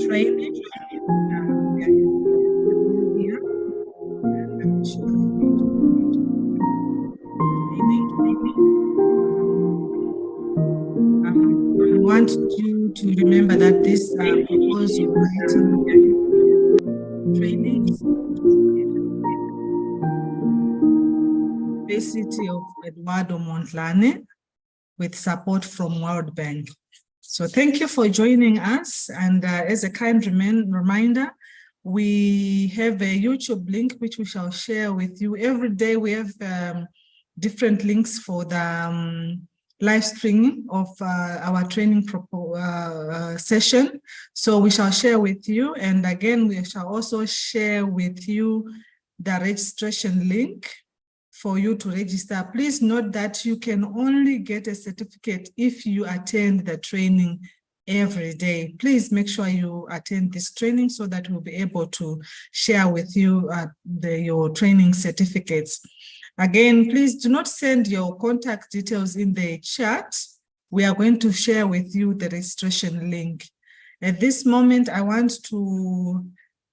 training. We are here. And I'm sure you're going to training. I want you to remember that this proposal writing training is University of Eduardo Mondlane with support from World Bank. So thank you for joining us. And as a kind reminder, we have a YouTube link which we shall share with you. Every day we have different links for the live streaming of our training session. So we shall share with you. And again, we shall also share with you the registration link for you to register. Please note that you can only get a certificate if you attend the training every day. Please make sure you attend this training so that we'll be able to share with you your training certificates. Again, please do not send your contact details in the chat. We are going to share with you the registration link. At this moment, I want to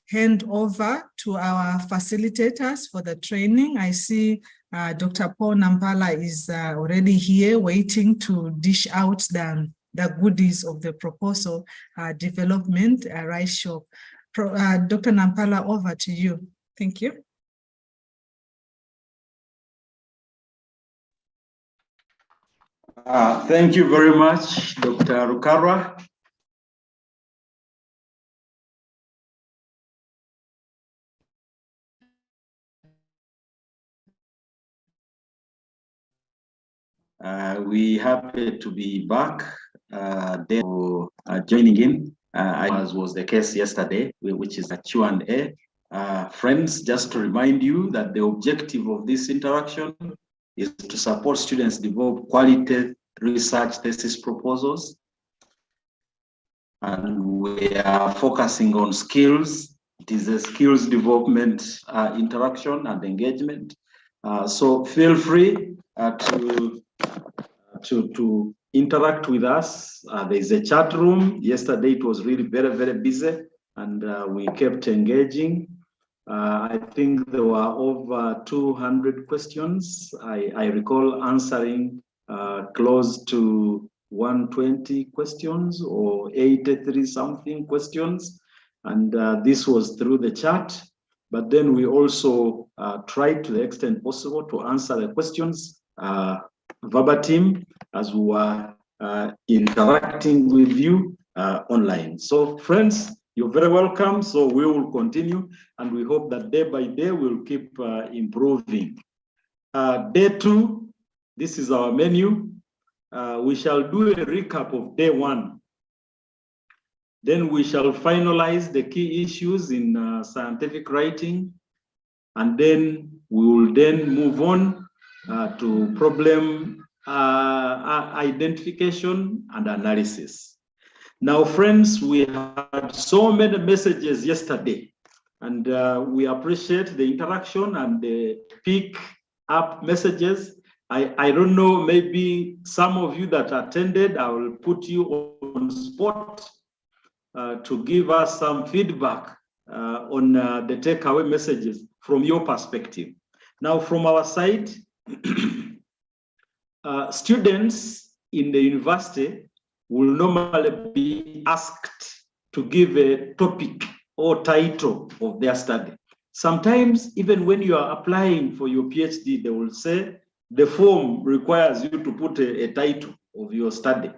hand over to our facilitators for the training. I see Dr. Paul Nampala is already here waiting to dish out the goodies of the proposal development rice shop. Dr. Nampala, over to you. Thank you. Thank you very much, Dr. Rukarwa. We happy to be back joining in, as was the case yesterday, which is a Q&A. Friends, just to remind you that the objective of this interaction is to support students develop quality research thesis proposals. And we are focusing on skills. It is a skills development interaction and engagement. So feel free to interact with us. There is a chat room. Yesterday it was really very, very busy, and we kept engaging. I think there were over 200 questions. I recall answering close to 120 questions or 83 something questions. And this was through the chat. But then we also tried to the extent possible to answer the questions verbatim as we were interacting with you online. So friends, you're very welcome. So we will continue, and we hope that day by day we'll keep improving. Day 2, this is our menu. We shall do a recap of day 1. Then we shall finalize the key issues in scientific writing. And then we will then move on to problem identification and analysis. Now, friends, we had so many messages yesterday, and we appreciate the interaction and the pick up messages. I don't know, maybe some of you that attended, I will put you on spot to give us some feedback on the takeaway messages from your perspective. Now, from our side, students in the university will normally be asked to give a topic or title of their study. Sometimes, even when you are applying for your PhD, they will say the form requires you to put a title of your study.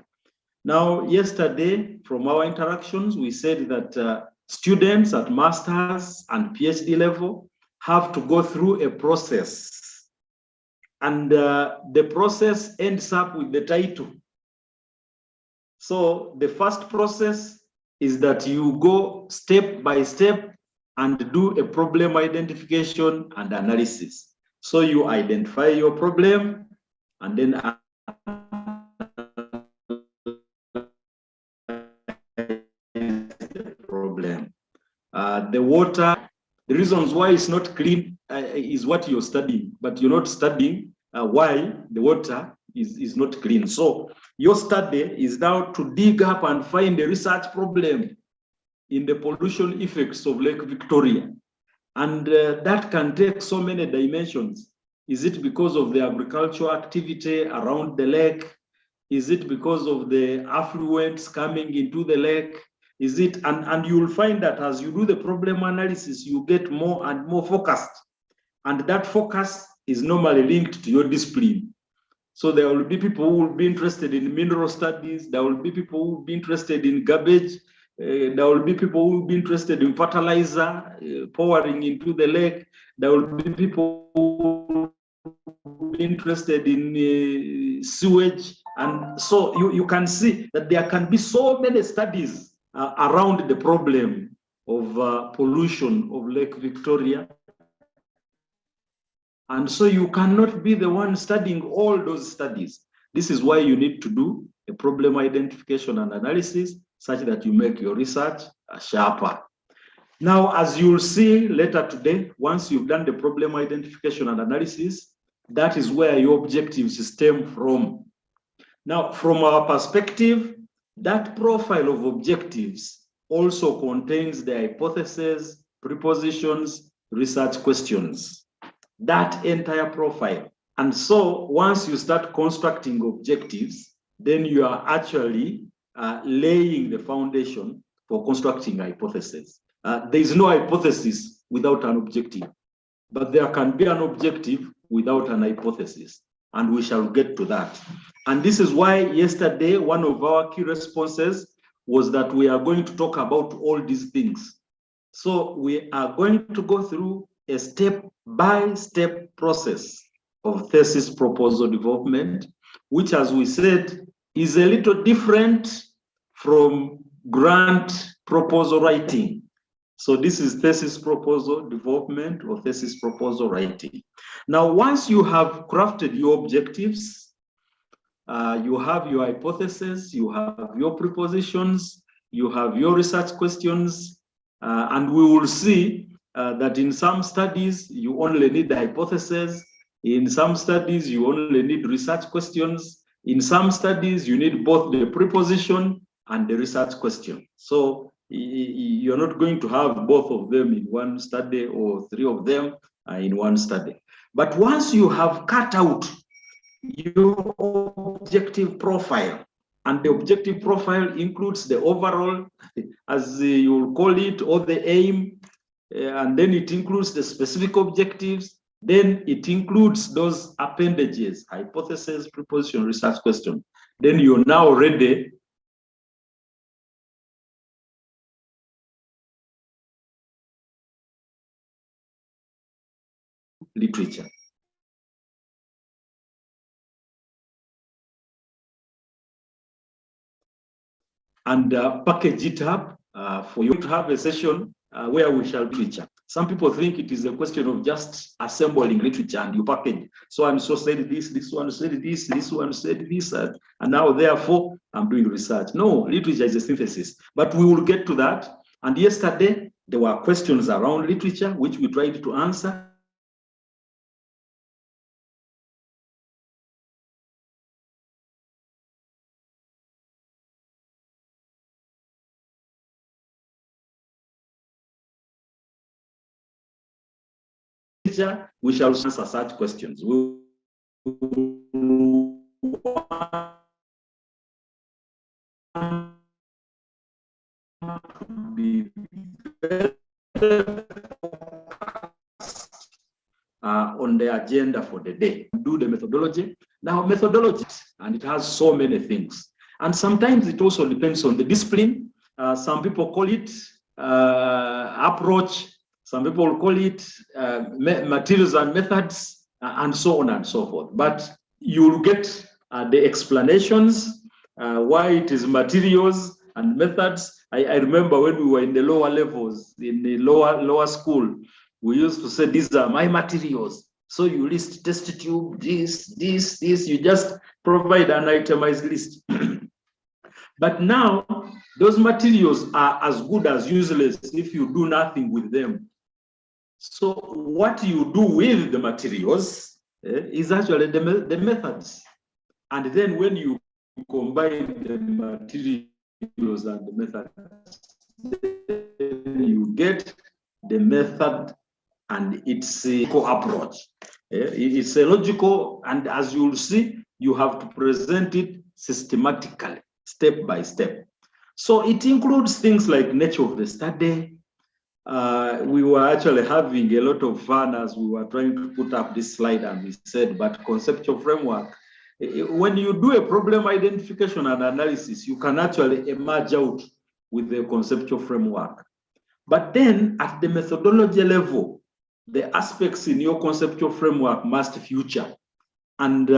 Now, yesterday, from our interactions, we said that students at master's and PhD level have to go through a process. And the process ends up with the title. So the first process is that you go step by step and do a problem identification and analysis. So you identify your problem and then the problem. The water, the reasons why it's not clean is what you're studying, but you're not studying why the water is not clean. So your study is now to dig up and find a research problem in the pollution effects of Lake Victoria. And that can take so many dimensions. Is it because of the agricultural activity around the lake? Is it because of the affluents coming into the lake? Is it, and you'll find that as you do the problem analysis, you get more and more focused. And that focus is normally linked to your discipline. So there will be people who will be interested in mineral studies. There will be people who will be interested in garbage. There will be people who will be interested in fertilizer pouring into the lake. There will be people who will be interested in sewage. And so you can see that there can be so many studies around the problem of pollution of Lake Victoria. And so you cannot be the one studying all those studies. This is why you need to do a problem identification and analysis such that you make your research sharper. Now, as you'll see later today, once you've done the problem identification and analysis, that is where your objectives stem from. Now, from our perspective, that profile of objectives also contains the hypotheses, prepositions, research questions. That entire profile. And so once you start constructing objectives, then you are actually laying the foundation for constructing hypotheses. There is no hypothesis without an objective, but there can be an objective without an hypothesis, and we shall get to that. And this is why yesterday, one of our key responses was that we are going to talk about all these things. So we are going to go through a step-by-step process of thesis proposal development, which, as we said, is a little different from grant proposal writing. So this is thesis proposal development or thesis proposal writing. Now, once you have crafted your objectives, you have your hypothesis, you have your prepositions, you have your research questions, and we will see that in some studies, you only need the hypothesis. In some studies, you only need research questions. In some studies, you need both the preposition and the research question. So you're not going to have both of them in one study or three of them in one study. But once you have cut out your objective profile, and the objective profile includes the overall, as you'll call it, or the aim, and then it includes the specific objectives, then it includes those appendages, hypothesis, preposition, research question. Then you're now ready literature. And package it up for you to have a session where we shall literature. Some people think it is a question of just assembling literature and you package. So and so said this one said this one said this, and now therefore I'm doing research. No, literature is a synthesis, but we will get to that. And yesterday there were questions around literature which we tried to answer. We shall answer such questions. We be on the agenda for the day. Do the methodology. Now, methodology, and it has so many things. And sometimes it also depends on the discipline. Some people call it approach. Some people call it materials and methods, and so on and so forth. But you'll get the explanations, why it is materials and methods. I remember when we were in the lower levels, in the lower school, we used to say, these are my materials. So you list test tube, this, you just provide an itemized list. But now, those materials are as good as useless if you do nothing with them. So what you do with the materials is actually the methods. And then when you combine the materials and the methods, get the method and its approach. It's a logical, and as you'll see, you have to present it systematically, step by step. So it includes things like nature of the study. We were actually having a lot of fun as we were trying to put up this slide, and we said, but conceptual framework, when you do a problem identification and analysis, you can actually emerge out with the conceptual framework. But then at the methodology level, the aspects in your conceptual framework must feature. And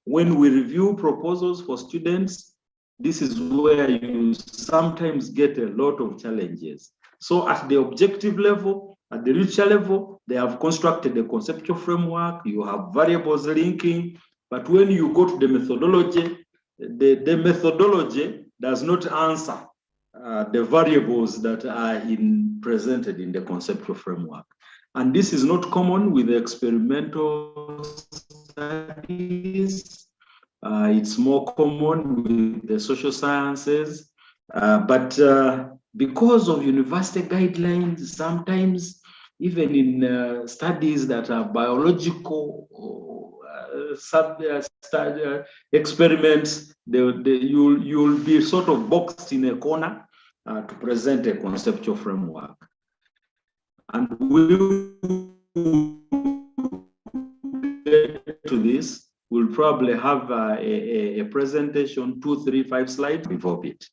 when we review proposals for students, this is where you sometimes get a lot of challenges. So at the objective level, at the literature level, they have constructed a conceptual framework, you have variables linking, but when you go to the methodology, the methodology does not answer the variables that are presented in the conceptual framework. And this is not common with the experimental studies. It's more common with the social sciences. But because of university guidelines, sometimes even in studies that are biological experiments, you'll be sort of boxed in a corner to present a conceptual framework. And we'll get to this. We'll probably have a presentation, 2, 3, 5 slides before it.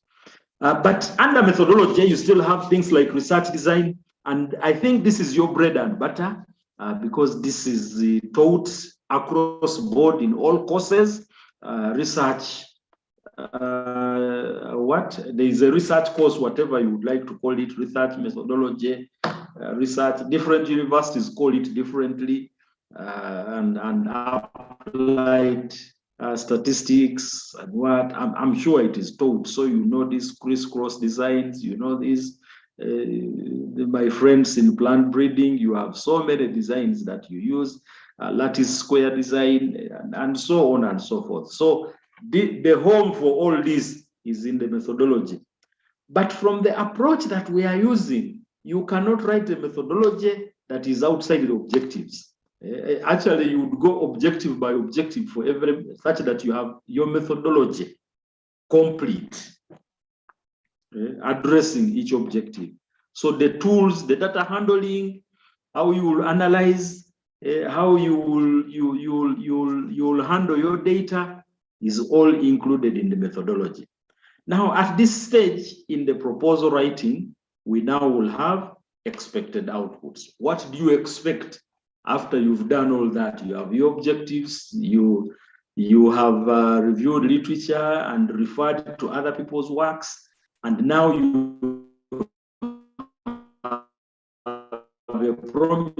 But under methodology, you still have things like research design. And I think this is your bread and butter because this is taught across board in all courses. Research, there is a research course, whatever you would like to call it, research methodology, research, different universities call it differently, and applied statistics and what, I'm sure it is taught. So you know these crisscross designs, you know these, my friends in plant breeding, you have so many designs that you use, lattice square design, and so on and so forth. So the home for all this is in the methodology. But from the approach that we are using, you cannot write a methodology that is outside the objectives. Actually, you would go objective by objective for every, such that you have your methodology complete, addressing each objective. So the tools, the data handling, how you will analyze, how you will handle your data is all included in the methodology. Now, at this stage in the proposal writing, we now will have expected outputs. What do you expect after you've done all that? You have your objectives, you have reviewed literature and referred to other people's works, and now you have a promise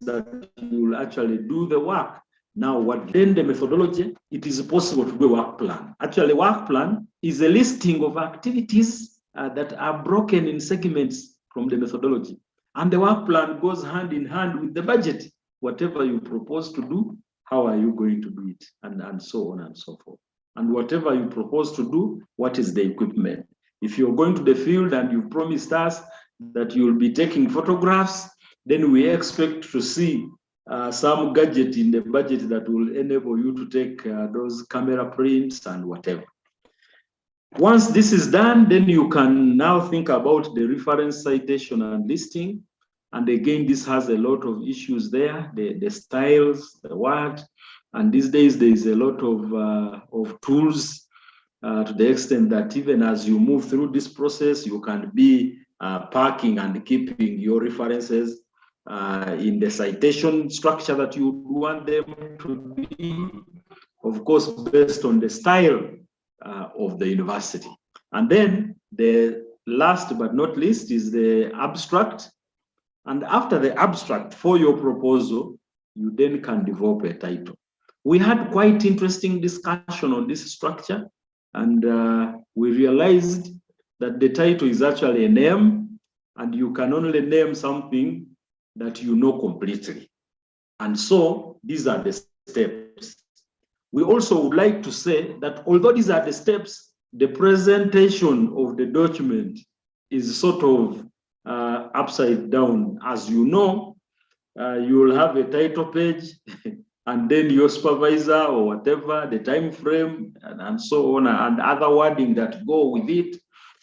that you will actually do the work. Now, what then the methodology, it is possible to do a work plan. Actually, work plan is a listing of activities that are broken in segments from the methodology. And the work plan goes hand in hand with the budget. Whatever you propose to do, how are you going to do it? And so on and so forth. And whatever you propose to do, what is the equipment? If you're going to the field and you've promised us that you'll be taking photographs, then we expect to see some gadget in the budget that will enable you to take those camera prints and whatever. Once this is done, then you can now think about the reference citation and listing. And again, this has a lot of issues there, the styles, the word. And these days, there is a lot of tools to the extent that even as you move through this process, you can be packing and keeping your references in the citation structure that you want them to be, of course, based on the style of the university. And then the last but not least is the abstract. And after the abstract for your proposal, you then can develop a title. We had quite interesting discussion on this structure, and we realized that the title is actually a name, and you can only name something that you know completely. And so these are the steps. We also would like to say that although these are the steps, the presentation of the document is sort of upside down. As you know, you will have a title page and then your supervisor or whatever, the time frame and so on, and other wording that go with it.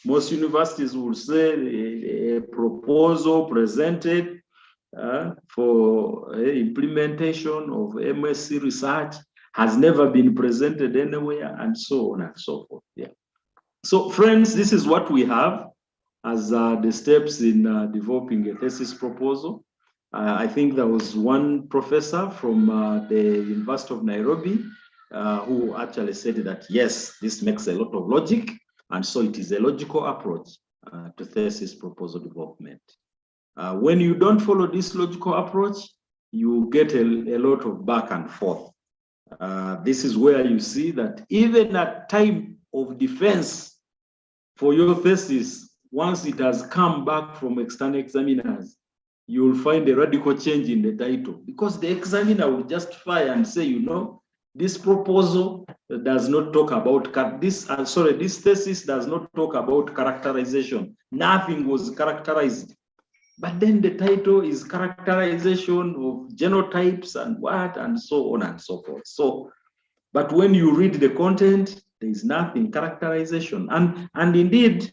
Most universities will say a proposal presented for implementation of MSc research has never been presented anywhere, and so on and so forth. Yeah. So friends, this is what we have as the steps in developing a thesis proposal. I think there was one professor from the University of Nairobi who actually said that, yes, this makes a lot of logic. And so it is a logical approach to thesis proposal development. When you don't follow this logical approach, you get a lot of back and forth. This is where you see that even at time of defense for your thesis, once it has come back from external examiners, you will find a radical change in the title, because the examiner will justify and say, you know, this proposal does not talk about this thesis does not talk about characterization. Nothing was characterized. But then the title is characterization of genotypes and what, and so on and so forth. So, but when you read the content, there is nothing, characterization. And indeed,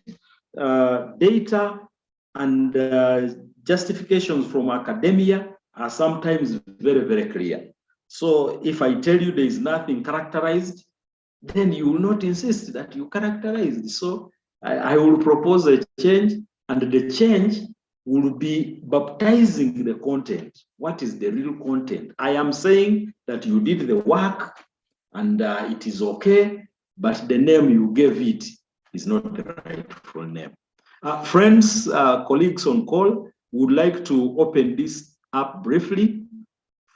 data and justifications from academia are sometimes very, very clear. So if I tell you there is nothing characterized, then you will not insist that you characterize it. So I will propose a change, and the change will be baptizing the content. What is the real content? I am saying that you did the work and it is okay, but the name you gave it is not the rightful name. Friends, colleagues on call, would like to open this up briefly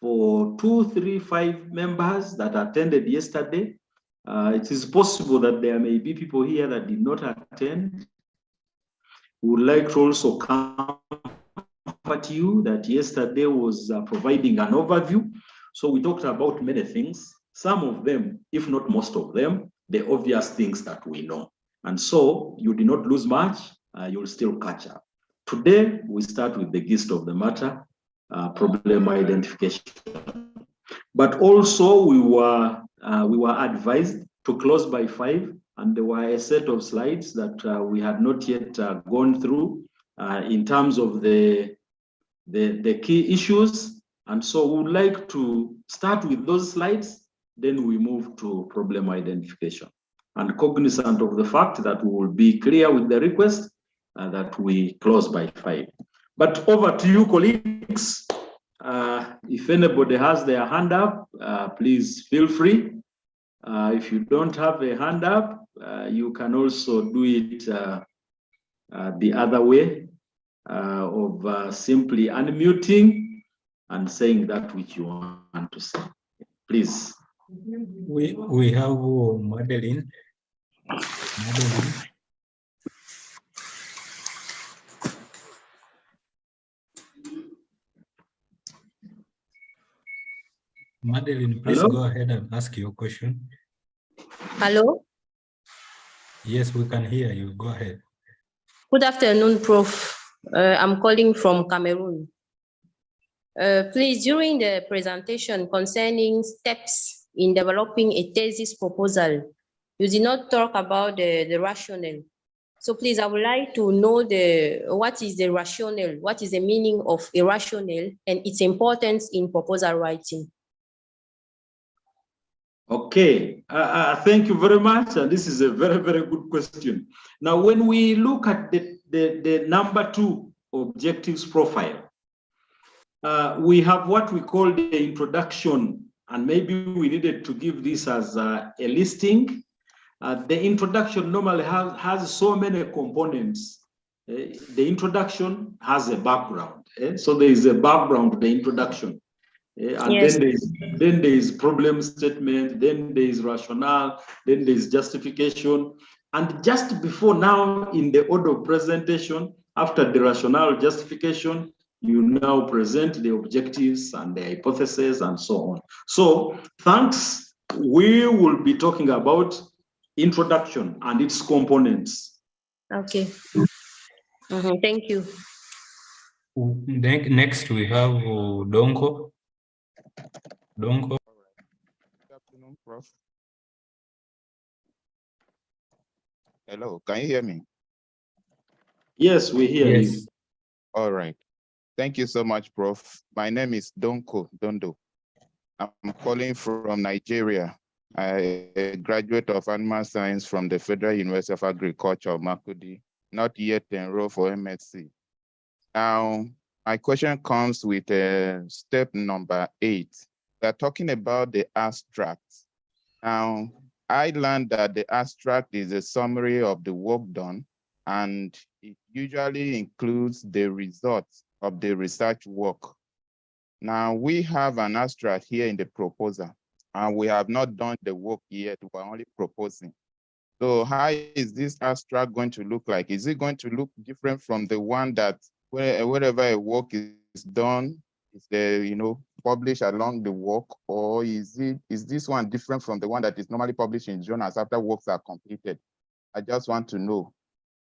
for 2, 3, 5 members that attended yesterday. It is possible that there may be people here that did not attend. We would like to also comfort you that yesterday was providing an overview. So we talked about many things, some of them, if not most of them, the obvious things that we know. And so you did not lose much, you'll still catch up. Today, we start with the gist of the matter, problem identification. But also we were advised to close by 5, and there were a set of slides that we had not yet gone through in terms of the key issues. And so we would like to start with those slides, then we move to problem identification. And cognizant of the fact that we will be clear with the request that we close by 5. But over to you, colleagues. If anybody has their hand up, please feel free. If you don't have a hand up, you can also do it the other way of simply unmuting and saying that which you want to say. Please. We have Madeline. Madeline, please Hello? go ahead and ask your question. Hello. Yes, we can hear you. Go ahead. Good afternoon, Prof. I'm calling from Cameroon. Please, during the presentation concerning steps in developing a thesis proposal, you did not talk about the rationale. So please, I would like to know what is the rationale, what is the meaning of a rationale and its importance in proposal writing. Okay, thank you very much. And this is a very, very good question. Now, when we look at the number 2 objectives profile, we have what we call the introduction, and maybe we needed to give this as a listing. The introduction normally has so many components. The introduction has a background. So there is a background to the introduction. And Yes. then there is problem statement, then there is rationale, then there is justification. And just before now, in the order of presentation, after the rationale justification, you now present the objectives and the hypothesis and so on. So thanks, we will be talking about introduction and its components. Okay. Thank you. Next, we have Donko. Donko. Good afternoon, Prof. Hello, can you hear me? Yes, we hear you. Yes. All right. Thank you so much, Prof. My name is Donko Dondo. I'm calling from Nigeria. I'm a graduate of animal science from the Federal University of Agriculture, Makudi, not yet enrolled for MSc. Now, my question comes with step number 8. We're talking about the abstract. Now, I learned that the abstract is a summary of the work done, and it usually includes the results of the research work. Now, we have an abstract here in the proposal, and we have not done the work yet. We're only proposing. So how is this abstract going to look like? Is it going to look different from the one that wherever a work is done, is published along the work, or is this one different from the one that is normally published in journals after works are completed? I just want to know,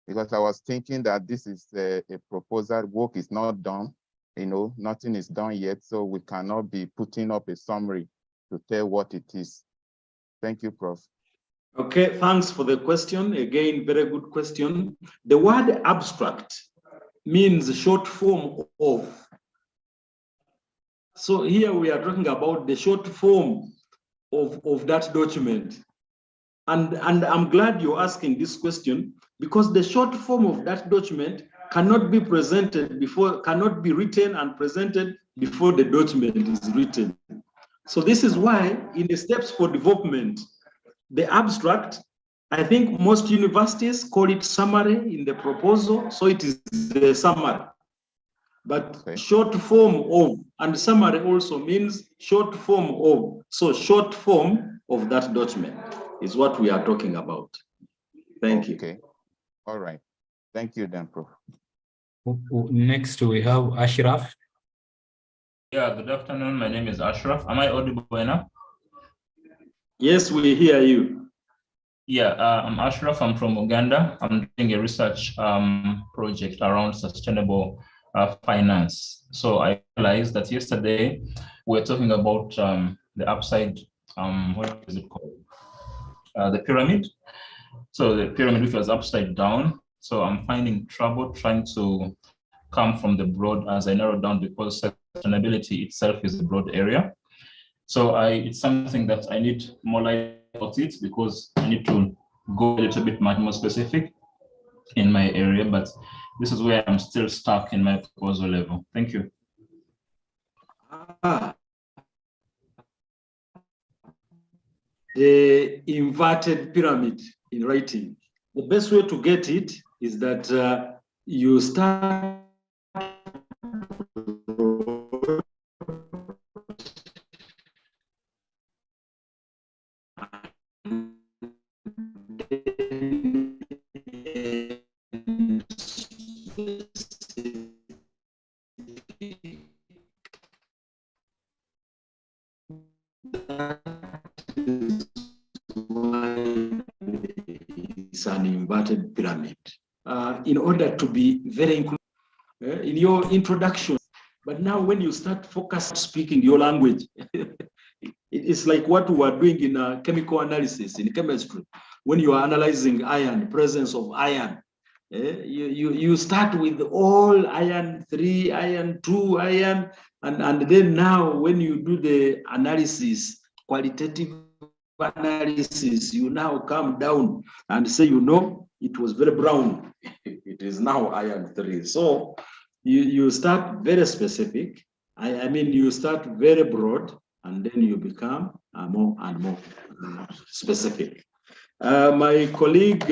because I was thinking that this is a proposal, work is not done, nothing is done yet, so we cannot be putting up a summary to tell what it is. Thank you, Prof. Okay, thanks for the question. Again, very good question. The word abstract means short form of. So here we are talking about the short form of that document. And I'm glad you're asking this question, because the short form of that document cannot be cannot be written and presented before the document is written. So this is why in the steps for development, the abstract, I think most universities call it summary in the proposal, so it is the summary. But Okay. Short form of, and summary also means short form of. So short form of that document is what we are talking about. Thank you. Okay. All right. Thank you then, Prof. Next, we have Ashraf. Yeah, good afternoon. My name is Ashraf. Am I audible enough? Yes, we hear you. Yeah, I'm Ashraf. I'm from Uganda. I'm doing a research project around sustainable finance. So I realized that yesterday we were talking about the upside, what is it called? The pyramid. So the pyramid, which was upside down. So I'm finding trouble trying to come from the broad as I narrow down, because sustainability itself is a broad area. So it's something that I need more light about it, because I need to go a little bit much more specific in my area, but this is where I'm still stuck in my proposal level. Thank you. The inverted pyramid in writing. The best way to get it is that you start it's an inverted pyramid. In order to be very inclusive in your introduction, but now when you start focusing speaking your language, it's like what we are doing in chemical analysis in chemistry. When you are analyzing iron, presence of iron, you start with all iron 3, iron 2, iron, and then now when you do the analysis, qualitative analysis, you now come down and say, it was very brown. It is now iron 3. So you start very specific. I mean, you start very broad, and then you become more and more specific. My colleague,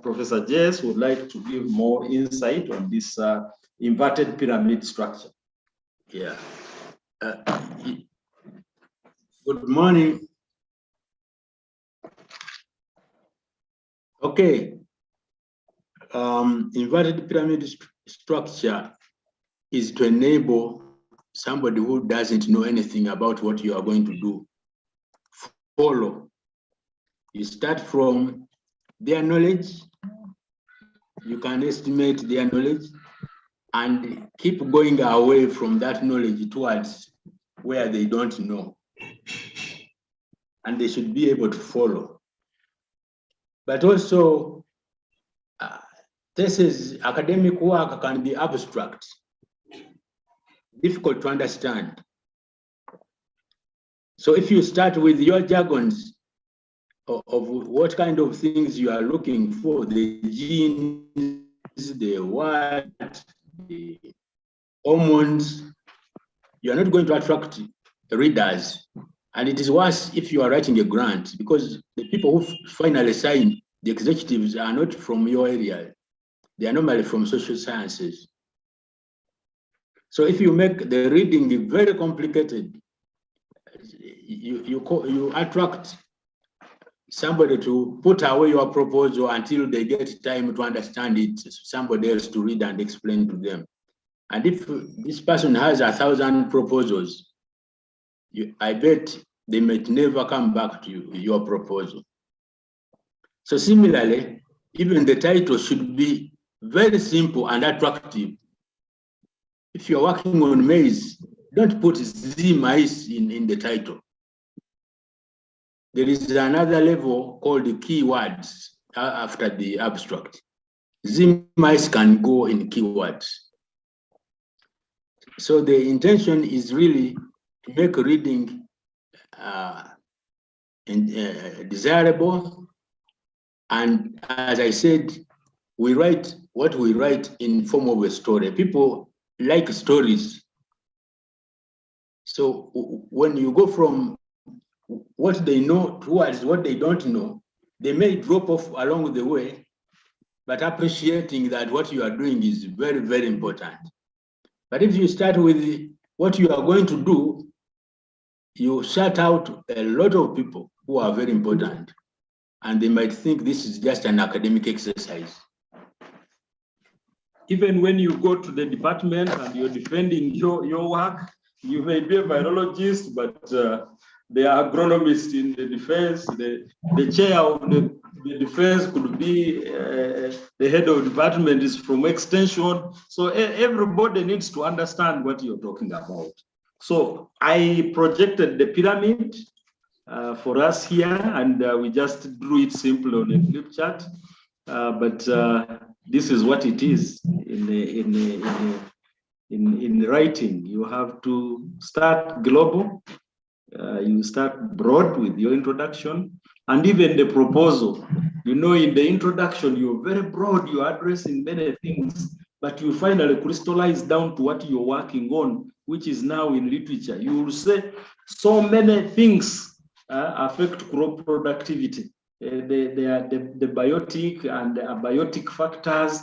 Professor Jess, would like to give more insight on this inverted pyramid structure. Yeah. Good morning. Okay. Inverted pyramid structure is to enable somebody who doesn't know anything about what you are going to do follow. You start from their knowledge. You can estimate their knowledge. and keep going away from that knowledge towards where they don't know. And they should be able to follow. But also, thesis, academic work can be abstract, difficult to understand. So if you start with your jargons of what kind of things you are looking for, the genes, the what, the hormones, you are not going to attract readers. And it is worse if you are writing a grant, because the people who finally sign, the executives, are not from your area. They are normally from social sciences. So if you make the reading very complicated, you attract somebody to put away your proposal until they get time to understand it, somebody else to read and explain to them. And if this person has 1,000 proposals, I bet they might never come back to your proposal. So similarly, even the title should be very simple and attractive. If you're working on maize, don't put Z maize in the title. There is another level called the keywords after the abstract. Z maize can go in keywords. So the intention is really to make reading desirable. And as I said, we write what we write in form of a story. People like stories. So when you go from what they know towards what they don't know, they may drop off along the way, but appreciating that what you are doing is very, very important. But if you start with what you are going to do, you shut out a lot of people who are very important, and they might think this is just an academic exercise. Even when you go to the department and you're defending your work, you may be a virologist, but the agronomist in the defense, the chair of the defense could be the head of department is from extension. So everybody needs to understand what you're talking about. So I projected the pyramid for us here, and we just drew it simple on a flip chart. But this is what it is in writing. You have to start global. You start broad with your introduction, and even the proposal. You know, in the introduction, you're very broad. You're addressing many things, but you finally crystallize down to what you're working on, which is now in literature. You will say so many things affect crop productivity. The biotic and the abiotic factors.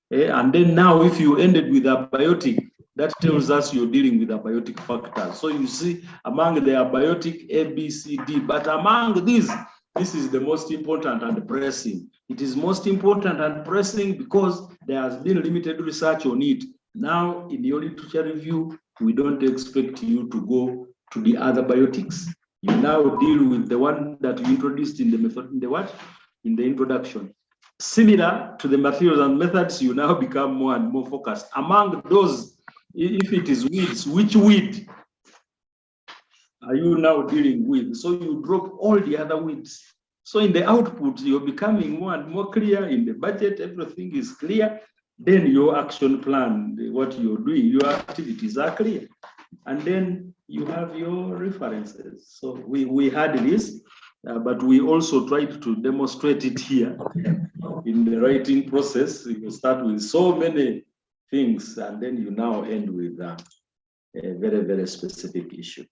And then now, if you ended with abiotic, that tells us you're dealing with abiotic factors. So you see, among the abiotic, A, B, C, D, but among these, this is the most important and pressing. It is most important and pressing because there has been limited research on it. Now, in your literature review, we don't expect you to go to the other biotics. You now deal with the one that you introduced in the method, in the what? In the introduction. Similar to the materials and methods, you now become more and more focused. Among those, if it is weeds, which weed are you now dealing with? So you drop all the other weeds. So in the output, you're becoming more and more clear. In the budget, everything is clear. Then your action plan, what you're doing, your activities are clear. And then you have your references. So we had this, but we also tried to demonstrate it here in the writing process. You start with so many things, and then you now end with a very, very specific issue.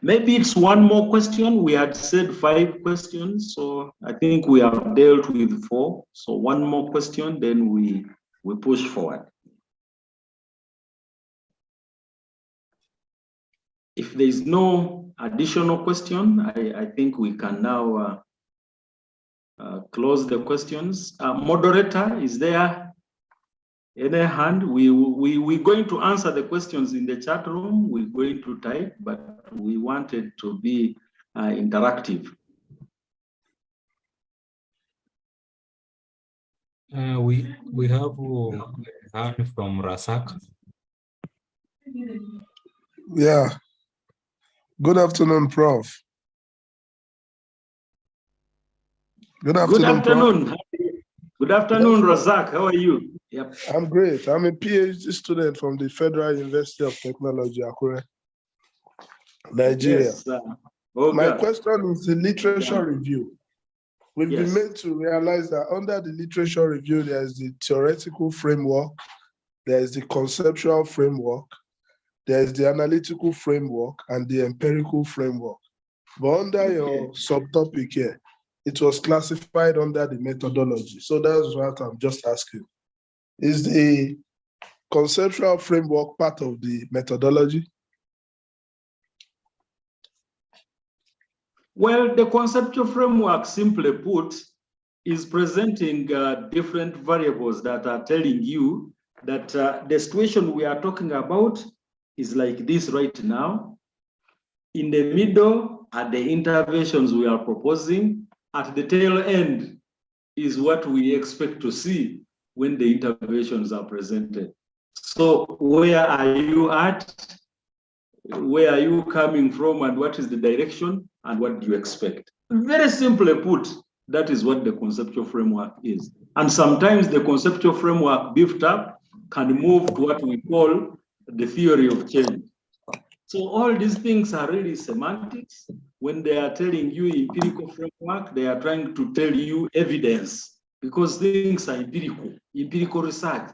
Maybe it's one more question. We had said 5 questions, so I think we have dealt with 4. So one more question, then we push forward. If there is no additional question, I think we can now close the questions. Moderator, is there any hand? We're going to answer the questions in the chat room. We're going to type, but we wanted to be interactive. We have Aaron from Rasak. Yeah. Good afternoon, Prof. Good Good afternoon, Prof. afternoon. Good afternoon, Razak. How are you? Yep. I'm great. I'm a PhD student from the Federal University of Technology, Akure, Nigeria. Yes. My Okay. question is the literature review. We've been Yes. made to realize that under the literature review, there is the theoretical framework, there is the conceptual framework, there is the analytical framework, and the empirical framework. But under your subtopic here, it was classified under the methodology. So that's what I'm just asking. Is the conceptual framework part of the methodology? Well, the conceptual framework, simply put, is presenting different variables that are telling you that the situation we are talking about is like this right now. In the middle are the interventions we are proposing. At the tail end is what we expect to see when the interventions are presented. So where are you at? Where are you coming from, and what is the direction, and what do you expect? Very simply put, that is what the conceptual framework is. And sometimes the conceptual framework beefed up can move to what we call the theory of change. So all these things are really semantics. When they are telling you empirical framework, they are trying to tell you evidence, because things are empirical research.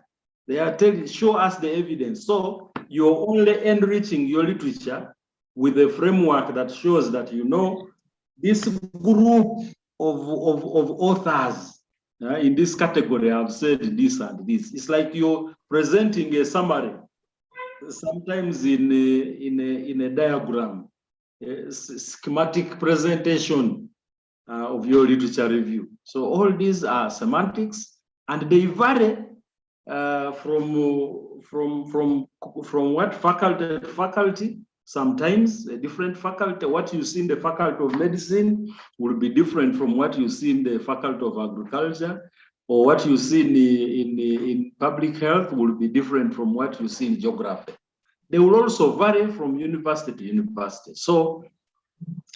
They are telling, show us the evidence. So you're only enriching your literature with a framework that shows that, you know, this group of authors in this category have said this and this. It's like you're presenting a summary, sometimes in a diagram, a schematic presentation of your literature review. So all these are semantics, and they vary from what faculty to faculty. Sometimes a different faculty, what you see in the faculty of medicine will be different from what you see in the faculty of agriculture, or what you see in public health will be different from what you see in geography. They will also vary from university to university. So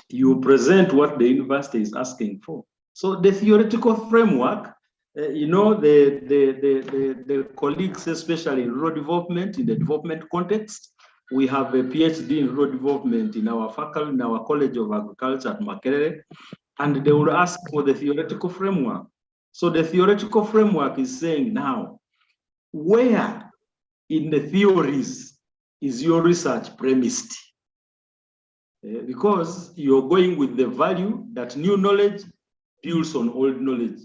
you present what the university is asking for. So the theoretical framework, you know, the colleagues, especially in rural development, in the development context, we have a PhD in rural development in our faculty, in our College of Agriculture at Makerere, and they will ask for the theoretical framework. So the theoretical framework is saying now, where in the theories is your research premised? Because you're going with the value that new knowledge builds on old knowledge.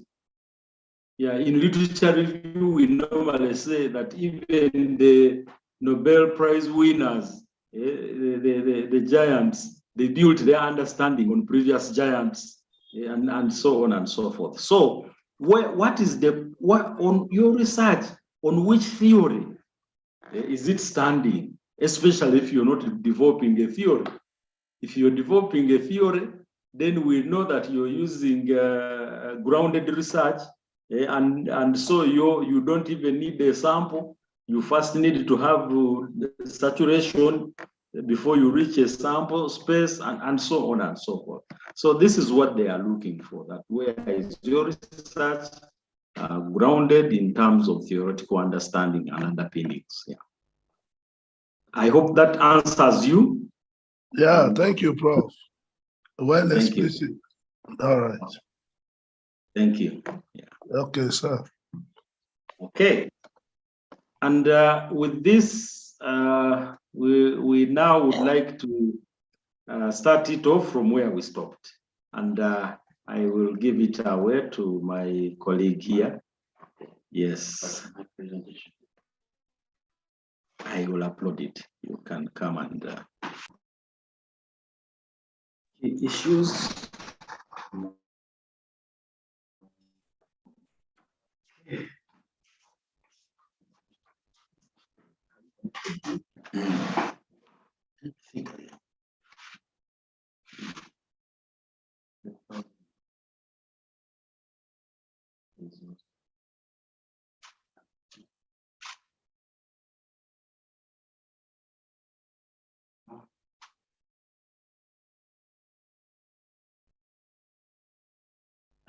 Yeah, in literature review, we normally say that even the Nobel Prize winners, the giants, they built their understanding on previous giants, and so on and so forth. So what on your research, on which theory is it standing, especially if you're not developing a theory? If you're developing a theory, then we know that you're using grounded research, and so you don't even need a sample. You first need to have saturation before you reach a sample space, and so on and so forth. So this is what they are looking for, that where is your research grounded in terms of theoretical understanding and underpinnings. Yeah. I hope that answers you. Yeah, thank you, Prof. Well Thank explicit. you. All right. Thank you. Yeah. Okay, sir. Okay. And with this, we now would like to start it off from where we stopped. And I will give it away to my colleague here. Yes. I will upload it. You can come and issues.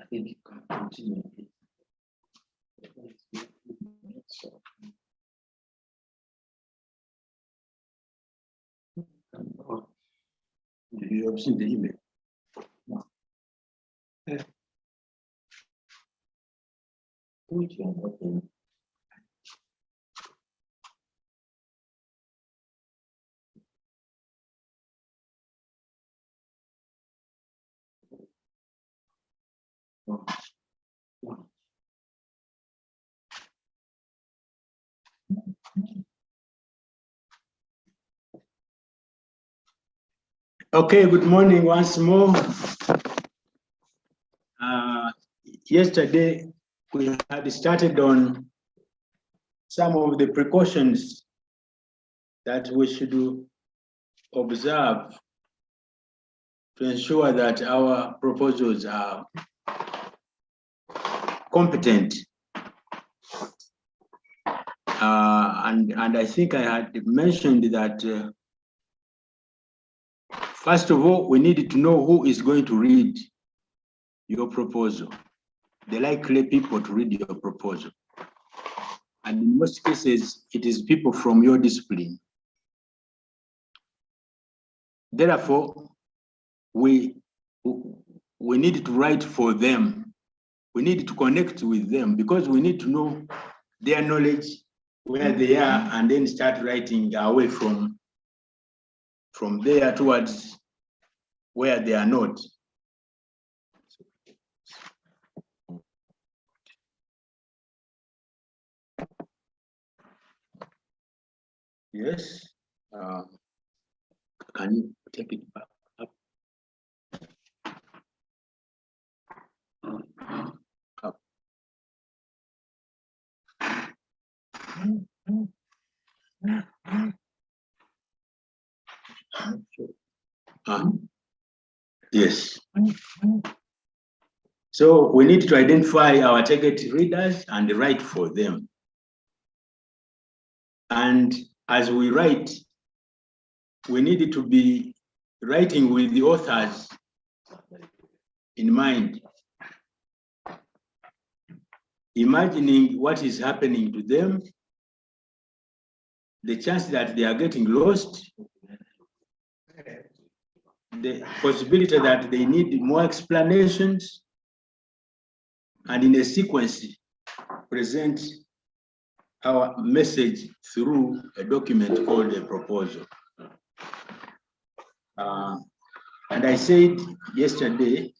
I think you can continue. You have seen the email. Okay, good morning once more. Yesterday, we had started on some of the precautions that we should observe to ensure that our proposals are competent. And I think I had mentioned that first of all, we needed to know who is going to read your proposal, the likely people to read your proposal. And in most cases, it is people from your discipline. Therefore, we need to write for them. We need to connect with them because we need to know their knowledge, where they are, and then start writing away from there towards where they are not. Yes. Can you take it back up? Up. Yes. So we need to identify our target readers and write for them. And as we write, we need to be writing with the authors in mind, imagining what is happening to them, the chance that they are getting lost, the possibility that they need more explanations, and in a sequence, present our message through a document called a proposal. And I said yesterday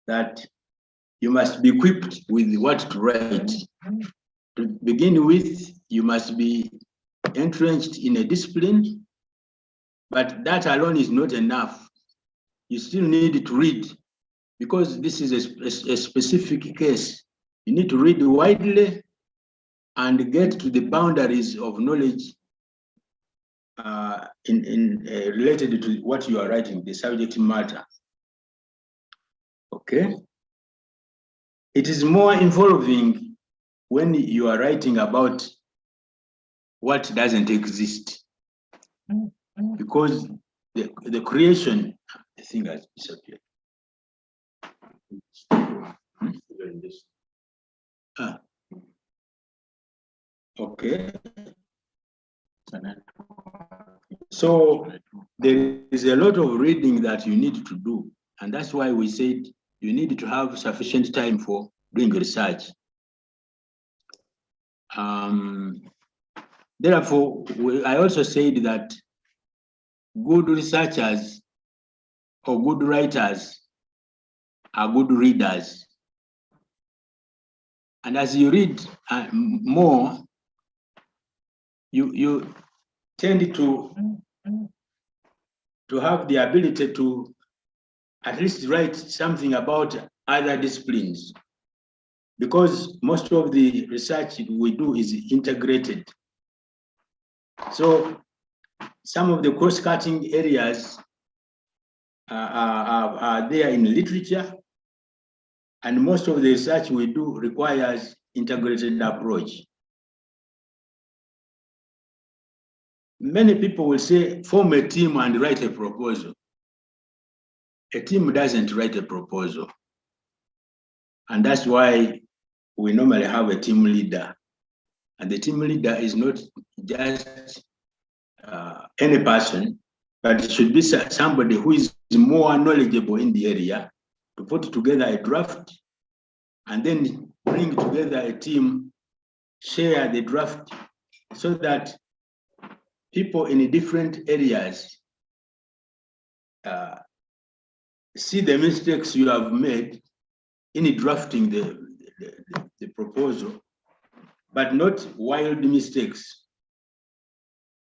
that you must be equipped with what to write. To begin with, you must be entrenched in a discipline, but that alone is not enough. You still need to read, because this is a specific case. You need to read widely and get to the boundaries of knowledge related to what you are writing, the subject matter. Okay? It is more involving when you are writing about what doesn't exist, because the creation, I think, has disappeared. Okay. So there is a lot of reading that you need to do, and that's why we said you need to have sufficient time for doing research. Therefore, I also said that good researchers or good writers are good readers. And as you read more, you tend to have the ability to at least write something about other disciplines, because most of the research we do is integrated. So some of the cross-cutting areas are there in literature, and most of the research we do requires integrated approach. Many people will say, form a team and write a proposal. A team doesn't write a proposal. And that's why we normally have a team leader. And the team leader is not just any person, but it should be somebody who is more knowledgeable in the area to put together a draft and then bring together a team, share the draft so that people in different areas see the mistakes you have made in drafting the proposal, but not wild mistakes.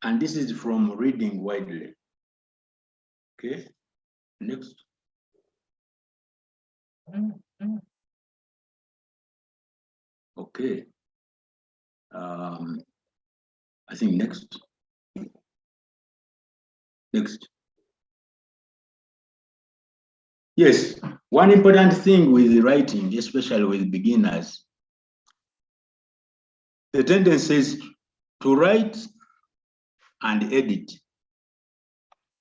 And this is from reading widely. Okay, next. Okay. I think next. Next. Yes, one important thing with writing, especially with beginners, the tendency is to write and edit.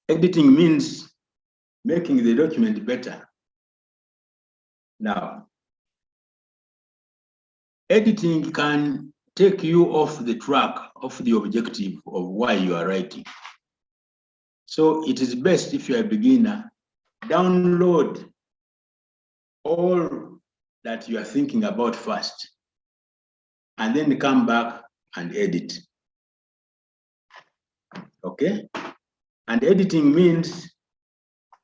Editing means making the document better. Now, editing can take you off the track of the objective of why you are writing. So it is best if you're a beginner, download all that you are thinking about first, and then come back and edit. Okay? And editing means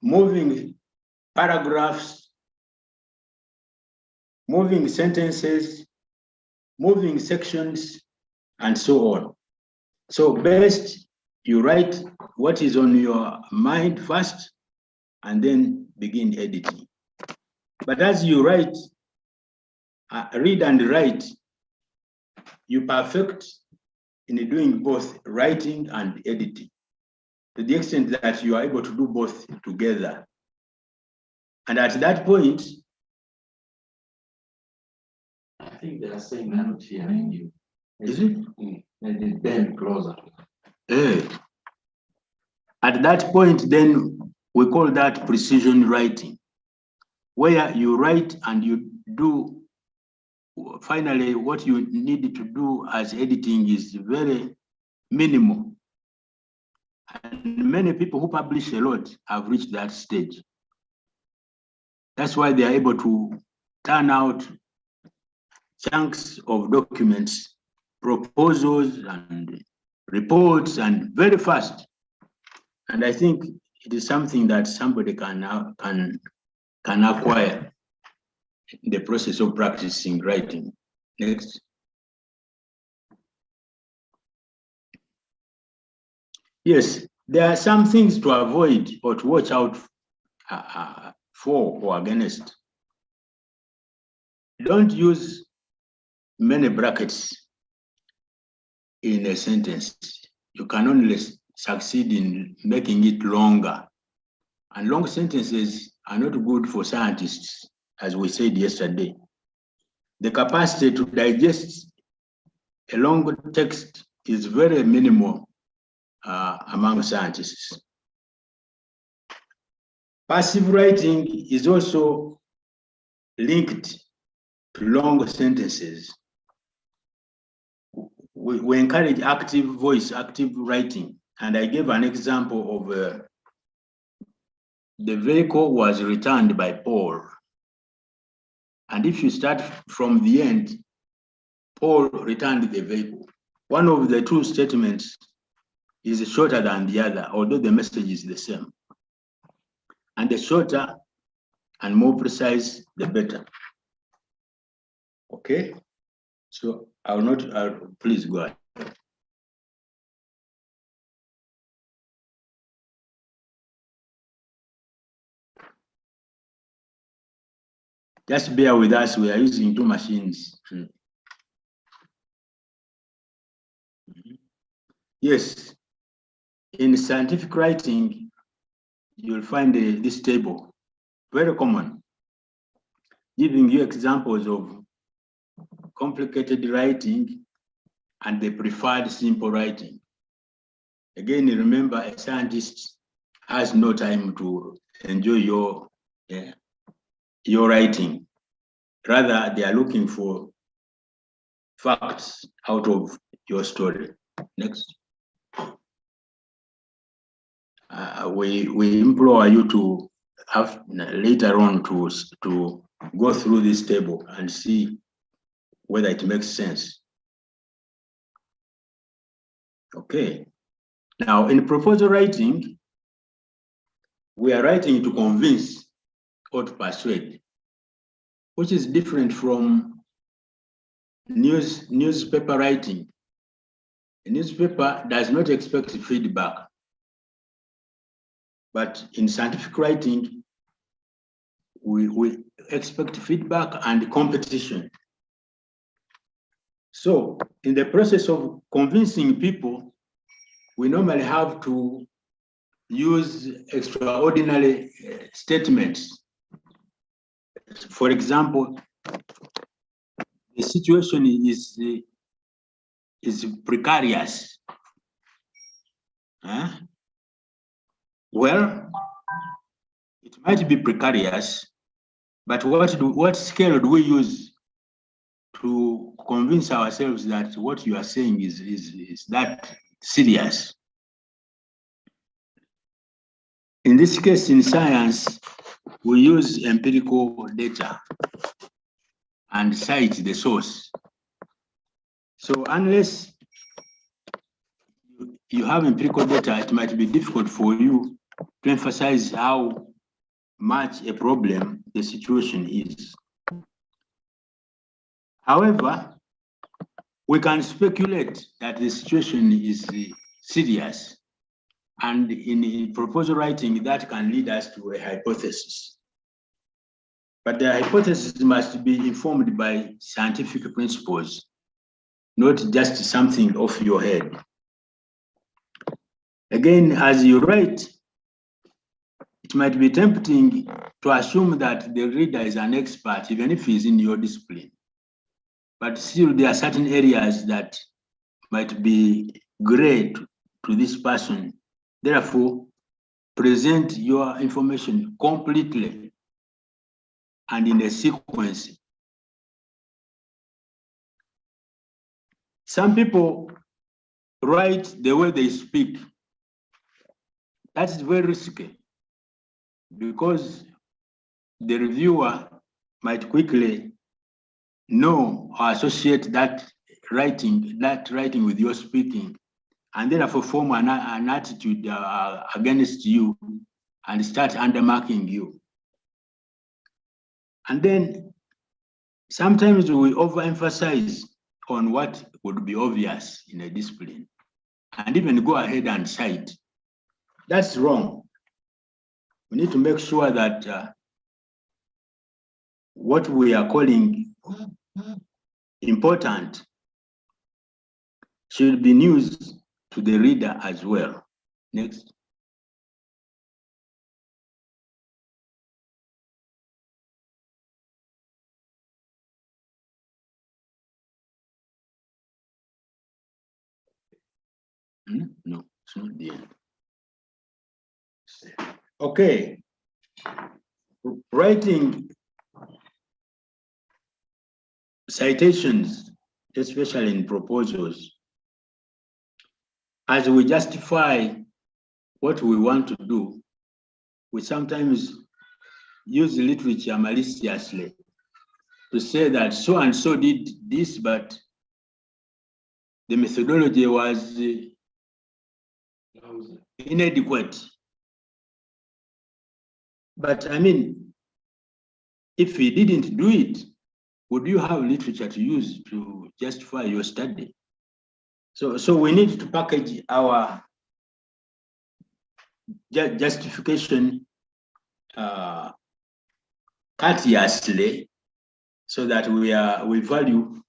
moving paragraphs, moving sentences, moving sections, and so on. So best you write what is on your mind first, and then begin editing. But as you write, read and write, you perfect in doing both writing and editing, to the extent that you are able to do both together. And at that point, I think they are saying they're not hearing you. is it? Maybe bend closer. At that point, then we call that precision writing, where you write and you do, finally, what you need to do as editing is very minimal. And many people who publish a lot have reached that stage. That's why they are able to turn out chunks of documents, proposals and reports, and very fast. And I think it is something that somebody can acquire in the process of practicing writing. Next. Yes, there are some things to avoid or to watch out for or against. Don't use many brackets in a sentence. You can only succeed in making it longer. And long sentences are not good for scientists, as we said yesterday. The capacity to digest a long text is very minimal among scientists. Passive writing is also linked to long sentences. We encourage active voice, active writing. And I gave an example of the vehicle was returned by Paul. And if you start from the end, Paul returned the vehicle. One of the two statements is shorter than the other, although the message is the same. And the shorter and more precise, the better. Okay, so please go ahead. Just bear with us, we are using two machines. Yes, in scientific writing, you'll find this table, very common, giving you examples of complicated writing and the preferred simple writing. Again, remember, a scientist has no time to enjoy your writing. Rather, they are looking for facts out of your story. Next. We implore you to have later on to go through this table and see whether it makes sense. Okay. Now, in proposal writing, we are writing to convince or to persuade, which is different from newspaper writing. A newspaper does not expect feedback, but in scientific writing, we expect feedback and competition. So in the process of convincing people, we normally have to use extraordinary statements. For example, the situation is precarious. Well, it might be precarious, but what scale do we use to convince ourselves that what you are saying is that serious? In this case, in science, we use empirical data and cite the source. So unless you have empirical data, it might be difficult for you to emphasize how much a problem the situation is. However, we can speculate that the situation is serious, and in proposal writing, that can lead us to a hypothesis. But the hypothesis must be informed by scientific principles, not just something off your head. Again, as you write, it might be tempting to assume that the reader is an expert, even if he's in your discipline. But still, there are certain areas that might be gray to this person. Therefore, present your information completely and in a sequence. Some people write the way they speak. That's very risky because the reviewer might quickly know or associate that writing with your speaking, and therefore form an attitude against you and start undermarking you. And then sometimes we overemphasize on what would be obvious in a discipline and even go ahead and cite. That's wrong. We need to make sure that what we are calling important should be news to the reader as well. Next. No, it's not the end. Okay. Writing citations, especially in proposals, as we justify what we want to do, we sometimes use literature maliciously to say that so and so did this, but the methodology was inadequate. But I mean, if he didn't do it, would you have literature to use to justify your study? So we need to package our justification courteously so that we value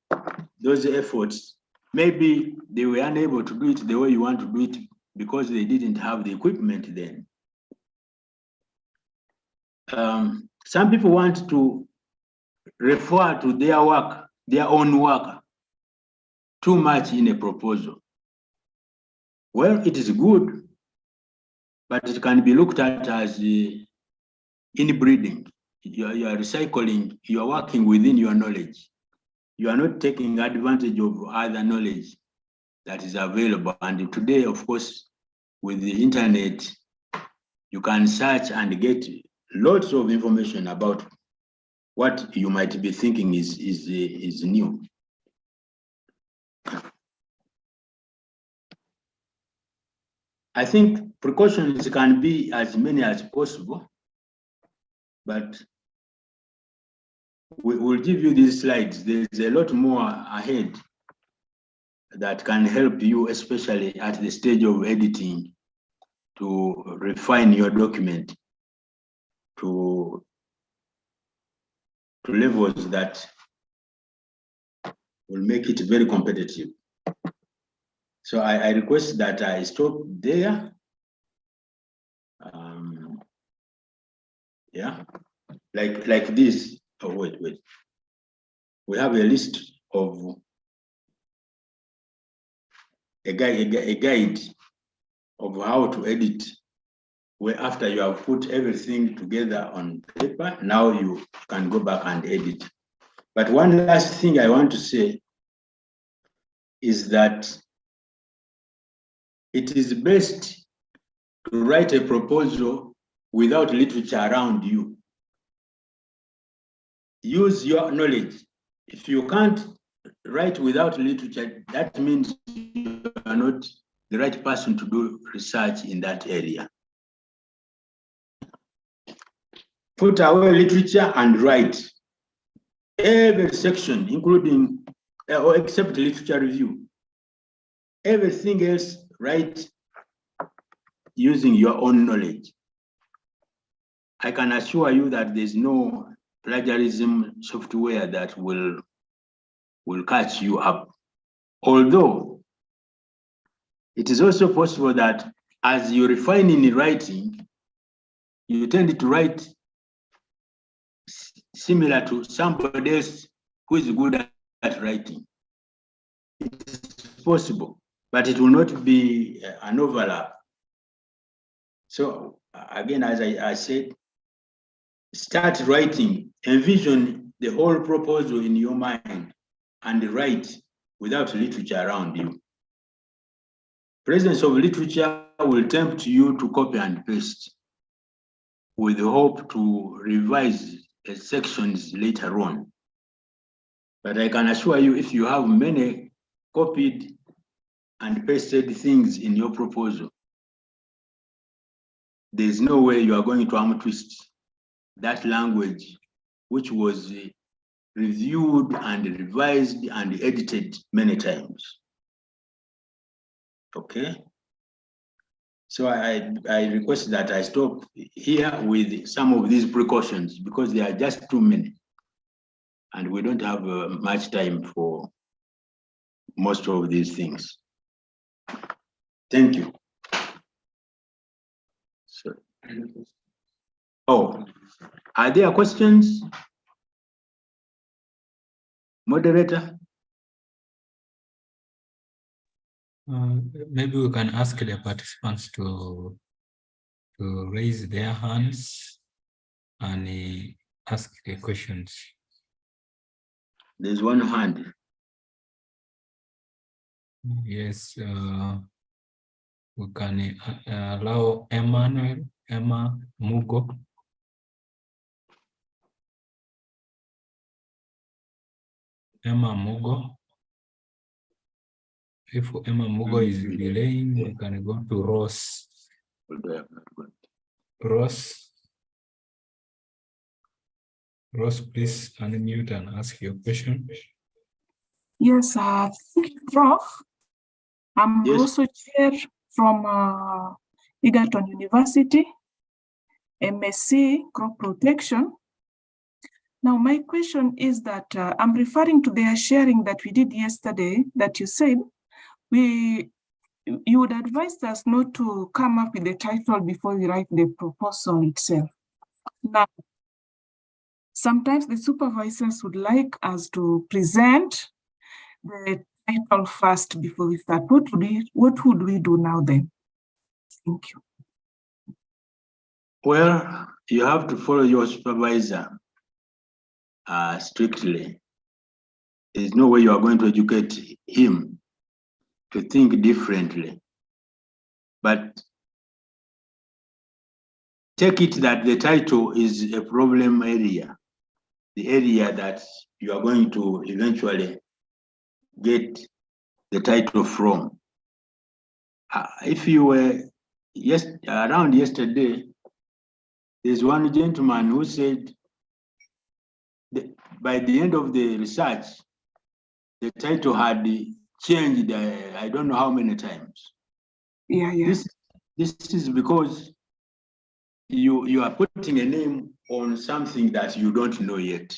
those efforts. Maybe they were unable to do it the way you want to do it because they didn't have the equipment then. Some people want to refer to their work, their own work, too much in a proposal. Well, it is good, but it can be looked at as inbreeding. you are recycling, you are working within your knowledge. You are not taking advantage of other knowledge that is available. And today, of course, with the internet, you can search and get lots of information about what you might be thinking is new. I think precautions can be as many as possible, but we will give you these slides. There's a lot more ahead that can help you, especially at the stage of editing, to refine your document to levels that will make it very competitive. So I request that I stop there. Yeah, like this. Oh, wait. We have a list of a guide of how to edit, where after you have put everything together on paper, now you can go back and edit. But one last thing I want to say is that it is best to write a proposal without literature around you. Use your knowledge. If you can't write without literature, that means you are not the right person to do research in that area. Put away literature and write. Every section, including or except literature review. Everything else, write using your own knowledge. I can assure you that there's no plagiarism software that will catch you up. Although it is also possible that as you refine in writing, you tend to write similar to somebody else who is good at writing. It is possible, but it will not be an overlap. So again, as I said, start writing, envision the whole proposal in your mind and write without literature around you. Presence of literature will tempt you to copy and paste with the hope to revise sections later on. But I can assure you, if you have many copied and pasted things in your proposal, there's no way you are going to arm twist that language, which was reviewed and revised and edited many times. Okay. So I request that I stop here with some of these precautions because they are just too many. And we don't have much time for most of these things. Thank you. So, oh, are there questions? Moderator? Maybe we can ask the participants to raise their hands and ask the questions. There's one hand. Yes, we can allow Emma Mugo. Emma Mugo. If Emma Mugo is delaying, we can go to Ross. Ross, please unmute and ask your question. Yes, thank you, Prof. I'm Yes. also chair from Egerton University, MSc Crop Protection. Now, my question is that I'm referring to the sharing that we did yesterday that you said you would advise us not to come up with the title before we write the proposal itself. Now, sometimes the supervisors would like us to present the title first before we start. What would we do now then? Thank you. Well, you have to follow your supervisor strictly. There's no way you are going to educate him to think differently. But take it that the title is a problem area, the area that you are going to eventually get the title from. If you were around yesterday, there's one gentleman who said by the end of the research, the title had changed, I don't know how many times. Yeah, yeah. This is because you are putting a name on something that you don't know yet.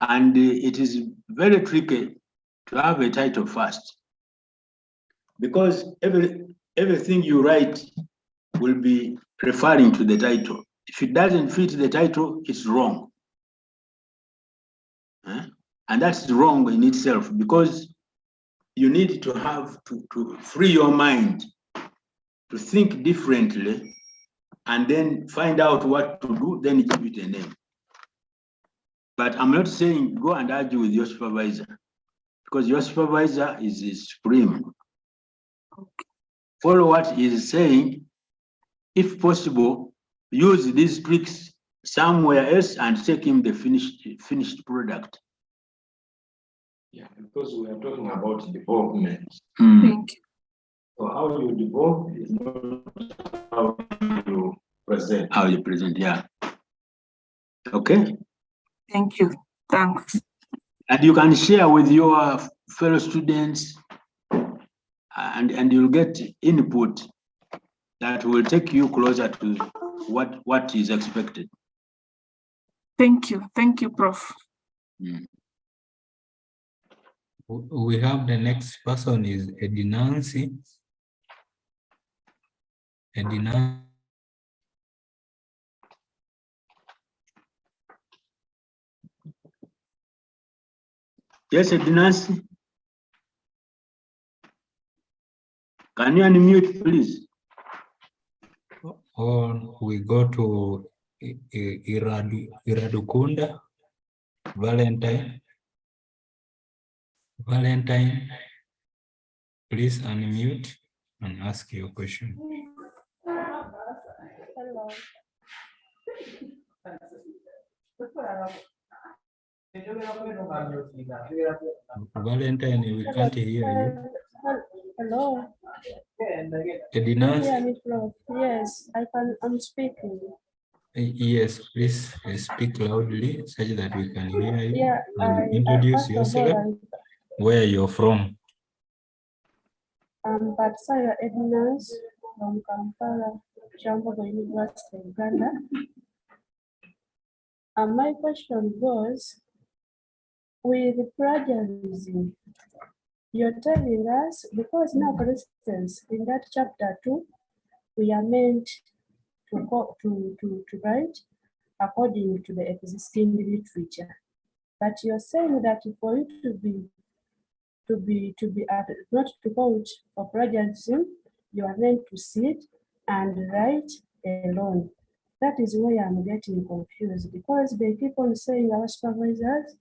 And it is very tricky to have a title first, because everything you write will be referring to the title. If it doesn't fit the title, it's wrong. And that's wrong in itself, because you need to have to free your mind to think differently and then find out what to do, then give it a name. But I'm not saying go and argue with your supervisor, because your supervisor is supreme. Follow what he is saying. If possible, use these tricks somewhere else and take him the finished product. Yeah, because we are talking about development. Thank you. So how you develop is not how you present. How you present, yeah. Okay. Thank you. Thanks. And you can share with your fellow students, and you'll get input that will take you closer to what is expected. Thank you. Thank you, Prof. We have the next person is Edinancy. Edinancy. Yes, Edinancy. Can you unmute, please? Or we go to Iradukunda, Valentine. Valentine, please unmute and ask your question. Hello. Valentine, we can't hear you. Hello. Edinas? Hear me, Prof. Yes, I'm speaking. Yes, please speak loudly such that we can hear you. Yeah, And introduce yourself, where you're from. I'm Patsaya Ednas from Kampala, Chambogo University, Uganda. And my question was, with plagiarism, you're telling us, because now, for instance, in that chapter 2, we are meant to write according to the existing literature. But you're saying that for you not to vote for plagiarism, you are meant to sit and write alone. That is where I'm getting confused, because they keep on saying, our supervisors,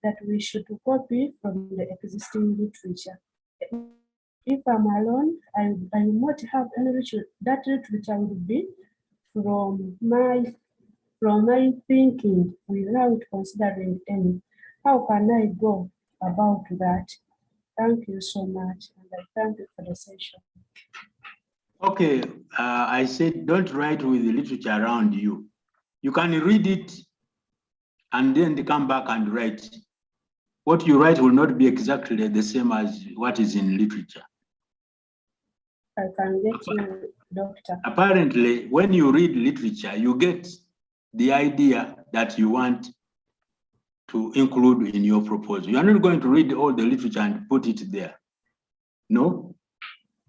that we should copy from the existing literature. If I'm alone, I will not have any literature. That literature would be from my thinking without considering any. How can I go about that? Thank you so much, and I thank you for the session. Okay, I said don't write with the literature around you. You can read it and then come back and write. What you write will not be exactly the same as what is in literature. I can get you, Doctor. Apparently, when you read literature, you get the idea that you want to include in your proposal. You are not going to read all the literature and put it there. No,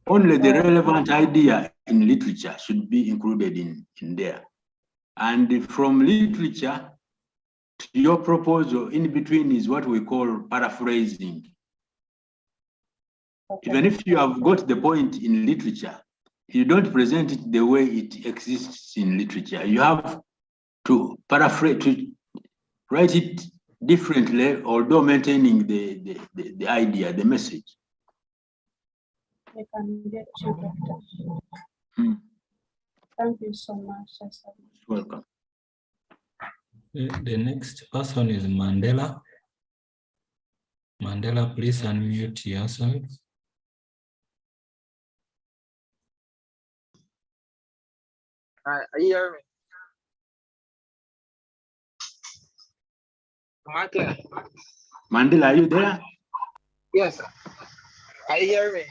only the relevant idea in literature should be included in there. And from literature to your proposal, in between is what we call paraphrasing. Okay. Even if you have got the point in literature, you don't present it the way it exists in literature. You have to paraphrase, to write it differently, although maintaining the idea, the message. I can get you, Doctor. Thank you so much. Welcome. The next person is Mandela. Mandela, please unmute yourself. Are you hearing me? Mandela, are you there? Yes, sir. Are you hearing me?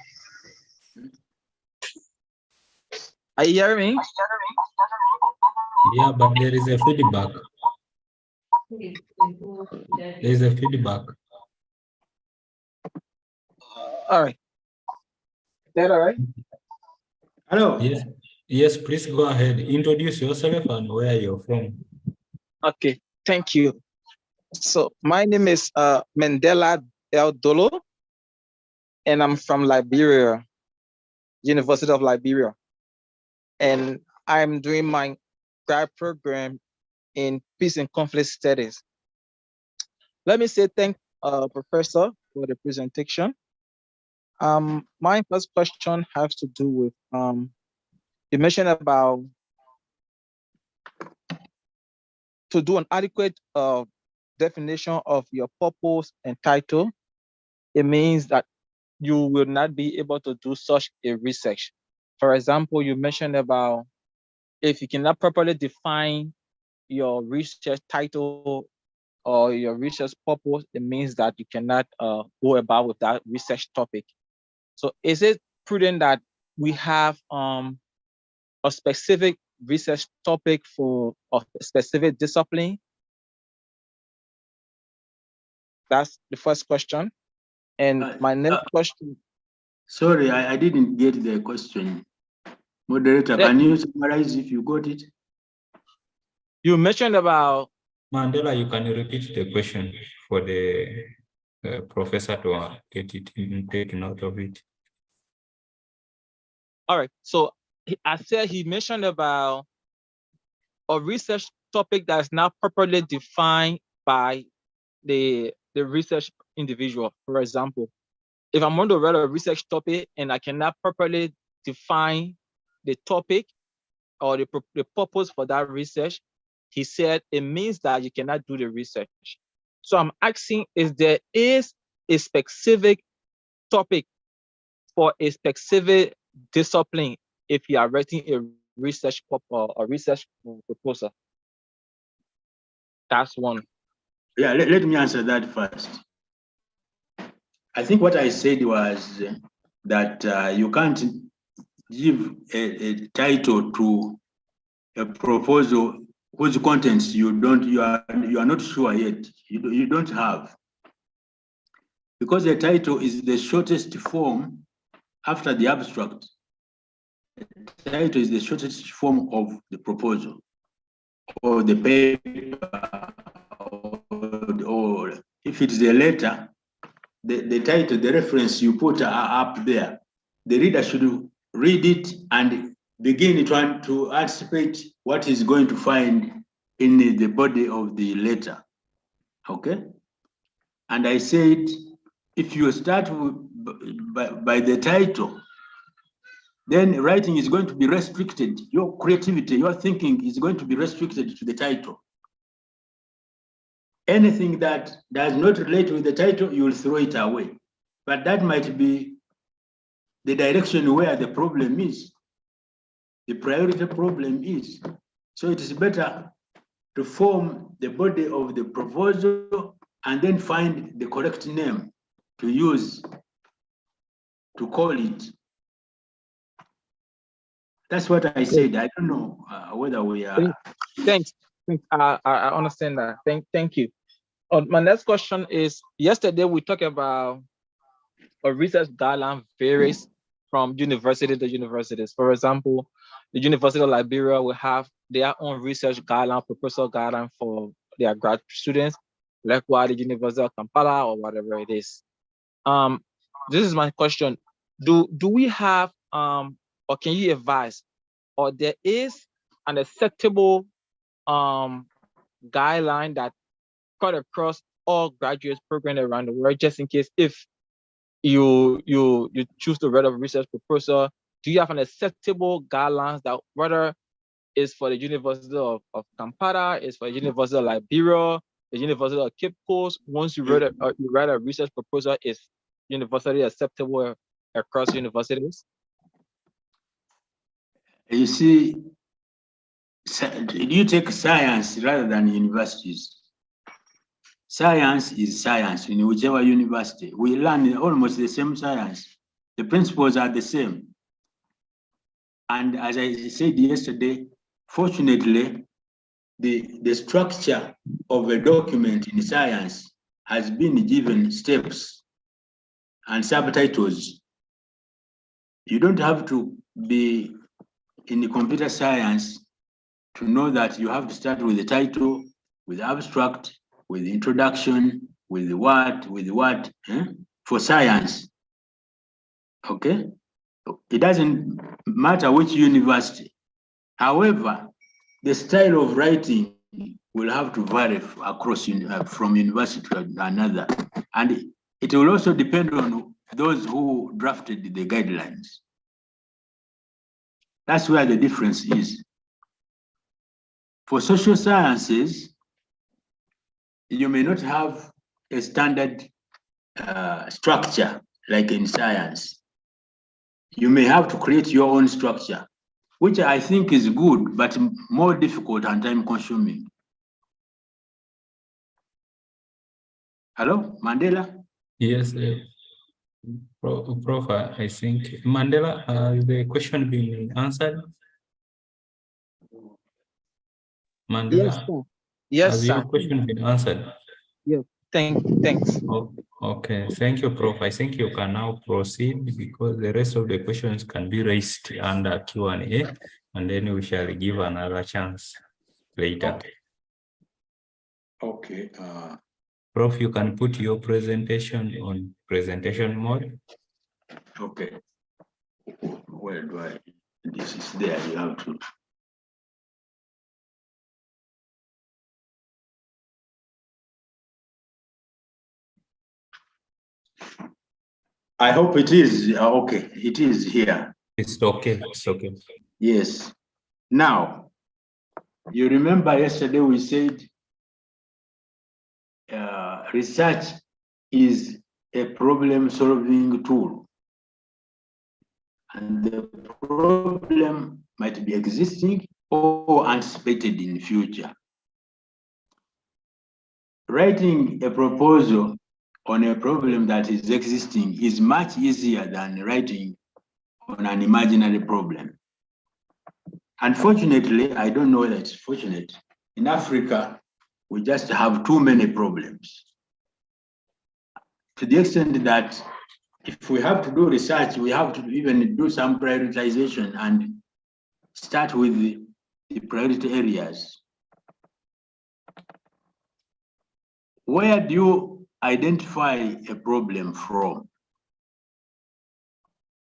Are you hearing me? Yeah, but there is a feedback. There is a feedback. All right. Is that all right? Hello. Yes, yes, please go ahead. Introduce yourself and where you're from. Okay, thank you. So my name is Mandela El Dolo, and I'm from Liberia, University of Liberia. And I'm doing my grad program in peace and conflict studies. Let me say thank Professor for the presentation. My first question has to do with you mentioned about to do an adequate definition of your purpose and title. It means that you will not be able to do such a research. For example, you mentioned about if you cannot properly define your research title or your research purpose, it means that you cannot go about with that research topic. So is it prudent that we have a specific research topic for a specific discipline? That's the first question. And my next question. Sorry, I didn't get the question. Moderator, Yeah. can you summarize if you got it? You mentioned about Mandela, you can repeat the question for the professor to get it and take note of it. All right. So I said he mentioned about a research topic that is not properly defined by the research individual. For example, if I'm going to write a research topic and I cannot properly define the topic or the purpose for that research, he said it means that you cannot do the research. So I'm asking, is there is a specific topic for a specific discipline if you are writing a research proposal? That's one. Yeah, let me answer that first. I think what I said was that you can't give a title to a proposal whose contents you are not sure yet. You don't have, because the title is the shortest form after the abstract. The title is the shortest form of the proposal or the paper, or if it's a letter, the title, the reference you put are up there. The reader should read it and begin trying to anticipate what he's going to find in the body of the letter. Okay? And I said, if you start by the title, then writing is going to be restricted. Your creativity, your thinking is going to be restricted to the title. Anything that does not relate with the title, you will throw it away. But that might be the direction where the problem is, the priority problem is. So it is better to form the body of the proposal and then find the correct name to use to call it. That's what I said. I don't know whether we are. Thanks. I understand that. Thank you. My next question is, yesterday we talked about a research guideline varies from university to universities. For example, the University of Liberia will have their own research guideline, proposal guideline for their grad students, likewise the University of Kampala or whatever it is. This is my question. Do we have a or can you advise, or there is an acceptable guideline that cut across all graduate programs around the world, just in case if you choose to write a research proposal, do you have an acceptable guidelines that whether it's for the University of Kampala, it's for the University of Liberia, the University of Cape Coast? Once you write a research proposal, is university acceptable across universities? You see, you take science rather than universities. Science is science in whichever university. We learn almost the same science. The principles are the same. And as I said yesterday, fortunately, the structure of a document in science has been given steps and subtitles. You don't have to be in the computer science to know that you have to start with the title, with the abstract, with the introduction, with the what, for science. Okay? It doesn't matter which university. However, the style of writing will have to vary across from university to another. And it will also depend on those who drafted the guidelines. That's where the difference is. For social sciences, you may not have a standard structure like in science. You may have to create your own structure, which I think is good, but more difficult and time consuming. Hello, Mandela? Yes, Prof, I think. Mandela, has the question been answered? Mandela, Yes, sir. Yes, has sir. your question been answered? Yeah, thanks. Oh, okay, thank you, Prof. I think you can now proceed because the rest of the questions can be raised under Q&A, and then we shall give another chance later. Okay. Prof, you can put your presentation on presentation mode. Okay. Where do I? This is there. You have to. I hope it is okay. It is here. It's okay. It's okay. Yes. Now, you remember yesterday we said research is a problem-solving tool. And the problem might be existing or anticipated in the future. Writing a proposal on a problem that is existing is much easier than writing on an imaginary problem. Unfortunately, I don't know whether it's fortunate. In Africa, we just have too many problems. To the extent that if we have to do research, we have to even do some prioritization and start with the priority areas. Where do you identify a problem from?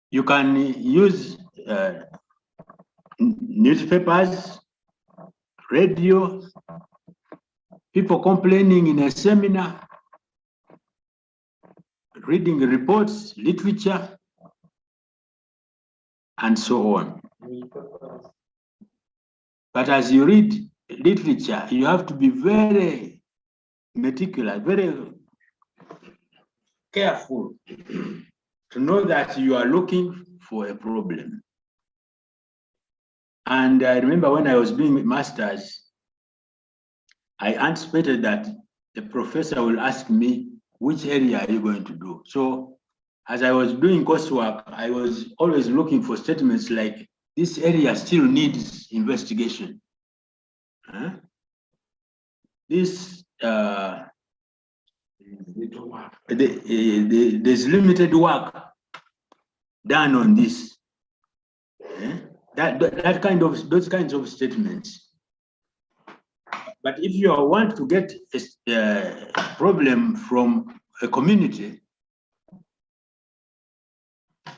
You can use newspapers, radio, people complaining in a seminar, reading reports, literature, and so on. But as you read literature, you have to be very meticulous, very careful to know that you are looking for a problem. And I remember when I was doing masters, I anticipated that the professor will ask me, which area are you going to do? So as I was doing coursework, I was always looking for statements like, this area still needs investigation. This, there's limited work done on this. Those kinds of statements. But if you want to get a problem from a community,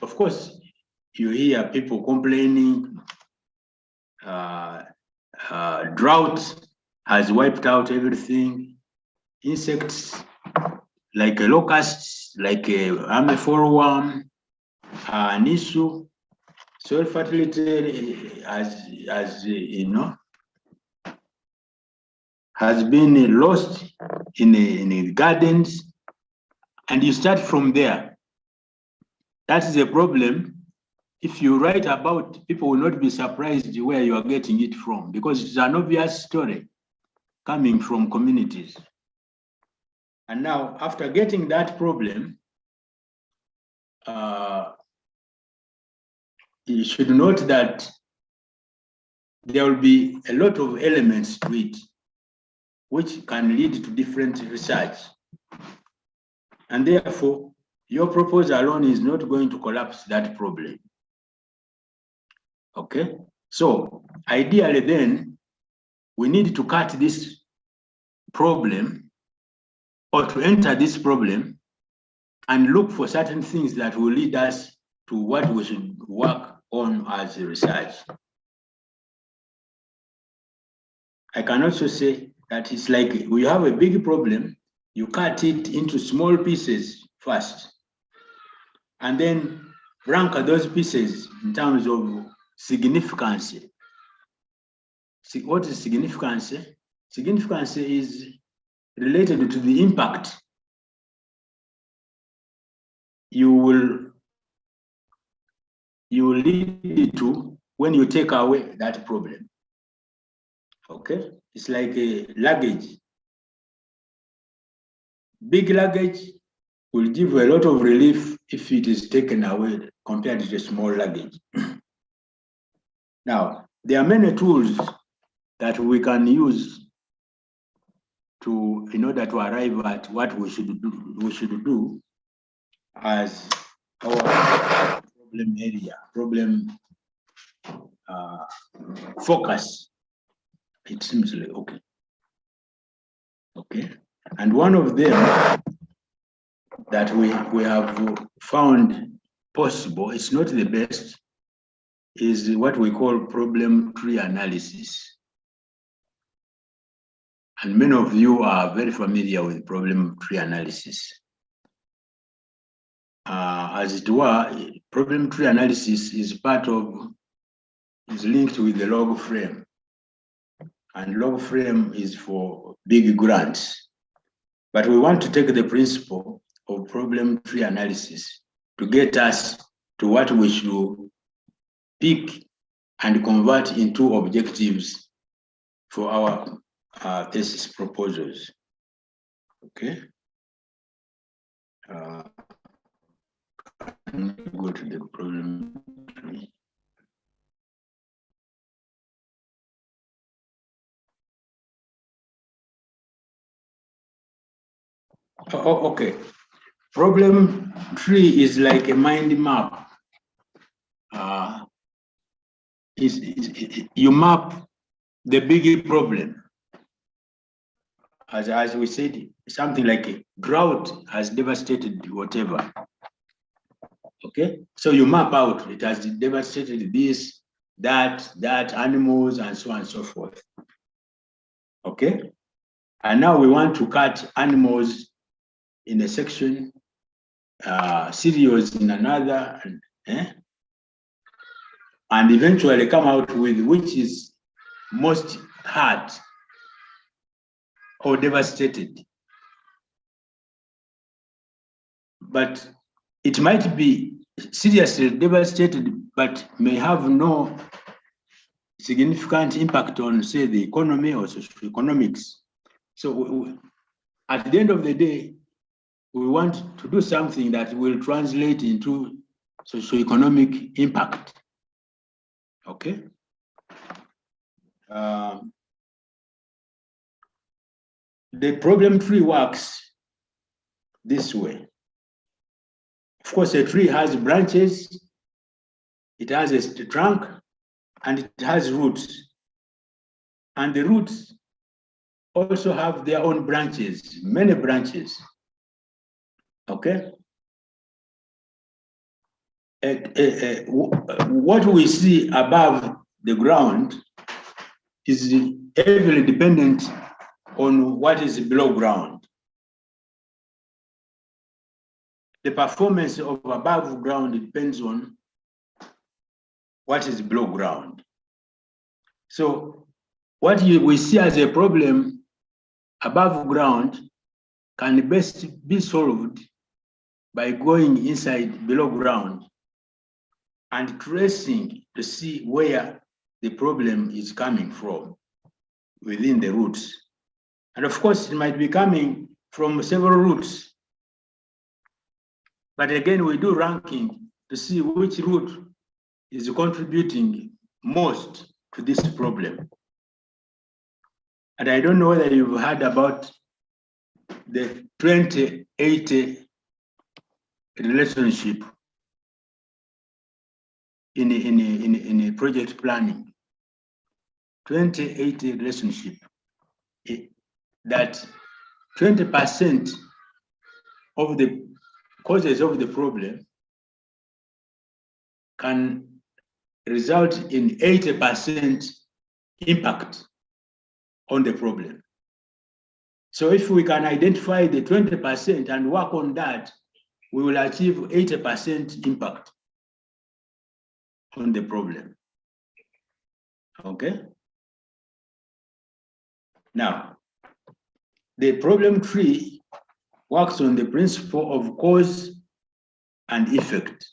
of course, you hear people complaining, drought has wiped out everything. Insects like locusts, like army foreworm, nisu, soil fertility as you know, has been lost in the gardens, and you start from there. That is a problem. If you write about, people will not be surprised where you are getting it from, because it's an obvious story coming from communities. And now, after getting that problem, you should note that there will be a lot of elements to it, which can lead to different research. And therefore, your proposal alone is not going to collapse that problem. Okay? So, ideally then, we need to cut this problem or to enter this problem and look for certain things that will lead us to what we should work on as research. I can also say that it's like we have a big problem, you cut it into small pieces first, and then rank those pieces in terms of significance. See, what is significance? Significance is related to the impact you will lead to when you take away that problem. Okay, it's like a luggage. Big luggage will give a lot of relief if it is taken away compared to the small luggage. Now, there are many tools that we can use in order to arrive at what we should do as our problem area, problem focus. It seems like okay. Okay, and one of them that we have found possible, it's not the best, is what we call problem tree analysis. And many of you are very familiar with problem tree analysis. As it were, problem tree analysis is linked with the log frame. And log frame is for big grants. But we want to take the principle of problem tree analysis to get us to what we should pick and convert into objectives for our thesis proposals. Okay. Go to the problem tree. Oh, okay. Problem tree is like a mind map. You map the big problem. As we said, something like a drought has devastated whatever. Okay, so you map out, it has devastated this, that, animals, and so on and so forth. Okay, and now we want to cut animals in a section, cereals in another, and eventually come out with which is most hurt or devastated. But it might be seriously devastated, but may have no significant impact on, say, the economy or socioeconomics. So at the end of the day, we want to do something that will translate into socioeconomic impact. Okay. The problem tree works this way. Of course, a tree has branches, it has a trunk, and it has roots. And the roots also have their own branches, many branches. Okay? what we see above the ground is heavily dependent on what is below ground. The performance of above ground depends on what is below ground. So what we see as a problem above ground can best be solved by going inside below ground and tracing to see where the problem is coming from within the roots. And of course, it might be coming from several roots. But again, we do ranking to see which root is contributing most to this problem. And I don't know whether you've heard about the 2080 relationship in project planning. 2080 relationship, that 20% of the causes of the problem can result in 80% impact on the problem. So if we can identify the 20% and work on that, we will achieve 80% impact on the problem. Okay? Now, the problem tree works on the principle of cause and effect.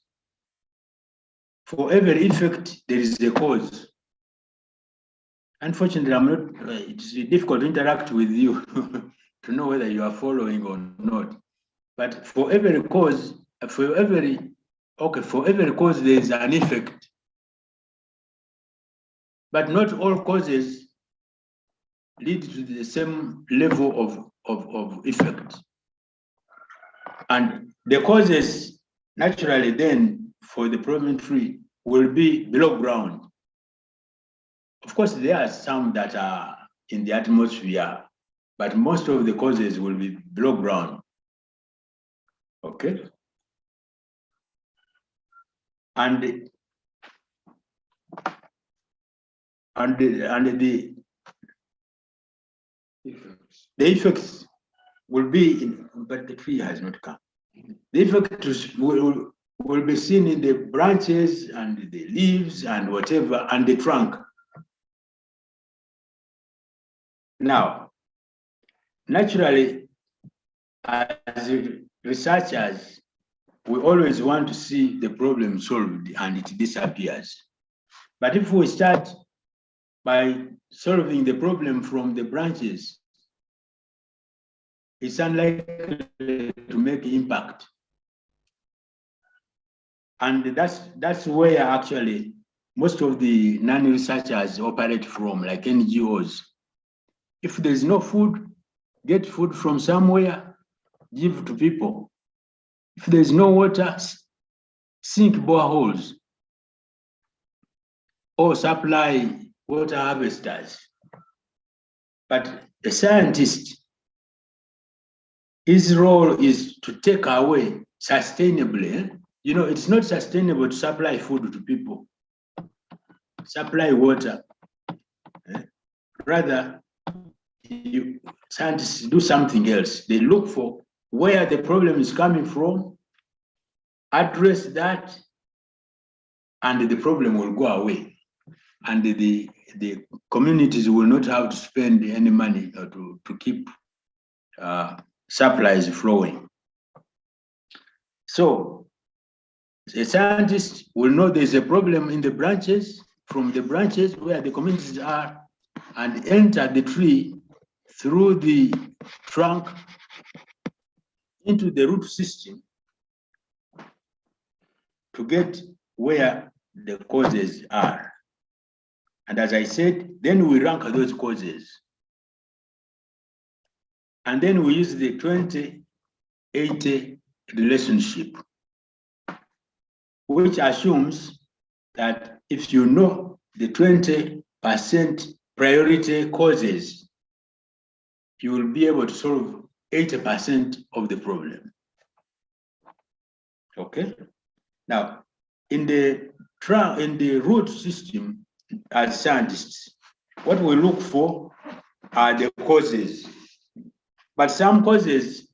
For every effect, there is a cause. Unfortunately, it's difficult to interact with you to know whether you are following or not. But for every cause, for every cause, there is an effect. But not all causes lead to the same level of effect. And the causes naturally then for the problem tree will be below ground. Of course, there are some that are in the atmosphere, but most of the causes will be below ground. Okay? And the effects will be in, but the tree has not come. The effects will be seen in the branches and the leaves and whatever, and the trunk. Now, naturally, as researchers, we always want to see the problem solved and it disappears. But if we start by solving the problem from the branches, it's unlikely to make impact. And that's where actually most of the non-researchers operate from, like NGOs. If there's no food, get food from somewhere, give to people. If there's no water, sink boreholes or supply water harvesters. But a scientist, his role is to take away sustainably. You know, it's not sustainable to supply food to people, supply water. Rather, scientists do something else. They look for where the problem is coming from, address that, and the problem will go away. And the communities will not have to spend any money to keep supplies flowing. So a scientist will know there's a problem in the branches, from the branches where the communities are, and enter the tree through the trunk into the root system to get where the causes are. And as I said, then we rank those causes. And then we use the 20-80 relationship, which assumes that if you know the 20% priority causes, you will be able to solve 80% of the problem. Okay? Now, in the root system, as scientists, what we look for are the causes. But some causes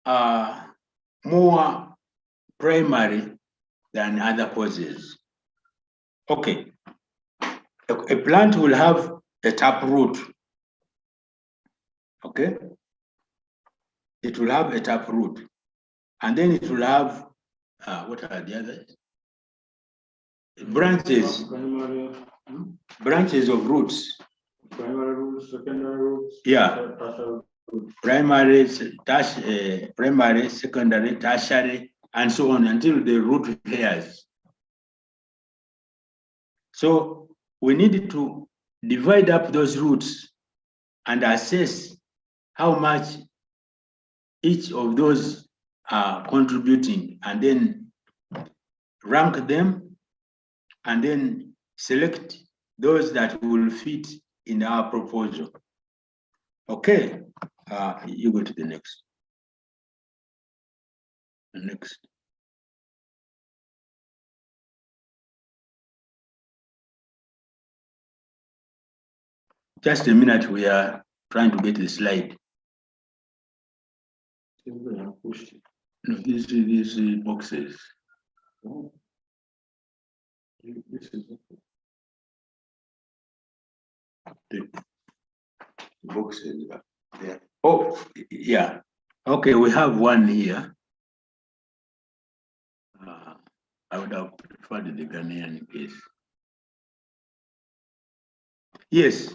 are more primary than other causes. Okay. A plant will have a tap root. Okay. It will have a tap root. And then it will have, what are the others? Branches. Branches of roots. Primary roots, secondary roots. Yeah. Primary, primary, secondary, tertiary, and so on until the root hairs. So we need to divide up those roots and assess how much each of those are contributing, and then rank them, and then select those that will fit in our proposal. Okay, you go to the next. Next. Just a minute, we are trying to get the slide. No, these boxes. This is the boxes there. Oh, yeah. Okay, we have one here. I would have preferred the Ghanaian case. Yes.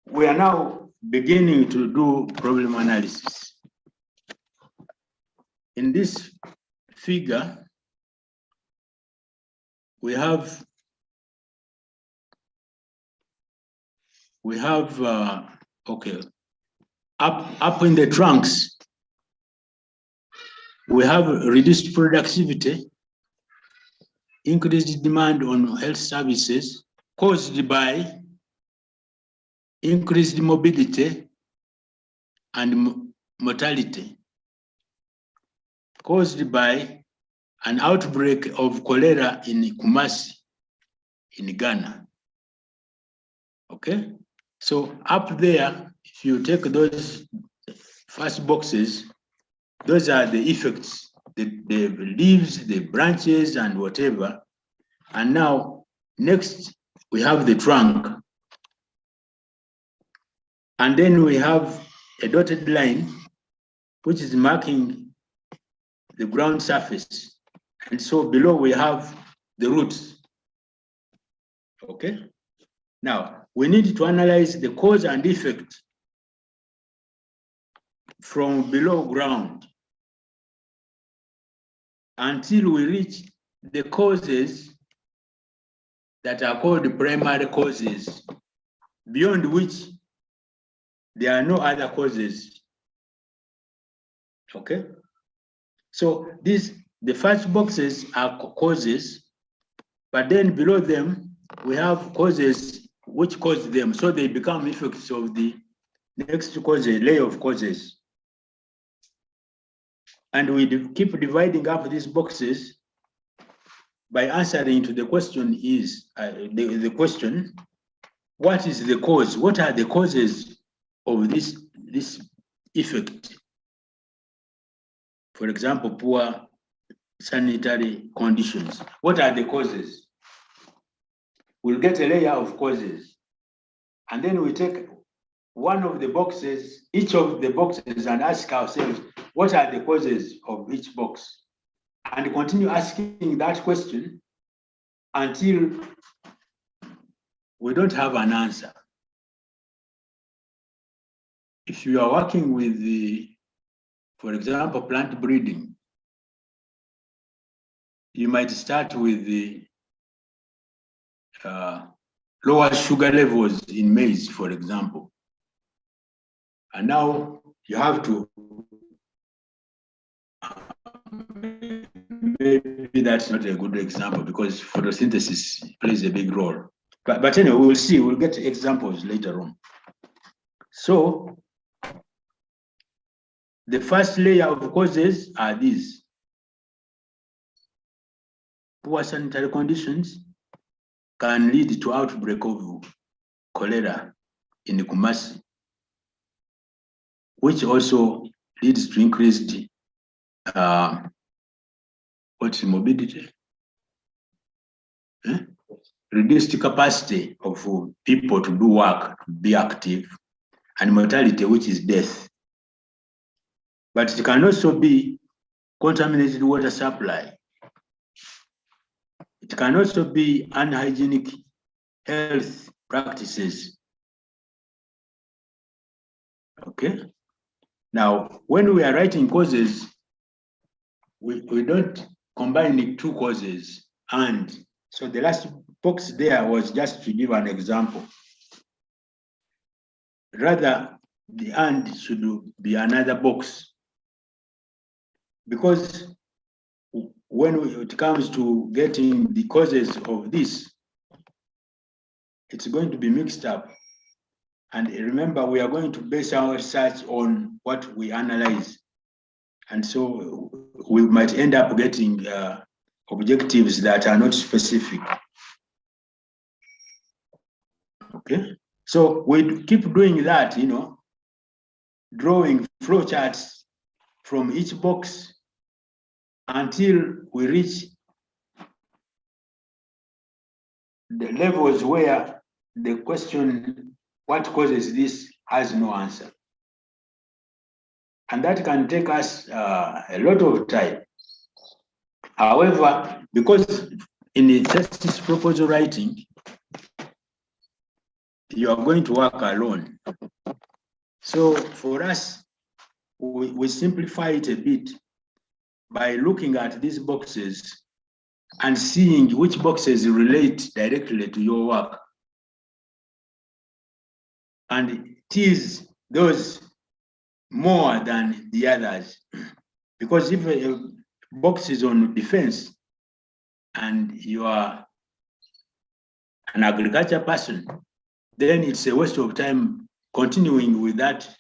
We are now beginning to do problem analysis. In this figure, we have okay, up in the trunks, we have reduced productivity, increased demand on health services caused by increased mobility and mortality, caused by an outbreak of cholera in Kumasi, in Ghana. Okay, so up there, if you take those first boxes, those are the effects, the leaves, the branches, and whatever. And now, next, we have the trunk. And then we have a dotted line, which is marking the ground surface. And so below we have the roots. Okay? Now, we need to analyze the cause and effect from below ground until we reach the causes that are called primary causes, beyond which there are no other causes. Okay? So the first boxes are causes, but then below them, we have causes which cause them. So they become effects of the next cause, a layer of causes. And we keep dividing up these boxes by answering to the question is, the question, what is the cause? What are the causes of this effect? For example, poor sanitary conditions. What are the causes? We'll get a layer of causes. And then we take one of the boxes, each of the boxes, and ask ourselves, what are the causes of each box? And continue asking that question until we don't have an answer. If you are working with for example, plant breeding, you might start with the lower sugar levels in maize, for example. And now you have to, maybe that's not a good example because photosynthesis plays a big role. But anyway, we will see, we'll get examples later on. So the first layer of causes are these. poor sanitary conditions can lead to outbreak of cholera in Kumasi, which also leads to increased morbidity, reduced capacity of people to do work, to be active, and mortality, which is death. But it can also be contaminated water supply. It can also be unhygienic health practices. Okay. Now, when we are writing causes, we don't combine the two causes. And so the last box there was just to give an example. Rather, the and should be another box. Because when it comes to getting the causes of this, it's going to be mixed up. And remember, we are going to base our research on what we analyze. And so we might end up getting objectives that are not specific. Okay, so we keep doing that, drawing flowcharts from each box until we reach the levels where the question, what causes this, has no answer. And that can take us a lot of time. However, because in the thesis proposal writing, you are going to work alone. So for us, we simplify it a bit by looking at these boxes and seeing which boxes relate directly to your work. And tease those more than the others. Because if a box is on defense and you are an agriculture person, then it's a waste of time continuing with that,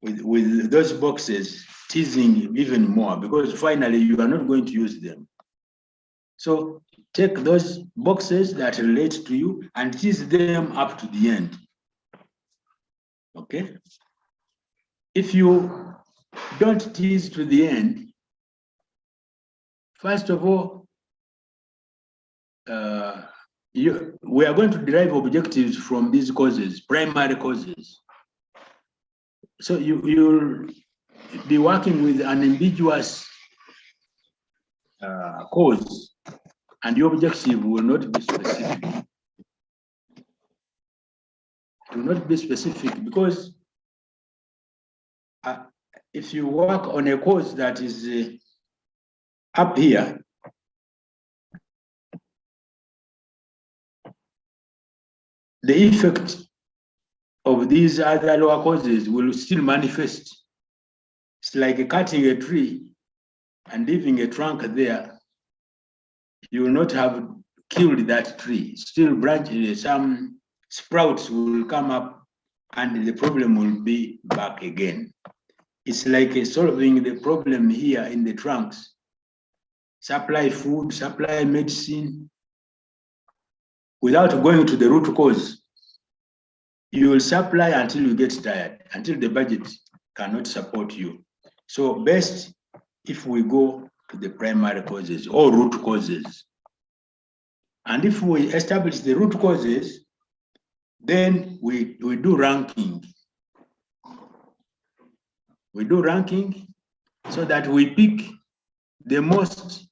with those boxes, teasing even more, because finally you are not going to use them. So take those boxes that relate to you and tease them up to the end. Okay? If you don't tease to the end, first of all, we are going to derive objectives from these causes, primary causes. So you'll be working with an ambiguous cause, and your objective will not be specific. It will not be specific because if you work on a cause that is up here, the effect of these other lower causes will still manifest. It's like cutting a tree and leaving a trunk there. You will not have killed that tree. Still branches, some sprouts will come up and the problem will be back again. It's like solving the problem here in the trunks. Supply food, supply medicine, without going to the root cause. You will supply until you get tired, until the budget cannot support you. So best if we go to the primary causes or root causes. And if we establish the root causes, then we do ranking. We do ranking so that we pick the most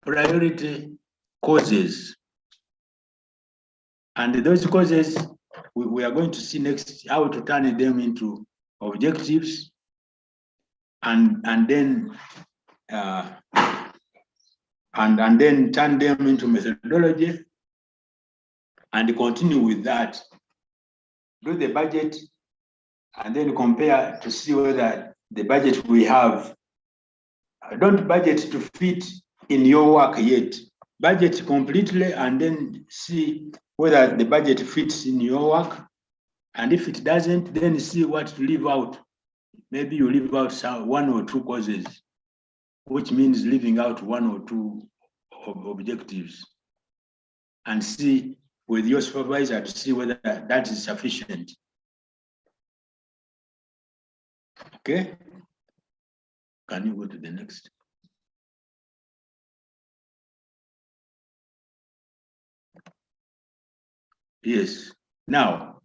priority causes. And those causes, we are going to see next how to turn them into objectives and then turn them into methodology and continue with that. Do the budget and then compare to see whether the budget we have, don't budget to fit in your work yet. Budget completely and then see whether the budget fits in your work. And if it doesn't, then see what to leave out. Maybe you leave out one or two causes which means leaving out one or two objectives, and see with your supervisor to see whether that is sufficient. Okay? Can you go to the next? Yes. Now,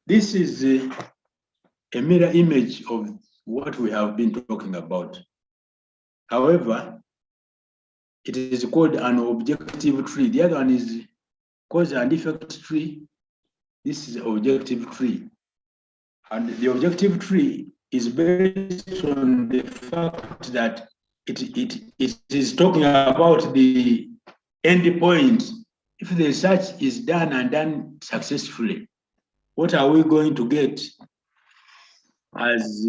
this is a mirror image of what we have been talking about. However, it is called an objective tree. The other one is cause and effect tree. This is objective tree. And the objective tree is based on the fact that it is talking about the end point. If the research is done and done successfully, what are we going to get as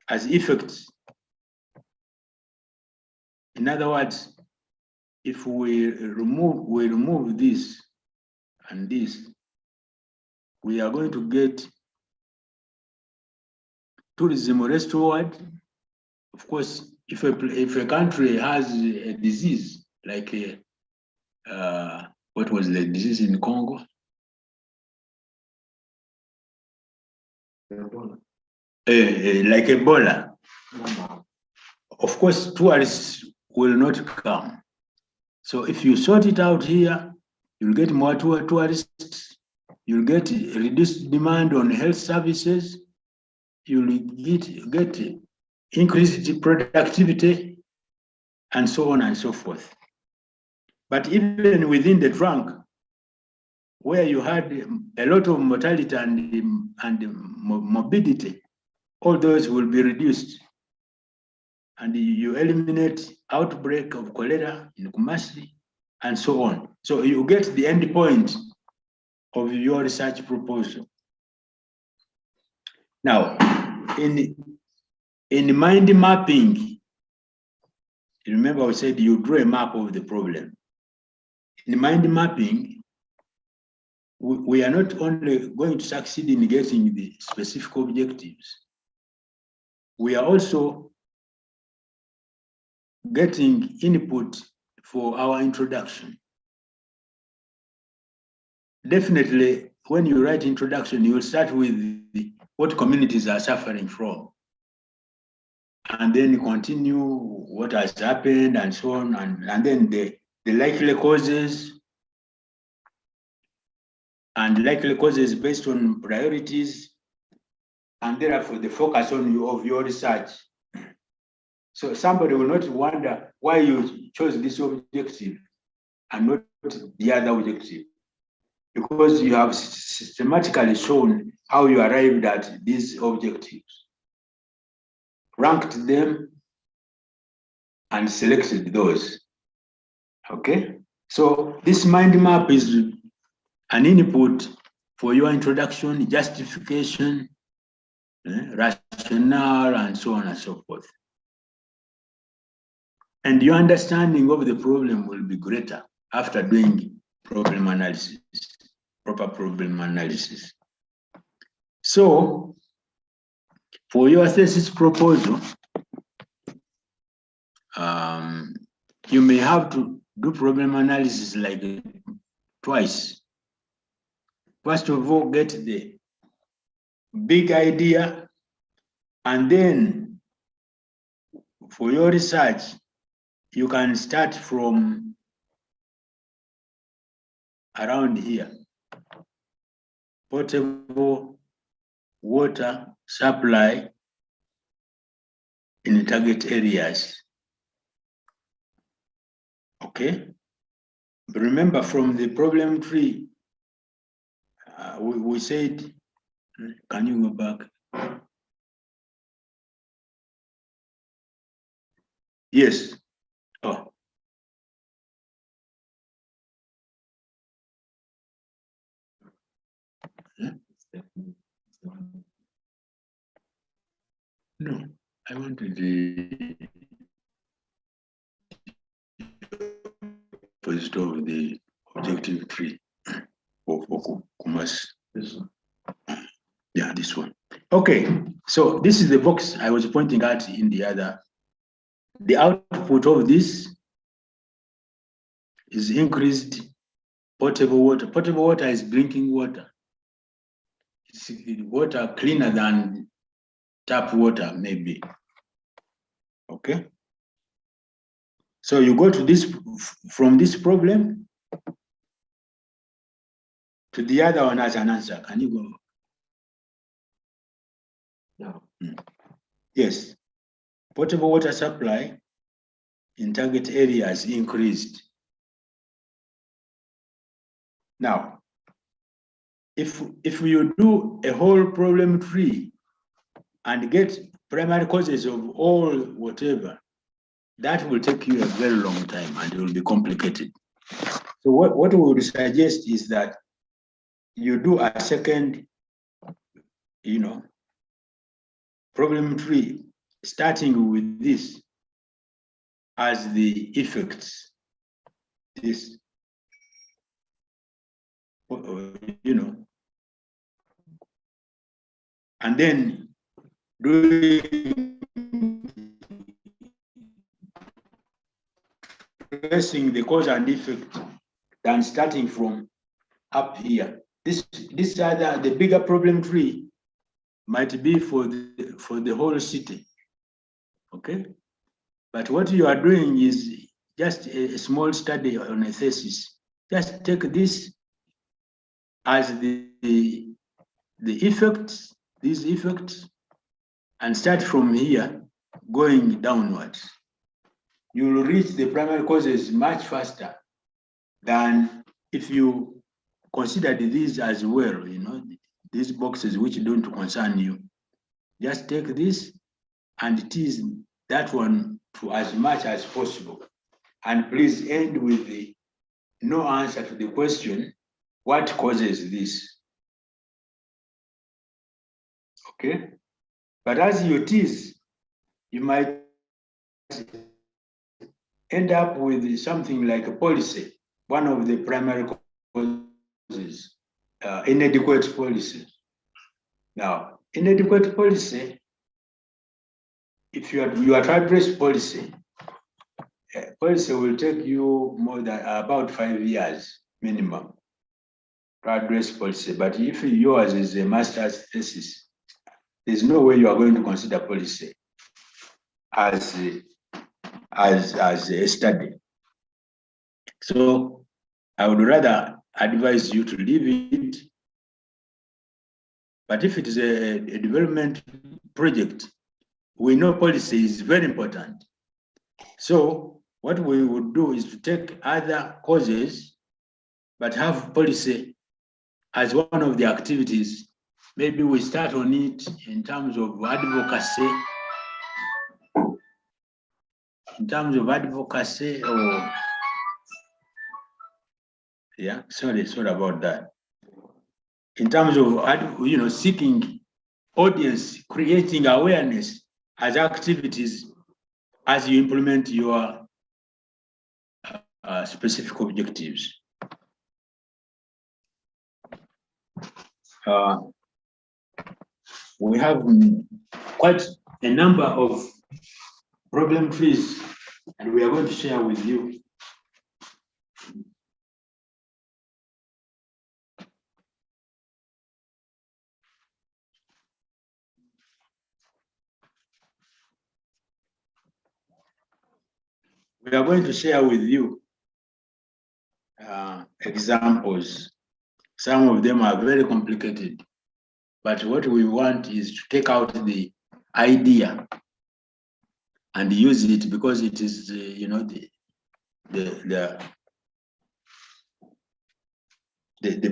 effects? In other words, if we remove this and this, we are going to get tourism restored. Of course, if a country has a disease like what was the disease in Congo? Ebola. Like Ebola. Of course, tourists will not come. So if you sort it out here, you'll get more tourists, you'll get reduced demand on health services, you'll get increased productivity, and so on and so forth. But even within the trunk, where you had a lot of mortality and morbidity, all those will be reduced. And you eliminate outbreak of cholera in Kumasi, and so on. So you get the end point of your research proposal. Now, in mind mapping, remember I said you draw a map of the problem. In mind mapping, we are not only going to succeed in getting the specific objectives, we are also getting input for our introduction. Definitely, when you write introduction, you will start with what communities are suffering from, and then you continue what has happened and so on, and then the likely causes, and likely causes based on priorities, and therefore the focus of your research. So somebody will not wonder why you chose this objective and not the other objective, because you have systematically shown how you arrived at these objectives, ranked them, and selected those. Okay? So this mind map is an input for your introduction, justification, rationale, and so on and so forth. And your understanding of the problem will be greater after doing problem analysis, proper problem analysis. So, for your thesis proposal, you may have to do problem analysis like twice. First of all, get the big idea, and then for your research, you can start from around here. Potable water supply in the target areas. Okay? But remember, from the problem tree, we said, can you go back? Yes. Oh. No, I wanted the opposite of the objective tree for Kumasi. This one. Yeah, this one. Okay. So this is the box I was pointing at in the other. The output of this is increased potable water. Potable water is drinking water. It's water cleaner than tap water, maybe. Okay. So you go to this, from this problem to the other one as an answer. Can you go? No. Yes. Potable water supply in target areas increased. Now, if you do a whole problem tree and get primary causes of all whatever, that will take you a very long time and it will be complicated. So what we would suggest is that you do a second, problem tree, starting with this as the effects. This, and then doing tracing the cause and effect than starting from up here. This other, the bigger problem tree might be for the whole city. Okay? But what you are doing is just a small study on a thesis. Just take this as the effects, these effects, and start from here going downwards. You will reach the primary causes much faster than if you considered these as well, these boxes which don't concern you. Just take this and tease that one to as much as possible. And please end with the no answer to the question, what causes this? Okay? But as you tease, you might end up with something like a policy, one of the primary causes, inadequate policy. Now, inadequate policy, if you are to address policy, policy will take you more than about 5 years minimum to address policy. But if yours is a master's thesis, there's no way you are going to consider policy as a study. So I would rather advise you to leave it. But if it is a development project, we know policy is very important. So what we would do is to take other causes, but have policy as one of the activities. Maybe we start on it in terms of advocacy, or, yeah, sorry about that. In terms of, seeking audience, creating awareness as activities as you implement your specific objectives. We have quite a number of problem trees, and we are going to share with you. We are going to share with you examples. Some of them are very complicated, but what we want is to take out the idea and use it, because it is, the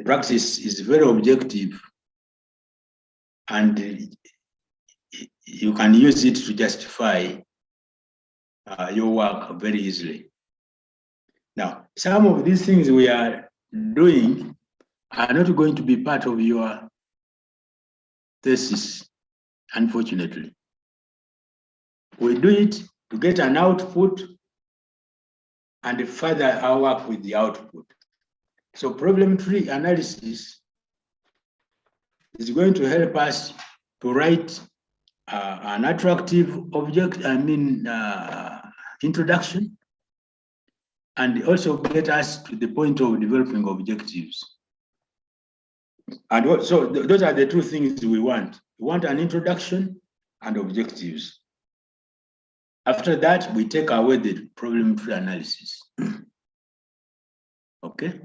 practice is very objective, and you can use it to justify your work very easily. Now, some of these things we are doing are not going to be part of your thesis, unfortunately. We do it to get an output and further our work with the output. So problem tree analysis is going to help us to write an attractive introduction, and also get us to the point of developing objectives. And so those are the two things we want. We want an introduction and objectives. After that, we take away the problem-free analysis. Okay?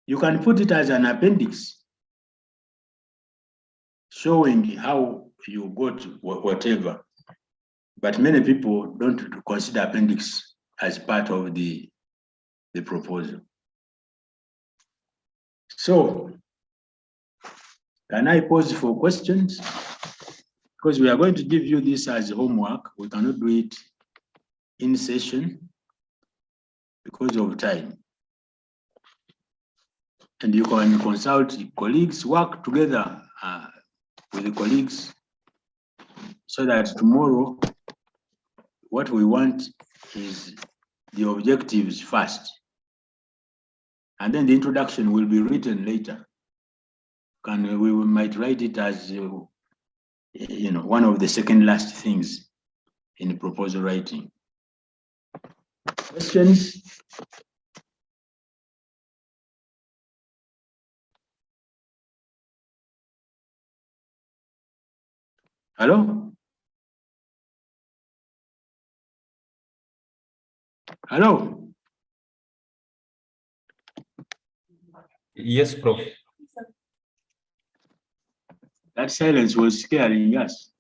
You can put it as an appendix, showing how you got whatever. But many people don't consider appendix as part of the proposal. So, can I pause for questions? Because we are going to give you this as homework. We cannot do it in session because of time. And you can consult colleagues, work together with the colleagues, so that tomorrow, what we want is the objectives first. And then the introduction will be written later. We might write it as one of the second last things in proposal writing. Questions? Hello? Hello? Yes, Prof. That silence was scaring us.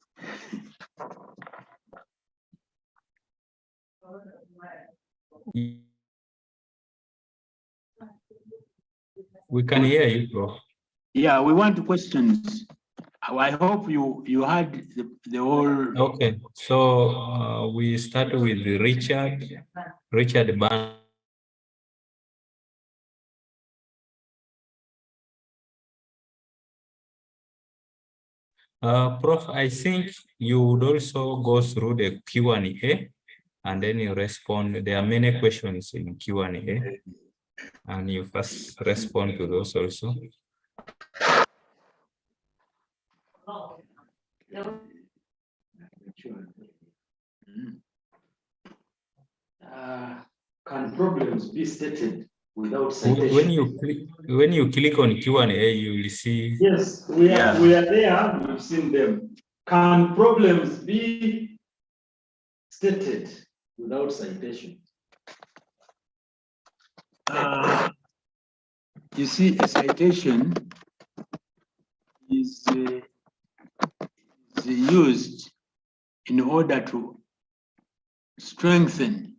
We can hear you, Prof. Yeah, we want questions. I hope you had the whole. Okay, so we start with Richard Ban. Prof, I think you would also go through the Q&A and then you respond. There are many questions in Q&A and you first respond to those also. Can problems be stated without citation? When you click on Q&A, you will see. Yes, we are there. We've seen them. Can problems be stated without citation? You see, a citation is used in order to strengthen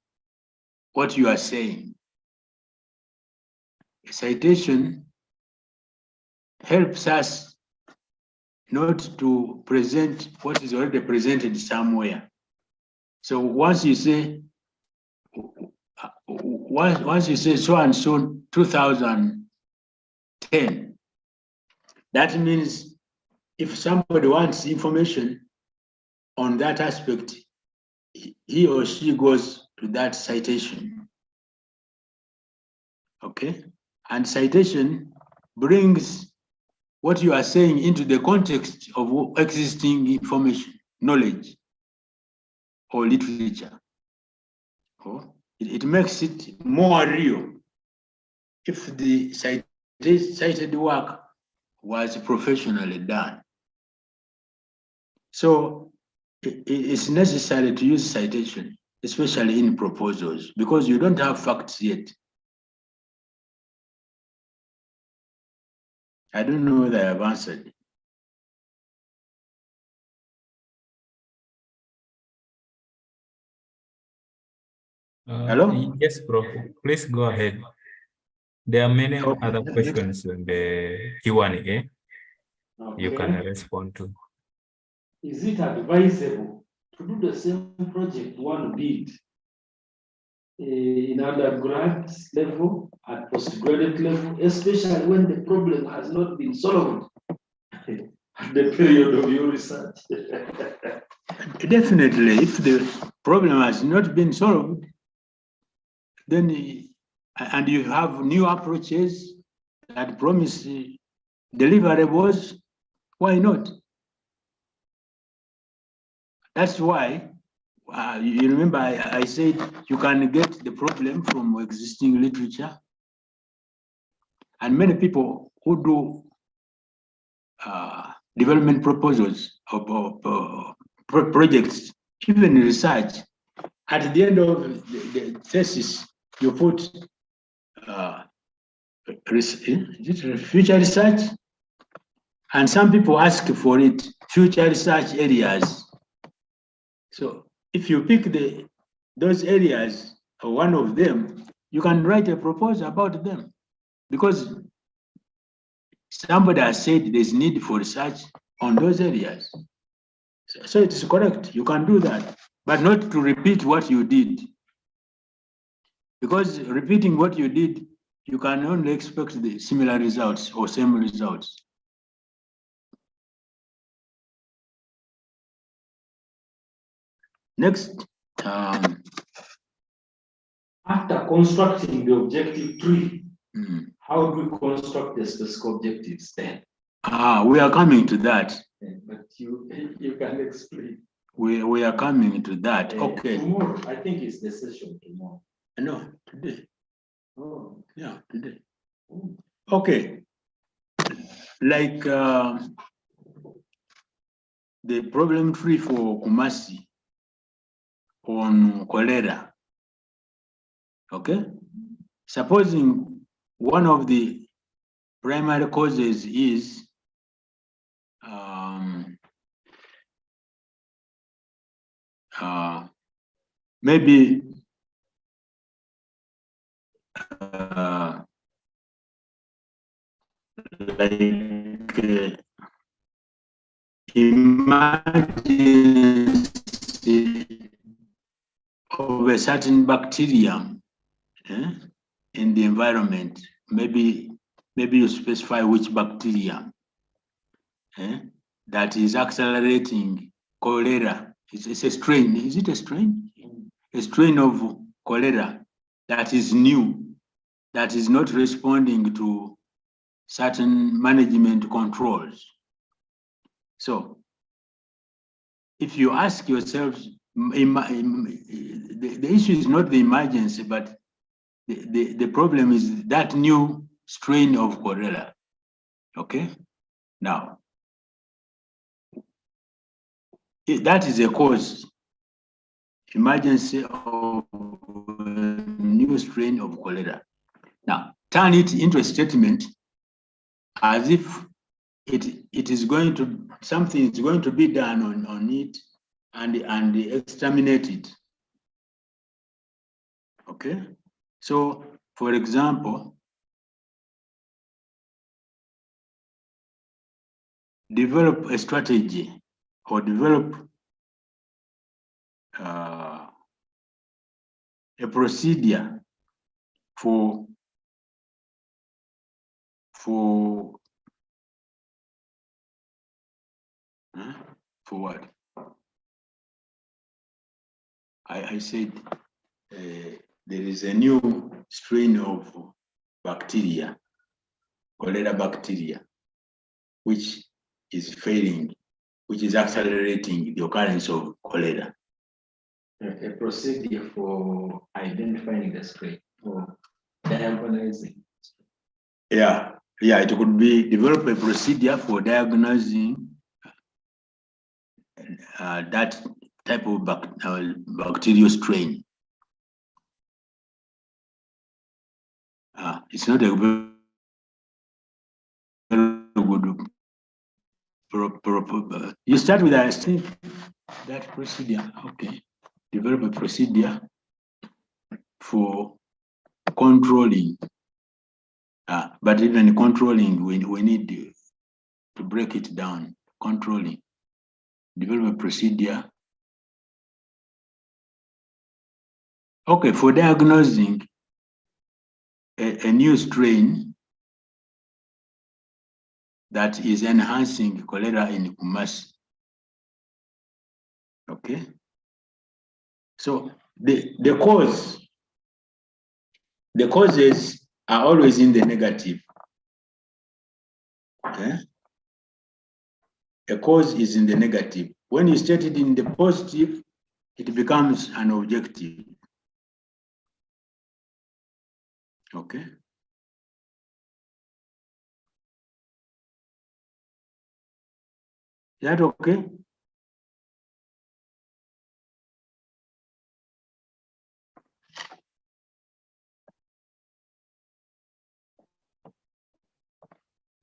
what you are saying. A citation helps us not to present what is already presented somewhere. So once you say so and so 2010, that means if somebody wants information on that aspect, he or she goes to that citation. Okay? And citation brings what you are saying into the context of existing information, knowledge, or literature. It makes it more real if the cited work was professionally done. So it's necessary to use citation, especially in proposals, because you don't have facts yet. I don't know whether I have answered. Hello? Yes, Prof. Please go ahead. There are many other questions in the Q&A you can respond to. Is it advisable to do the same project one did in undergrad level, at postgraduate level, especially when the problem has not been solved at the period of your research? Definitely, if the problem has not been solved, then and you have new approaches that promise deliverables, why not? That's why you remember I said you can get the problem from existing literature, and many people who do development proposals of projects, even research, at the end of the thesis, you put future research, and some people ask for it, future research areas. So if you pick those areas, or one of them, you can write a proposal about them, because somebody has said there's need for research on those areas. So it is correct, you can do that, but not to repeat what you did. Because repeating what you did, you can only expect the similar results or same results. Next, After constructing the objective tree, how do we construct the specific objectives then? We are coming to that. But you can explain. We are coming to that. Okay. Tomorrow, I think it's the session tomorrow. No, today. Oh, Yeah, today. Okay. Like the problem tree for Kumasi on cholera. Okay. Supposing one of the primary causes is maybe like emergency of a certain bacterium in the environment. Maybe you specify which bacterium that is accelerating cholera. It's a strain. Is it a strain? A strain of cholera that is new, that is not responding to certain management controls. So if you ask yourself, the issue is not the emergency, but the problem is that new strain of cholera. Okay? Now, that is a cause, emergency of new strain of cholera. Now, turn it into a statement as if it is going to, something is going to be done on it and exterminate it. Okay? So, for example, develop a strategy or develop a procedure for what? I said there is a new strain of bacteria, cholera bacteria, which is failing, which is accelerating the occurrence of cholera. A procedure for identifying the strain or diagnosing. Yeah, it could be develop a procedure for diagnosing that type of bacterial strain. It's not a very good. You start with that procedure. Okay, develop a procedure for controlling. But even controlling, we need to break it down. Controlling. Develop a procedure. Okay, for diagnosing a new strain that is enhancing cholera in Kumasi. Okay. So the causes are always in the negative. Okay. A cause is in the negative. When you state it in the positive, it becomes an objective. Okay. Is that okay?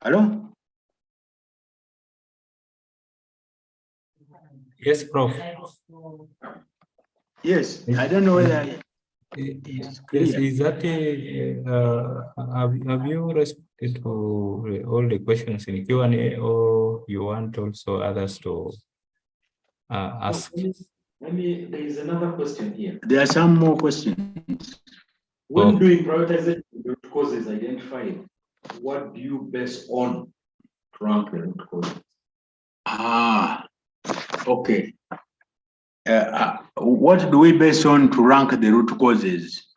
Hello? Yes, Prof. Yes, I don't know whether Yes, is that have you responded to all the questions in Q&A, or you want also others to ask? There is another question here. there are some more questions. When Okay. doing prioritization of root causes identified, what do you base on to rank the root causes? Ah, okay. What do we base on to rank the root causes?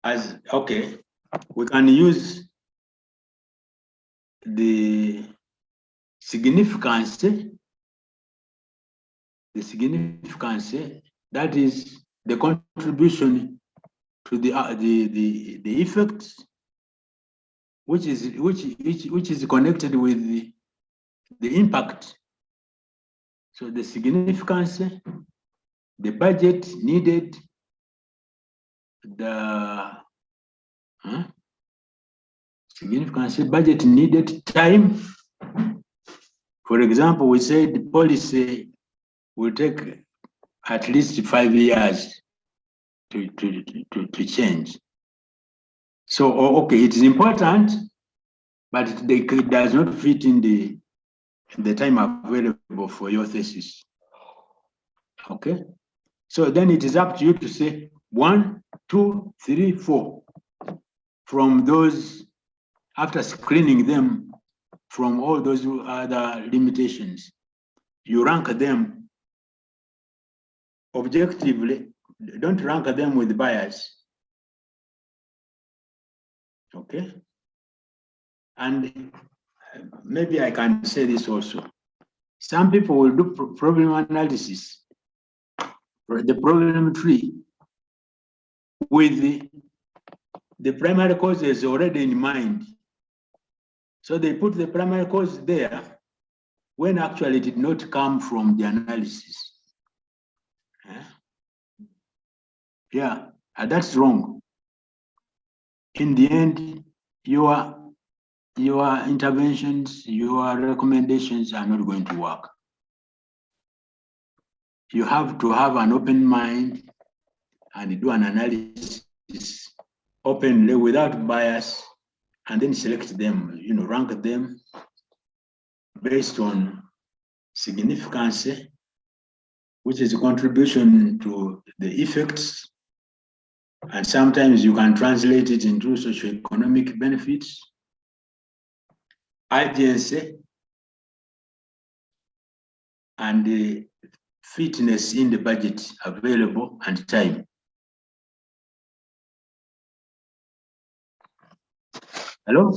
As okay, we can use the significance, that is the contribution to the effects, which is connected with the impact. So the significance, the budget needed, the significance, budget needed, time. For example, we said policy will take at least 5 years to change. So, okay, it is important, but it does not fit in the time available for your thesis. Okay, so then it is up to you to say 1, 2, 3, 4. From those, after screening them from all those other limitations, you rank them objectively. Don't rank them with bias. Okay, and maybe I can say this also. Some people will do problem analysis, the problem tree, with the primary causes already in mind. So they put the primary cause there when actually it did not come from the analysis. Yeah, and that's wrong. In the end, your interventions, your recommendations are not going to work. You have to have an open mind and do an analysis openly without bias, and then select them, rank them based on significance, which is a contribution to the effects. And sometimes you can translate it into socioeconomic benefits, urgency, and the fitness in the budget available and time. Hello?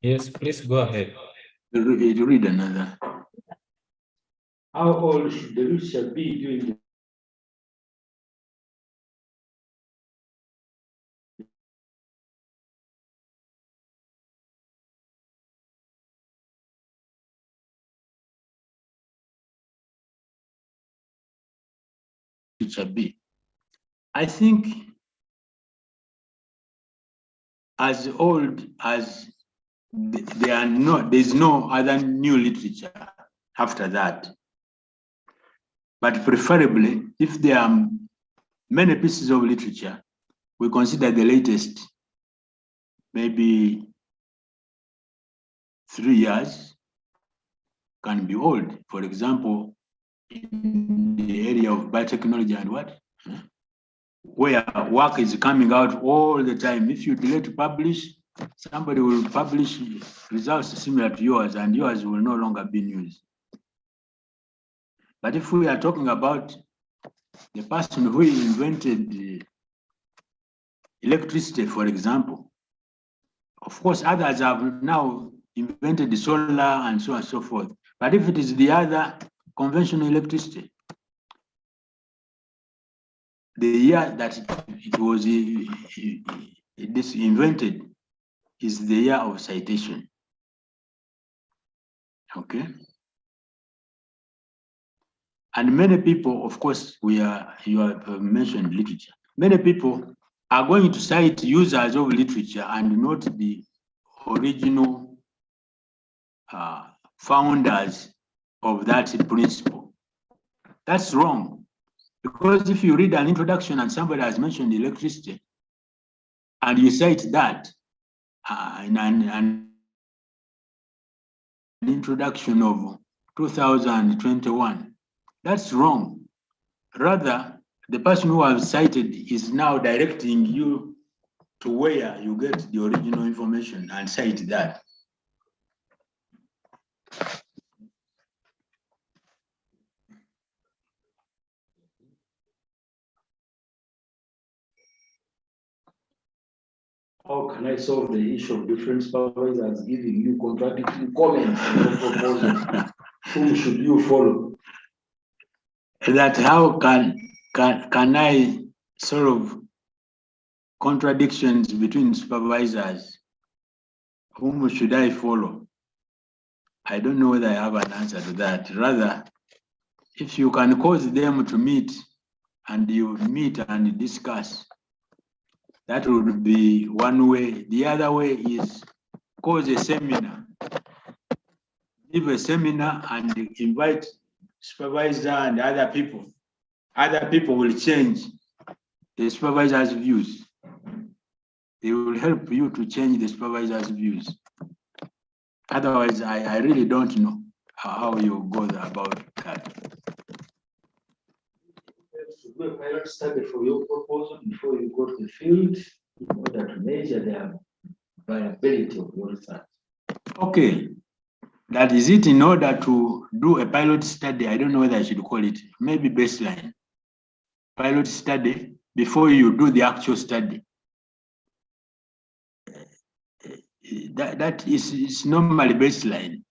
Yes, please go ahead. You read another. How old should the literature be during the literature be? I think as old as there's no other new literature after that. But preferably, if there are many pieces of literature, we consider the latest, maybe 3 years, can be old. For example, in the area of biotechnology and what? Where work is coming out all the time. If you delay to publish, somebody will publish results similar to yours, and yours will no longer be news. But if we are talking about the person who invented electricity, for example, Of course, others have now invented the solar and so on and so forth. But if it is the other conventional electricity, the year that it was this invented is the year of citation. Okay. And many people, of course, you have mentioned literature. Many people are going to cite users of literature and not the original founders of that principle. That's wrong. Because if you read an introduction and somebody has mentioned electricity, and you cite that in an introduction of 2021, that's wrong. Rather, the person who has cited is now directing you to where you get the original information and cite that. How can I solve the issue of different supervisors giving you contradictory comments on your proposal? Whom should you follow? That how can I solve contradictions between supervisors? Whom should I follow? I don't know whether I have an answer to that. Rather, if you can cause them to meet and you meet and discuss, that would be one way. The other way is cause a seminar. Give a seminar and invite supervisor and other people. Other people will change the supervisor's views. They will help you to change the supervisor's views. Otherwise, I really don't know how you go about that. To do a pilot study for your proposal before you go to the field in order to measure the viability of your research. Okay, that is it. In order to do a pilot study, I don't know whether I should call it, maybe baseline. Pilot study before you do the actual study. That is normally baseline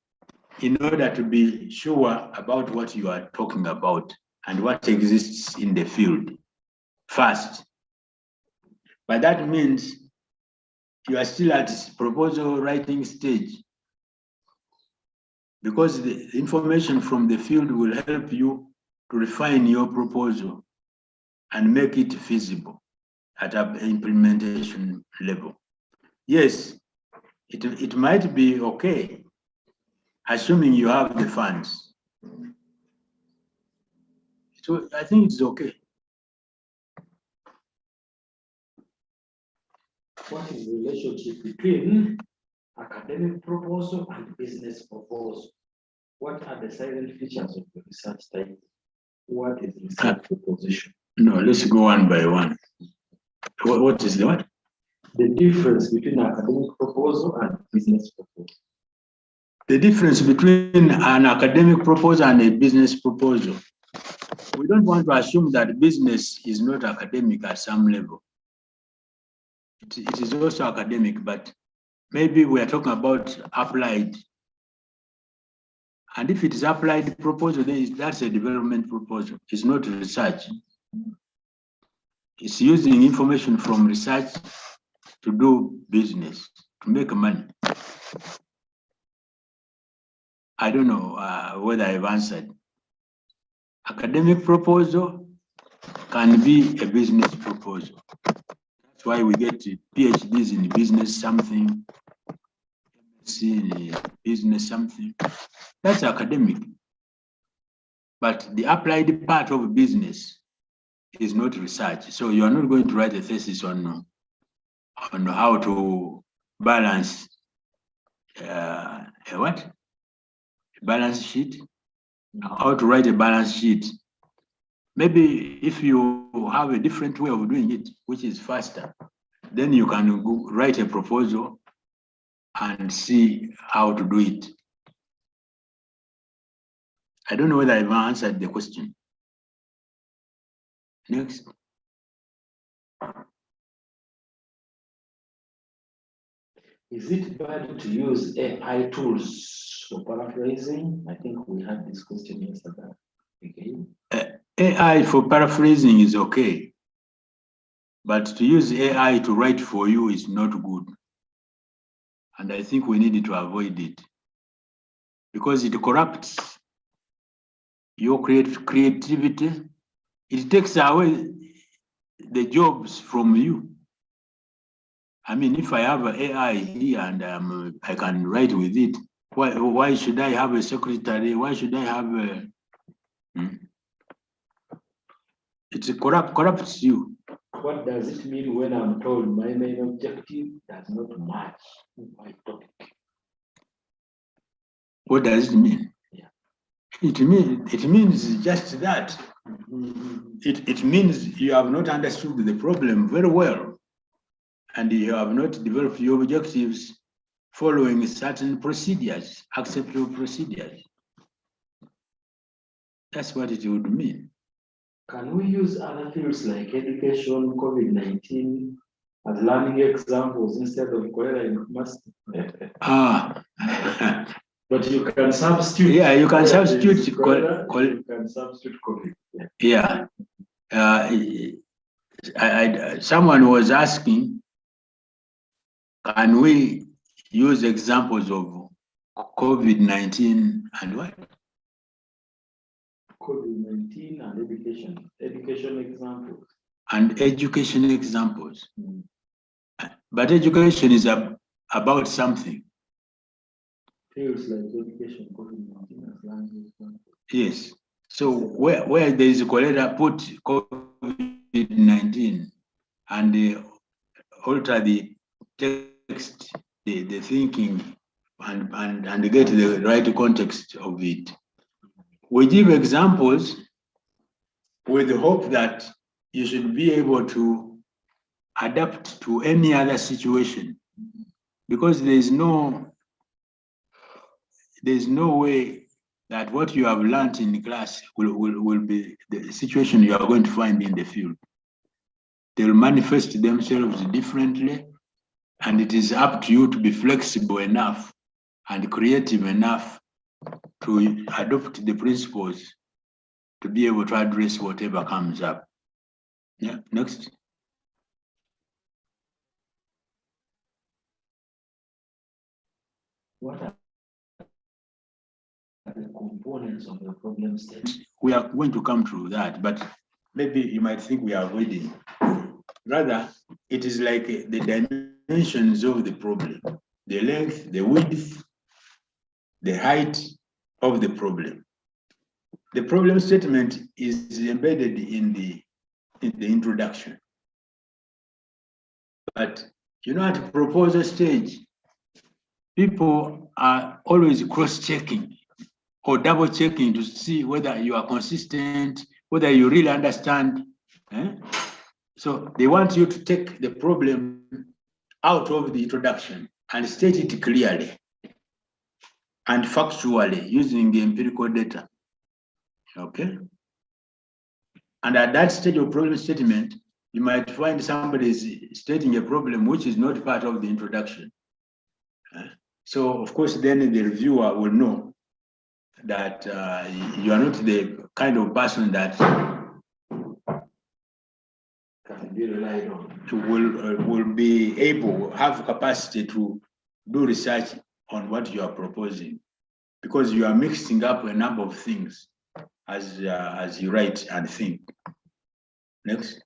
in order to be sure about what you are talking about and what exists in the field first. But that means you are still at proposal writing stage, because the information from the field will help you to refine your proposal and make it feasible at an implementation level. Yes, it might be okay, assuming you have the funds. So I think it's okay. What is the relationship between academic proposal and business proposal? What are the silent features of the research type? What is research proposition? No, let's go one by one. What is the what? The difference between academic proposal and business proposal. The difference between an academic proposal and a business proposal. We don't want to assume that business is not academic at some level. It is also academic, but maybe we are talking about applied. And if it is applied proposal, then that's a development proposal. It's not research. It's using information from research to do business, to make money. I don't know whether I've answered. Academic proposal can be a business proposal. That's why we get PhDs in business something, in business something. That's academic. But the applied part of business is not research. So you are not going to write a thesis on how to balance what? A balance sheet? How to write a balance sheet. Maybe if you have a different way of doing it, which is faster, then you can go write a proposal and see how to do it. I don't know whether I've answered the question. Next. Is it bad to use AI tools for paraphrasing? I think we had this question yesterday. Okay. AI for paraphrasing is okay, but to use AI to write for you is not good. And I think we need to avoid it because it corrupts your creativity. It takes away the jobs from you. I mean, if I have an AI here and I can write with it, why should I have a secretary? Why should I have a... It corrupts you. What does it mean when I'm told my main objective does not match my topic? What does it mean? Yeah. It means just that. It means you have not understood the problem very well, and you have not developed your objectives following certain procedures, acceptable procedures. That's what it would mean. Can we use other fields like education, COVID-19 as learning examples instead of cholera and mass? But you can substitute. Yeah, you can substitute cholera, you can substitute COVID. Yeah. Someone was asking, can we use examples of COVID-19 and what? COVID-19 and education examples. And education examples. But education is about something. Fields like education, COVID-19 as language examples. Yes. So where there is cholera, put COVID-19 and alter the text, the thinking, and get the right context of it. We give examples with the hope that you should be able to adapt to any other situation, because there's no way that what you have learned in class will be the situation you are going to find in the field. They will manifest themselves differently, and it is up to you to be flexible enough and creative enough to adopt the principles to be able to address whatever comes up. Yeah, next. What are the components of the problem statement? We are going to come to that, but maybe you might think we are avoiding. Rather, it is like the dimensions of the problem, the length, the width, the height of the problem. The problem statement is embedded in the introduction. But at proposal stage, people are always cross-checking or double-checking to see whether you are consistent, whether you really understand. So they want you to take the problem out of the introduction and state it clearly and factually using the empirical data. Okay? And at that stage of problem statement, you might find somebody is stating a problem which is not part of the introduction. So, of course, then the reviewer will know that you are not the kind of person that Can be relied on. Will be able, have capacity to do research on what you are proposing, because you are mixing up a number of things as you write and think. Next.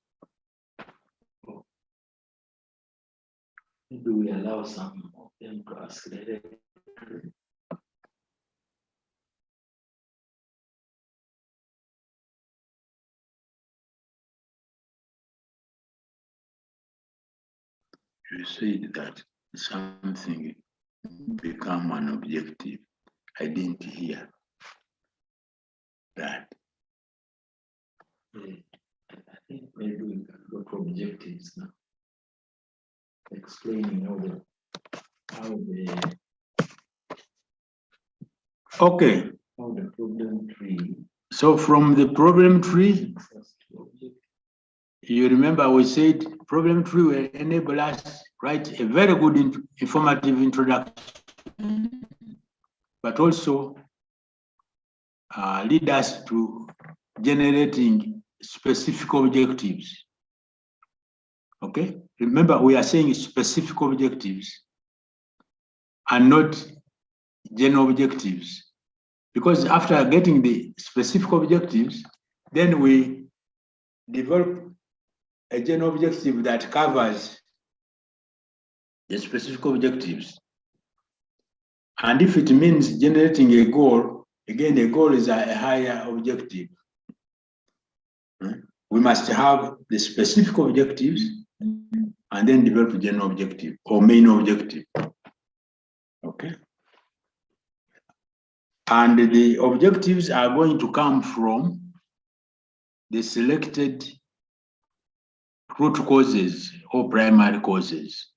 Maybe we allow some of them to ask directly. You said that something become an objective. I didn't hear that. I think maybe we can go to objectives now. Explaining how the Okay. How the problem tree. So from the problem tree, you remember we said problem tree will enable us write a very good informative introduction, but also lead us to generating specific objectives. Okay, remember we are saying specific objectives and not general objectives, because after getting the specific objectives, then we develop a general objective that covers the specific objectives. And if it means generating a goal, again, a goal is a higher objective. We must have the specific objectives and then develop a general objective or main objective. Okay. And the objectives are going to come from the selected root causes or primary causes.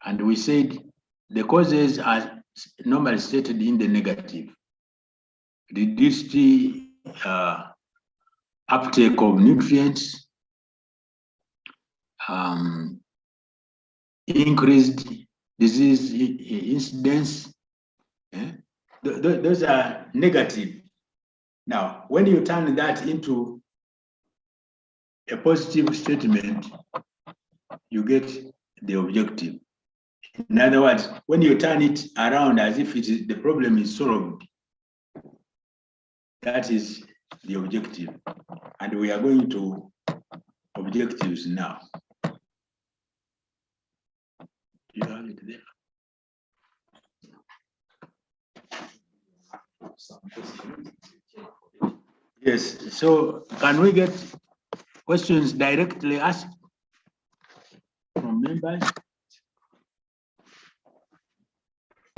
And we said the causes are normally stated in the negative. Reduced uptake of nutrients, increased disease incidence. Those are negative. Now, when you turn that into a positive statement, you get the objective. In other words, when you turn it around as if it is, the problem is solved, that is the objective. And we are going to objectives now. You have it there. Yes, so can we get questions directly asked from members?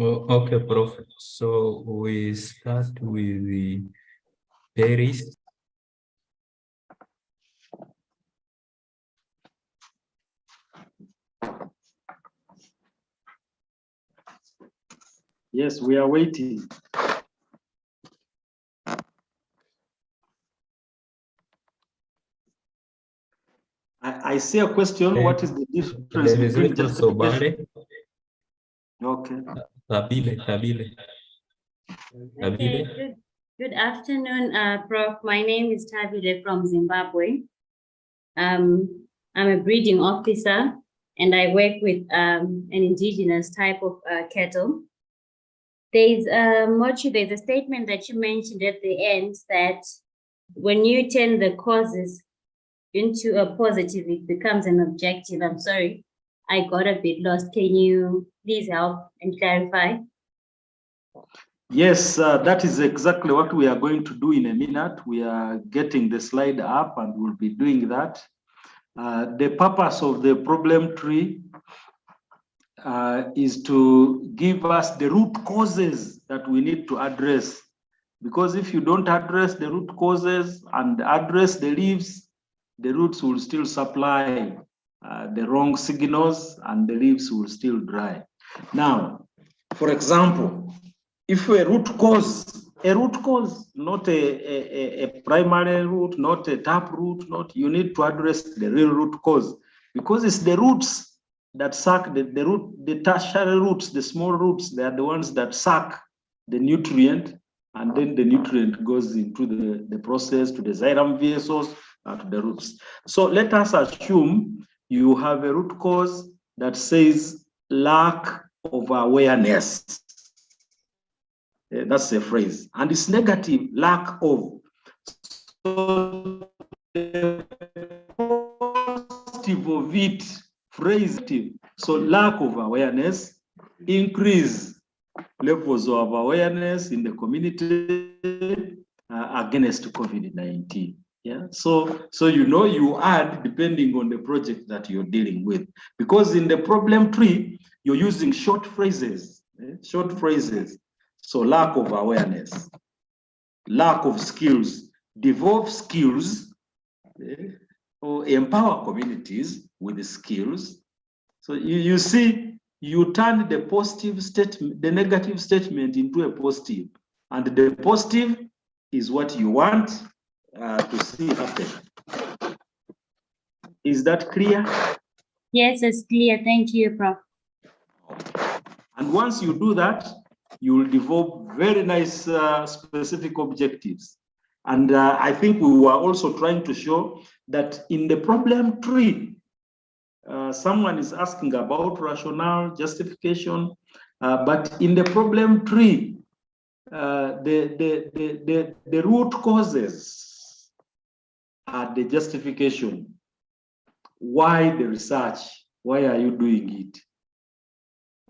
Oh, okay, Prof. So we start with the theories. Yes, we are waiting. I see a question. What is the difference between justification? Okay. Tabile. Okay, good afternoon, Prof. My name is Tabile from Zimbabwe. I'm a breeding officer and I work with an indigenous type of cattle. There's a statement that you mentioned at the end that when you turn the causes into a positive, it becomes an objective. I'm sorry, I got a bit lost. Can you please help and clarify? Yes, that is exactly what we are going to do in a minute. We are getting the slide up and we'll be doing that. The purpose of the problem tree is to give us the root causes that we need to address. Because if you don't address the root causes and address the leaves, the roots will still supply the wrong signals and the leaves will still dry. Now, for example, if a root cause, not a primary root, not a tap root, you need to address the real root cause, because it's the roots that suck, the tertiary roots, the small roots, they are the ones that suck the nutrient, and then the nutrient goes into the process to the xylem vessels and to the roots. So let us assume you have a root cause that says lack of awareness. That's a phrase, and it's negative, lack of. So the positive of it, phrase, so lack of awareness, increase levels of awareness in the community against COVID-19. Yeah, so you add depending on the project that you're dealing with, because in the problem tree you're using short phrases. So lack of awareness, lack of skills, develop skills, or empower communities with the skills. So you see, you turn the positive statement, the negative statement into a positive, and the positive is what you want to see happen. Is that clear? Yes, it's clear. Thank you, Prof. And once you do that, you will develop very nice specific objectives. And I think we were also trying to show that in the problem tree, someone is asking about rationale, justification, but in the problem tree, the root causes are the justification. Why the research? Why are you doing it?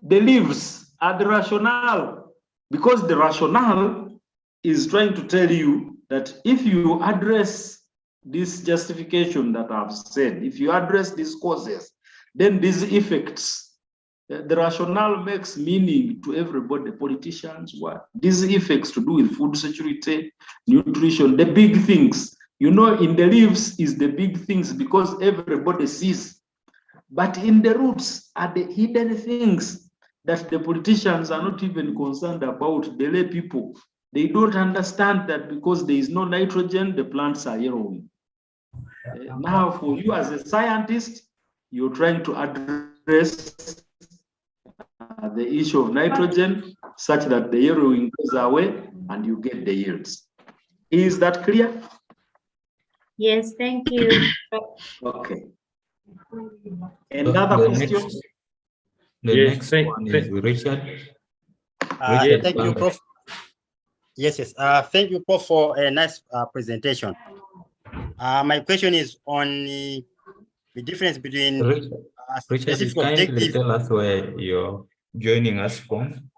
The leaves are the rationale, because the rationale is trying to tell you that if you address this justification that I've said, if you address these causes, then these effects, the rationale makes meaning to everybody, politicians, what? These effects to do with food security, nutrition, the big things. You know, in the leaves is the big things because everybody sees. But in the roots are the hidden things that the politicians are not even concerned about, the lay people. They don't understand that because there is no nitrogen, the plants are yellowing. Now, for you as a scientist, you're trying to address the issue of nitrogen such that the yellowing goes away and you get the yields. Is that clear? Yes, thank you. Okay. Another question? The Yes, next one is Richard. Thank you, Prof. Yes. Thank you, Prof, for a nice presentation. My question is on the difference between Richard, specific kindly objective. tell us where you're joining us from.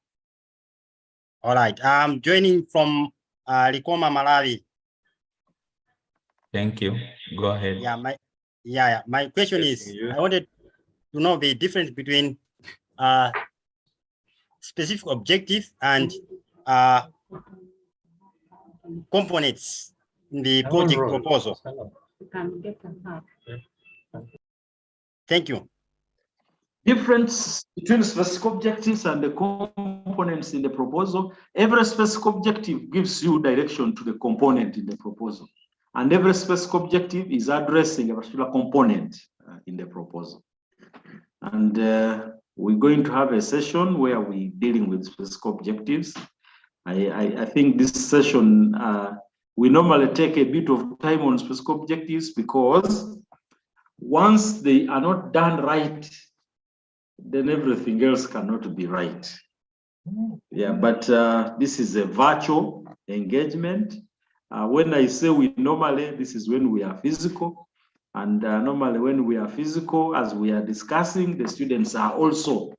All right, I'm joining from Likoma, Malawi. Thank you. Go ahead. My question is, I wanted to know the difference between specific objective and components in the project proposal. Thank you. Difference between specific objectives and the components in the proposal. Every specific objective gives you direction to the component in the proposal. And every specific objective is addressing a particular component in the proposal. And we're going to have a session where we're dealing with specific objectives. I think this session, we normally take a bit of time on specific objectives because once they are not done right, then everything else cannot be right. Yeah, but this is a virtual engagement. When I say we normally, this is when we are physical. And normally when we are physical, as we are discussing, the students are also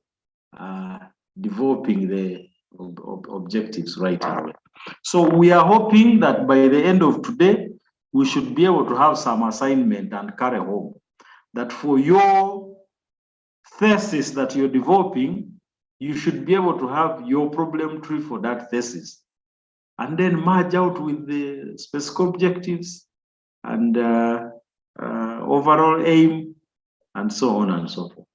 developing the objectives right away. So we are hoping that by the end of today, we should be able to have some assignment and carry home. That for your thesis that you're developing, you should be able to have your problem tree for that thesis. And then merge out with the specific objectives and overall aim, and so on and so forth.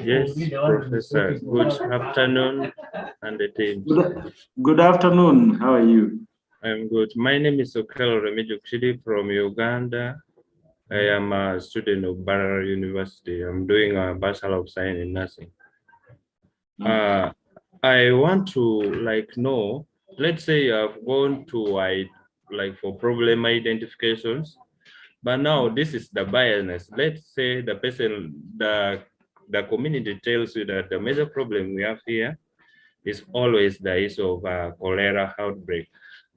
Yes, Professor. Good afternoon, and the team. Good afternoon. How are you? I'm good. My name is Okelo Remediokshidi from Uganda. I am a student of Barara University. I'm doing a Bachelor of Science in Nursing. I want to know, let's say you have gone to for problem identifications, but now this is the biasness. Let's say the person, the community tells you that the major problem we have here is always the issue of cholera outbreak.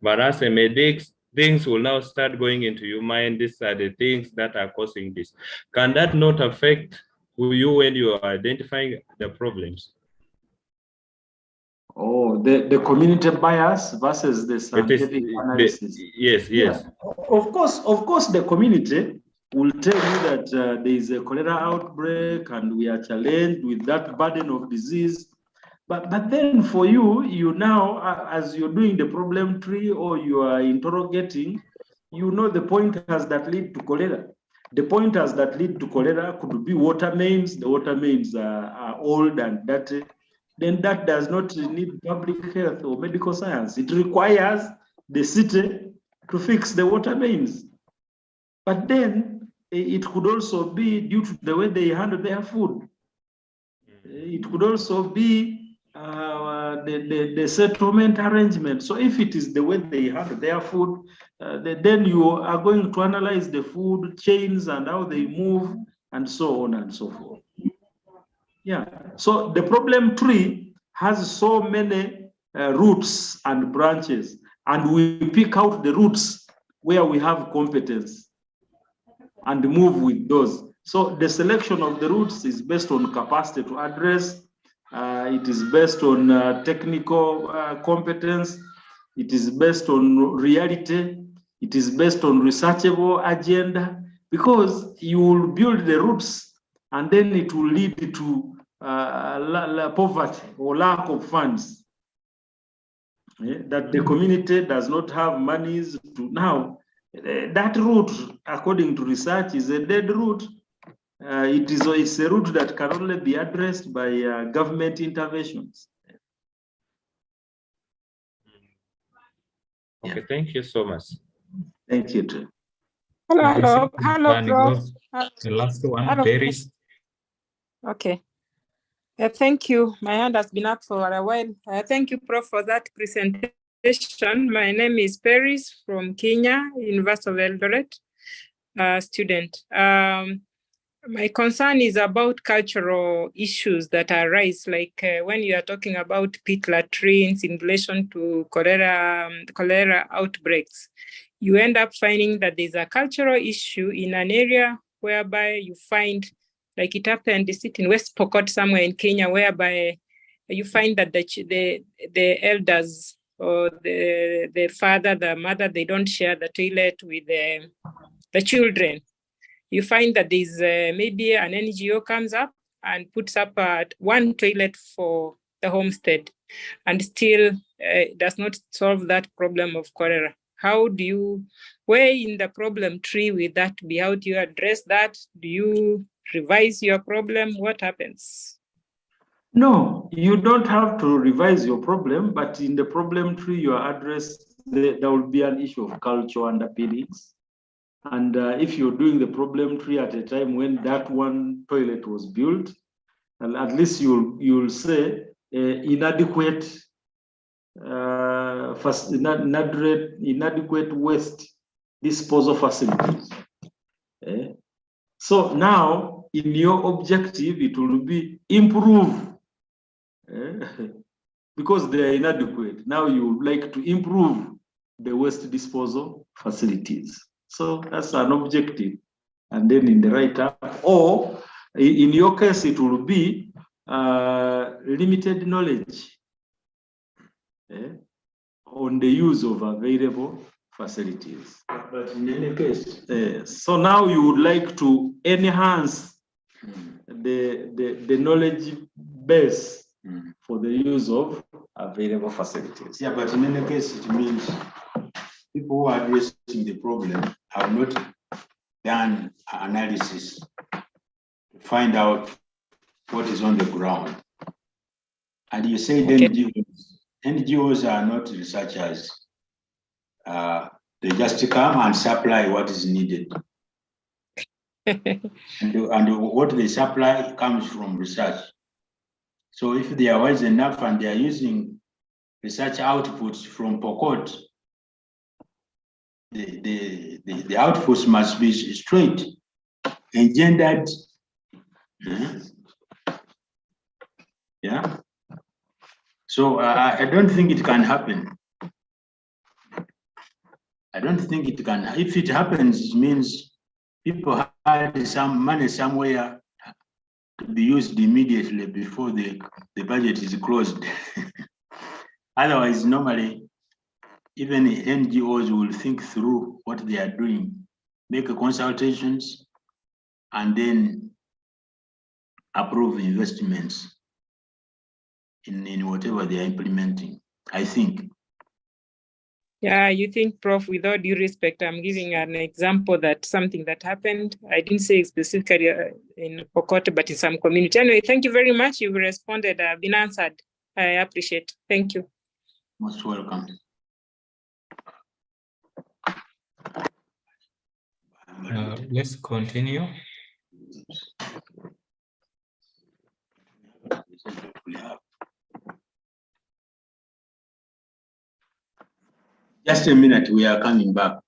But as a medic, things will now start going into your mind. These are the things that are causing this. Can that not affect you when you are identifying the problems? Oh, the community bias versus the scientific analysis. Yes. Yeah. Of course, the community will tell you that there is a cholera outbreak and we are challenged with that burden of disease. But then for you now, as you're doing the problem tree or you are interrogating, you know the pointers that lead to cholera. The pointers that lead to cholera could be water mains. The water mains are old and dirty. Then that does not need public health or medical science. It requires the city to fix the water mains. But then it could also be due to the way they handle their food. It could also be the settlement arrangement. So if it is the way they handle their food, then you are going to analyze the food chains and how they move and so on and so forth. Yeah, so the problem tree has so many roots and branches, and we pick out the roots where we have competence and move with those. So the selection of the roots is based on capacity to address. It is based on technical competence. It is based on reality. It is based on researchable agenda, because you will build the roots and then it will lead to poverty or lack of funds. That the community does not have monies to now. That route, according to research, is a dead route. It's a route that can only be addressed by government interventions. Okay, thank you so much. Thank you too. Prof. The last one, Hello. Paris. Okay. Thank you. My hand has been up for a while. Thank you, Prof, for that presentation. My name is Paris from Kenya, University of Eldoret, student. My concern is about cultural issues that arise, like when you are talking about pit latrines in relation to cholera outbreaks. You end up finding that there's a cultural issue in an area whereby you find, like it happened in West Pokot somewhere in Kenya, whereby you find that the elders or the father, the mother, they don't share the toilet with the children. You find that there's maybe an NGO comes up and puts up one toilet for the homestead and still does not solve that problem of cholera. How do you, where in the problem tree will that be? How do you address that? Do you revise your problem? What happens? No, you don't have to revise your problem, but in the problem tree you are addressed, there will be an issue of culture underpinnings. And if you're doing the problem tree at a time when that one toilet was built, and at least you'll say inadequate waste disposal facilities. So now, in your objective, it will be improve, because they are inadequate. Now you would like to improve the waste disposal facilities. So that's an objective. And then in the write-up, or in your case, it will be limited knowledge on the use of available facilities. But in any case, so now you would like to enhance the knowledge base for the use of available facilities. Yeah, but in any case, it means people who are addressing the problem have not done analysis to find out what is on the ground. And you say NGOs are not researchers. They just come and supply what is needed. and what they supply comes from research. So if they are wise enough and they are using research outputs from Pokot, the outputs must be straight, engendered. Yeah. So I don't think it can happen. I don't think it can. If it happens, it means people had some money somewhere to be used immediately before the budget is closed. Otherwise, normally, even the NGOs will think through what they are doing, make consultations, and then approve investments in whatever they are implementing, I think. Yeah, you think, Prof, with all due respect, I'm giving an example that something that happened. I didn't say specifically in Pokot, but in some community. Anyway, thank you very much. You've responded. I've been answered. I appreciate. Thank you. Most welcome. let's continue. Just a minute, we are coming back.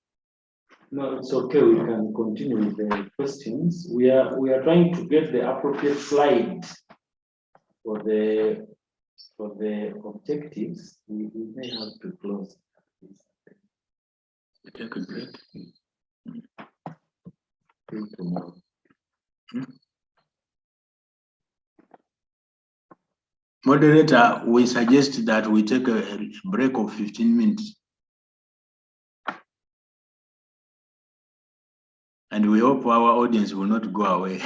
No, it's okay. We can continue with the questions. We are trying to get the appropriate slide for the objectives. We may have to close. Take a break. Tomorrow. Moderator, we suggest that we take a break of 15 minutes. And we hope our audience will not go away.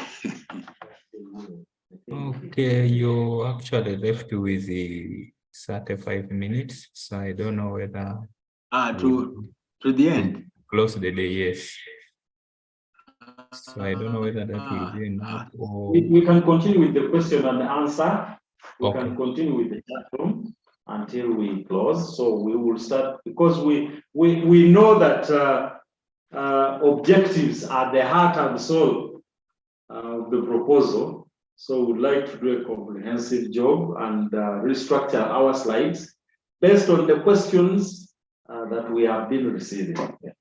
Okay, you actually left with the 35 minutes, so I don't know whether to the end. Close the day, yes. So I don't know whether that will be enough or We can continue with the question and answer. We okay. can continue with the chat room until we close. So we will start because we know that objectives are the heart and soul of the proposal. So we'd like to do a comprehensive job and restructure our slides based on the questions that we have been receiving. Yeah.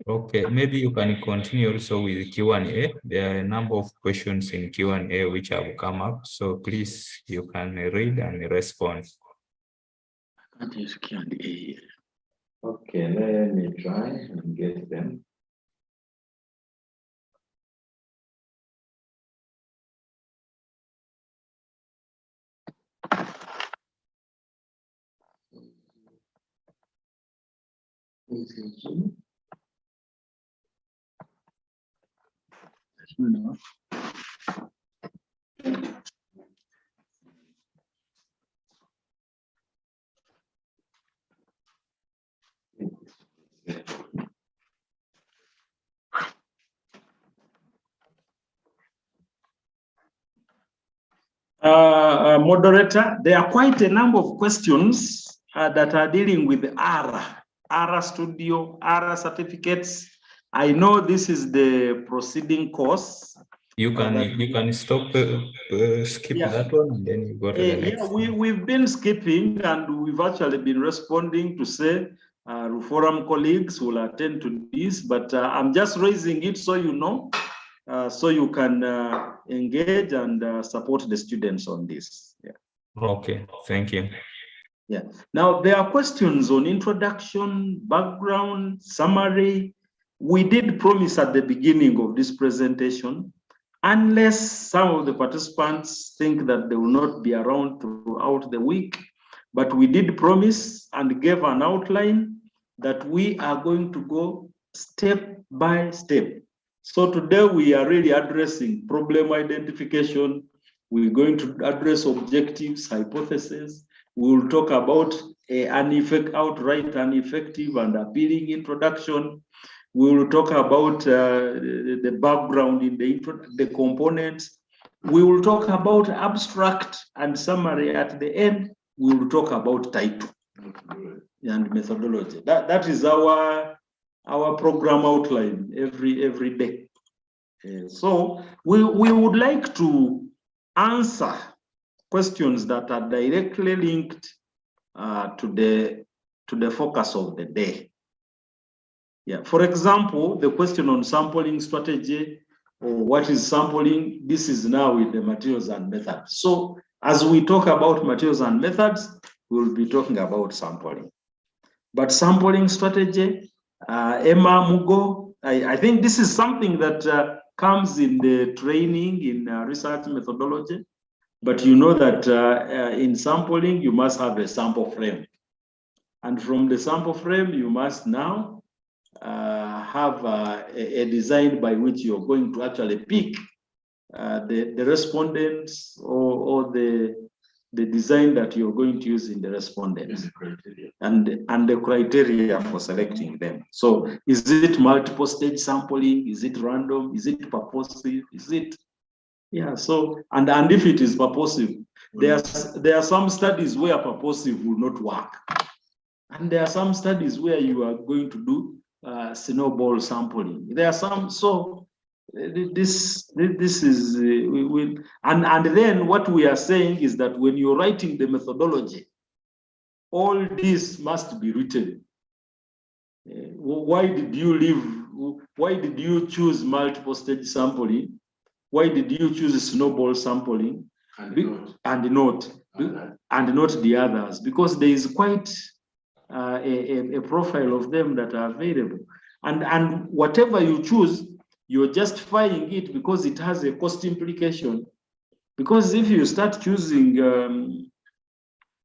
Okay, maybe you can continue also with Q&A. There are a number of questions in Q&A which have come up. So please, you can read and respond. I can't use Q&A. Okay, let me try and get them. No. Moderator, there are quite a number of questions that are dealing with ARA Studio, ARA certificates. I know this is the proceeding course. You can stop, skip that one, and then you go to the next. Yeah, we've been skipping, and we've actually been responding to say forum colleagues will attend to this, but I'm just raising it so you know, so you can engage and support the students on this. Yeah. Okay, thank you. Yeah. Now there are questions on introduction, background, summary. We did promise at the beginning of this presentation, unless some of the participants think that they will not be around throughout the week, but we did promise and gave an outline that we are going to go step by step. So today we are really addressing problem identification. We're going to address objectives, hypotheses. We will talk about outright ineffective and appealing introduction. We will talk about the background in the components. We will talk about abstract and summary at the end. We will talk about title and methodology. That is our program outline every day. So we would like to answer questions that are directly linked to the focus of the day. Yeah. For example, the question on sampling strategy, or what is sampling, this is now with the materials and methods. So as we talk about materials and methods, we'll be talking about sampling. But sampling strategy, Emma Mugo, I think this is something that comes in the training in research methodology. But you know that in sampling, you must have a sample frame. And from the sample frame, you must now have a design by which you're going to actually pick the respondents or the design that you're going to use in the respondents and the criteria for selecting them. So is it multiple stage sampling? Is it random? Is it purposive? Is it? Yeah, so, and if it is purposive, there are some studies where purposive will not work. And there are some studies where you are going to do snowball sampling. There are some, so This is and then what we are saying is that when you're writing the methodology, all this must be written. Why did you leave? Why did you choose multiple stage sampling? Why did you choose snowball sampling and not the others? Because there is quite a profile of them that are available, and whatever you choose, you're justifying it because it has a cost implication. Because if you start choosing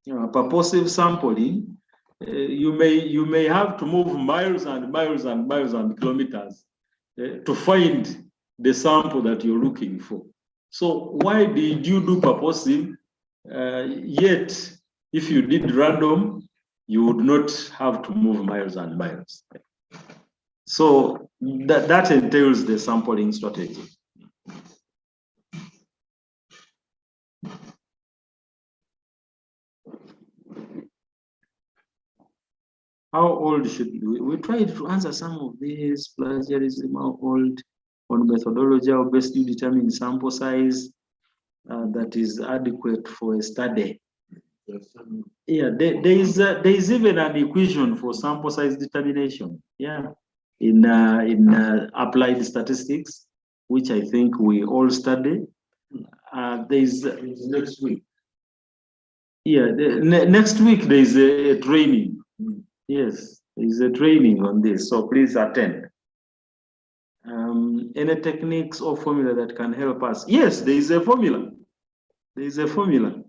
purposive sampling, you may have to move miles and miles and miles and kilometers to find the sample that you're looking for. So why did you do purposive? Yet, if you did random, you would not have to move miles and miles. So that entails the sampling strategy. How old should we tried to answer some of these? Plagiarism, how old? On methodology, how best you determine sample size that is adequate for a study. Yeah, there is even an equation for sample size determination. Yeah, in applied statistics, which I think we all study. There is next week. Yeah, next week there is a training. Yes, there is a training on this, so please attend. Any techniques or formula that can help us? Yes, there is a formula. There is a formula.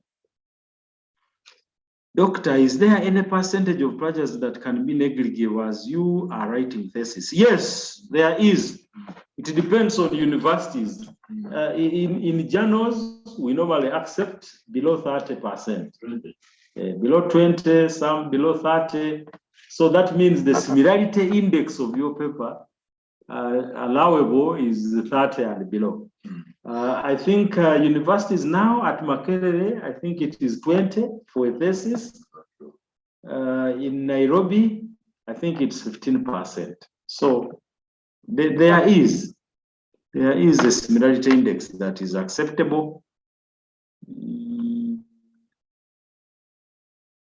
Doctor, is there any percentage of plagiarism that can be negligible as you are writing thesis? Yes, there is. It depends on universities. In journals, we normally accept below 30%. Below 20, some below 30. So that means the similarity index of your paper allowable is 30 and below. I think universities now at Makerere, I think it is 20 for a thesis. In Nairobi, I think it's 15%. So there is a similarity index that is acceptable.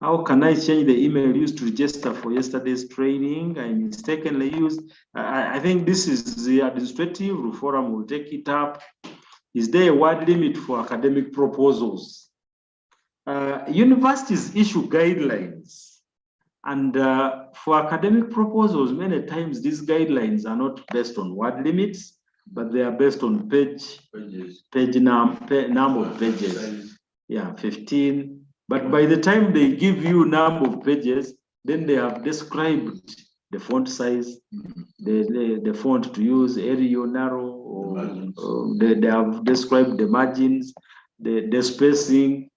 How can I change the email used to register for yesterday's training? I mistakenly used. I think this is the administrative forum will take it up. Is there a word limit for academic proposals? Universities issue guidelines, and for academic proposals, many times these guidelines are not based on word limits, but they are based on number of pages. Yeah, 15. But by the time they give you number of pages, then they have described the font size, the font to use, Arial, narrow, or they have described the margins, the spacing.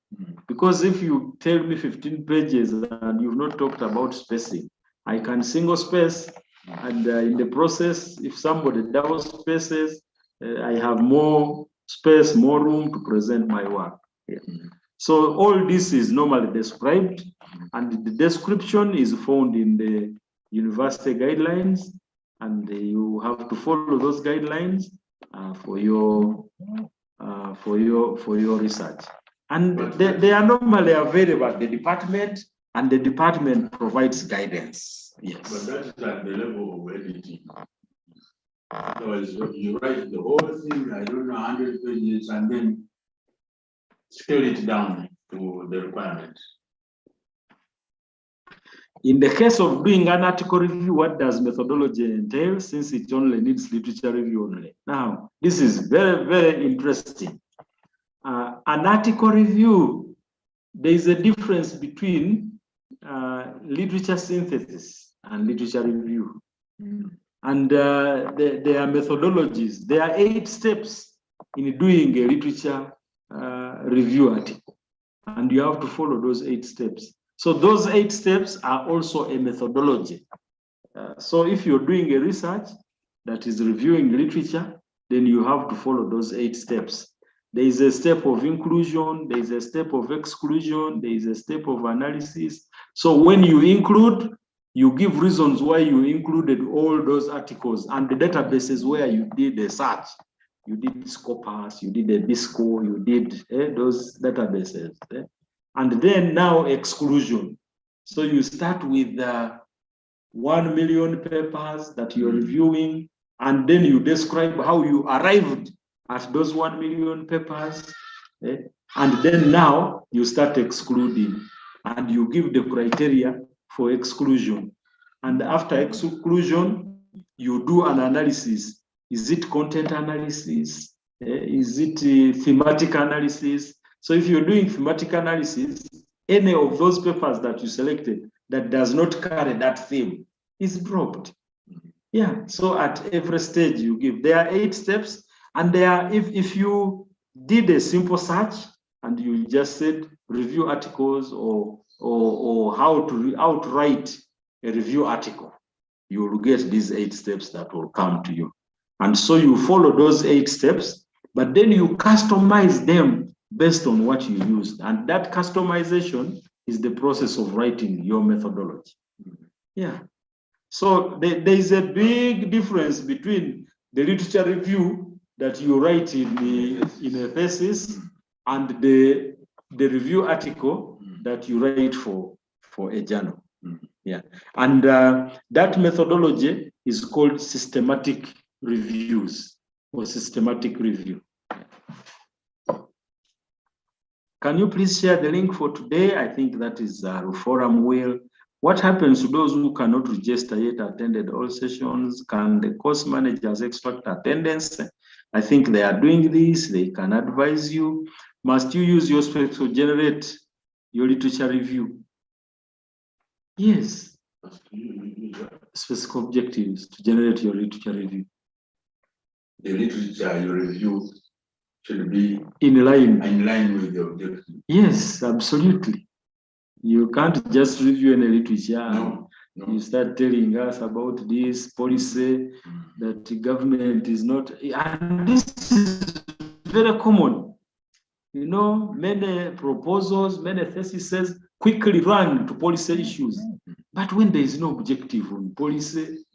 Because if you tell me 15 pages and you've not talked about spacing, I can single space, and in the process, if somebody double spaces, I have more space, more room to present my work. Yeah. So all this is normally described, and the description is found in the university guidelines, and you have to follow those guidelines for your research. And they are normally available at the department, and the department provides guidance. Yes. But that is at the level of editing. So you write the whole thing, I don't know, 100 pages, and then scale it down to the requirement. In the case of doing an article review, what does methodology entail, since it only needs literature review only? Now, this is very, very interesting. An article review, there is a difference between literature synthesis and literature review. And there are methodologies. There are 8 steps in doing a literature review article, and you have to follow those 8 steps. So those 8 steps are also a methodology. So if you're doing a research that is reviewing literature, then you have to follow those 8 steps. There is a step of inclusion, there is a step of exclusion, there is a step of analysis. So when you include, You give reasons why you included all those articles and the databases where you did a search. You did Scopus, you did a BISCO, you did those databases. And then now exclusion. So you start with 1 million papers that you're reviewing, and then you describe how you arrived at those 1 million papers. And then now you start excluding, and you give the criteria for exclusion. And after exclusion, you do an analysis. Is it content analysis? Is it thematic analysis? So if you're doing thematic analysis, any of those papers that you selected that does not carry that theme is dropped. Yeah, so at every stage you give, there are 8 steps, and there are, if you did a simple search and you just said review articles or how to write a review article, you will get these 8 steps that will come to you. And so you follow those 8 steps, but then you customize them based on what you used. And that customization is the process of writing your methodology. Yeah. So there is a big difference between the literature review that you write in a thesis and the review article that you write for a journal. Yeah. And that methodology is called systematic reviews or systematic review. Can you please share the link for today? I think that is forum will. What happens to those who cannot register yet attended all sessions? Can the course managers extract attendance? I think they are doing this. They can advise you. Must you use your specs to generate your literature review? Yes. Specific objectives to generate your literature review. The literature you review should be in line with the objective. Yes, absolutely. You can't just review any literature. No. You start telling us about this policy that the government is not, and this is very common. You know, many proposals, many theses quickly run to policy issues. But when there is no objective on policy,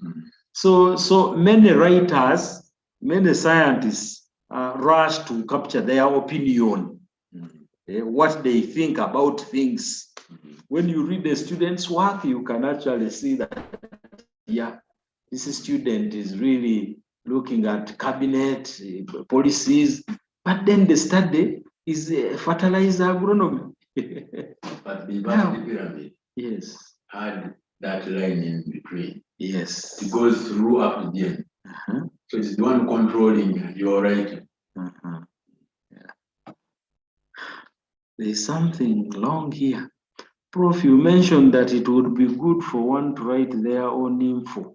so many writers, many scientists rush to capture their opinion, what they think about things. When you read the student's work, you can actually see that, yeah, this student is really looking at cabinet policies, but then the study is fertilizer agronomy. But the pyramid, yes, had that line in between. Yes, it goes through up to the end. So it's the one controlling your writing. Yeah. There's something long here. Prof, you mentioned that it would be good for one to write their own info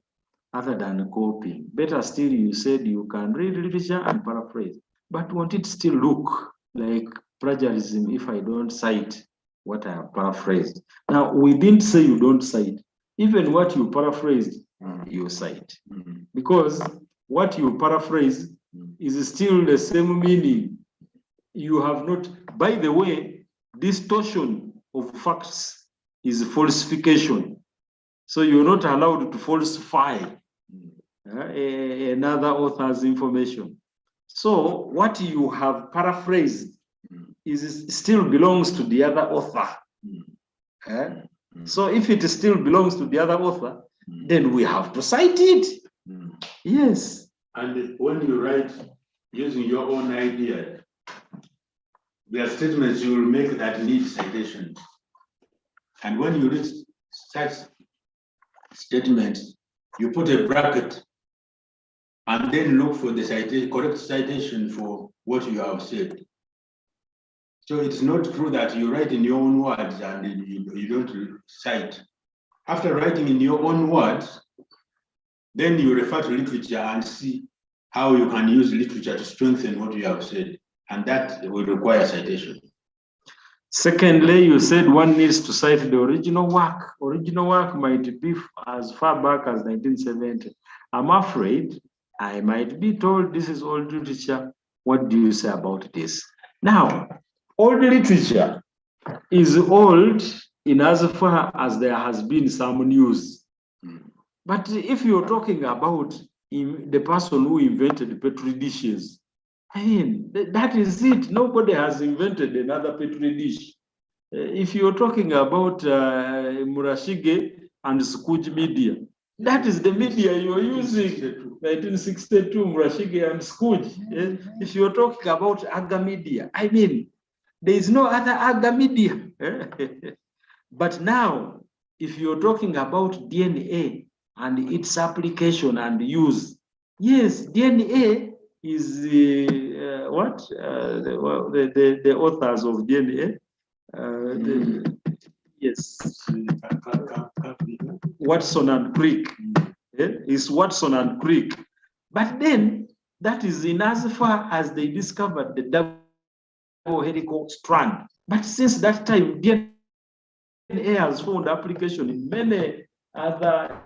other than copying. Better still, you said you can read literature and paraphrase. But won't it still look like plagiarism if I don't cite what I have paraphrased? Now, we didn't say you don't cite. Even what you paraphrased, you cite. Because what you paraphrase is still the same meaning. You have not, by the way, distortion of facts is falsification. So you're not allowed to falsify another author's information. So what you have paraphrased is still belongs to the other author. So if it still belongs to the other author, then we have to cite it. Yes. And when you write using your own idea, there are statements you will make that need citation. And when you read such statements, you put a bracket and then look for the correct citation for what you have said. So it's not true that you write in your own words and you don't cite. After writing in your own words, then you refer to literature and see how you can use literature to strengthen what you have said. And that will require citation. Secondly, you said one needs to cite the original work. Original work might be as far back as 1970. I'm afraid I might be told this is old literature. What do you say about this? Now, old literature is old in as far as there has been some news But if you're talking about the person who invented petri dishes, I mean, that is it. Nobody has invented another petri dish. If you're talking about Murashige and Skuj media, that is the media you're using. 1962, Murashige and Skuj. If you're talking about Aga media, I mean, there is no other Aga media. But now, if you're talking about DNA and its application and use, yes, DNA is the authors of DNA. Yes, Watson and Crick. Is Watson and Crick. But then that is in as far as they discovered the double helical strand. But since that time, DNA has found application in many other,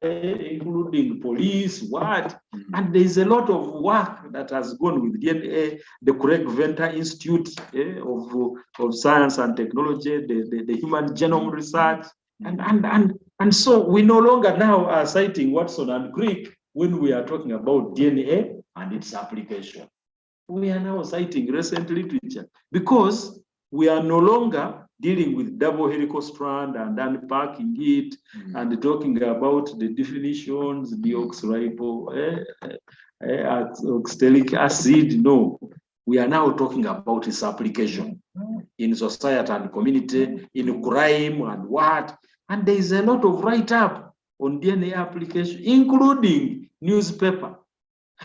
including police, and there is a lot of work that has gone with DNA, the Craig Venter Institute of Science and Technology, the Human Genome Research, and so we no longer now are citing Watson and Crick when we are talking about DNA and its application. We are now citing recent literature because we are no longer dealing with double helical strand and unpacking it and talking about the definitions, deoxyribonucleic acid. No, we are now talking about its application in society and community, in crime and what. And there is a lot of write-up on DNA application, including newspaper.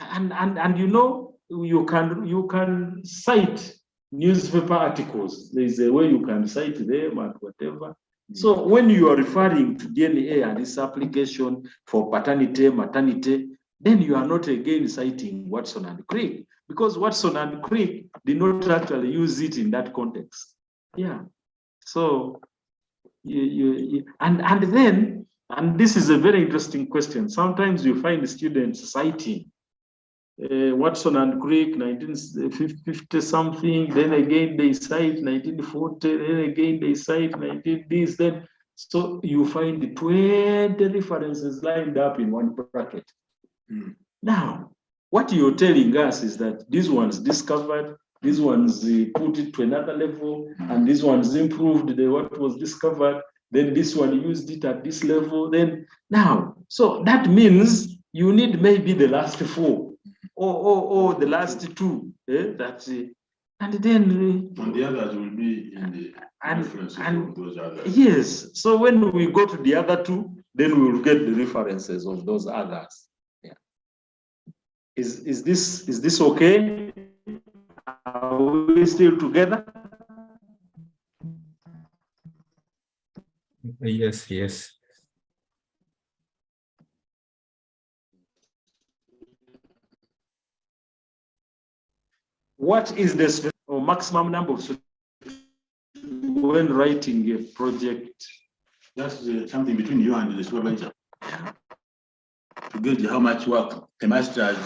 And you know, you can cite newspaper articles. There is a way you can cite them and whatever. So when you are referring to DNA and its application for paternity, maternity, then you are not again citing Watson and Crick, because Watson and Crick did not actually use it in that context. Yeah. So and this is a very interesting question. Sometimes you find students citing Watson and Crick, 1950 something, then again they cite 1940, then again they cite 19 this, then. So you find 20 references lined up in one bracket. Now, what you're telling us is that these ones discovered, these ones put it to another level, and these ones improved what was discovered, then this one used it at this level, then now. So that means you need maybe the last four. Or the last two, that's it. And then and the others will be in the references of those others. Yes. So when we go to the other two, then we will get the references of those others. Yeah. Is this okay? Are we still together? Yes, yes. What is the maximum number of students when writing a project? That's something between you and the supervisor to gauge how much work a master's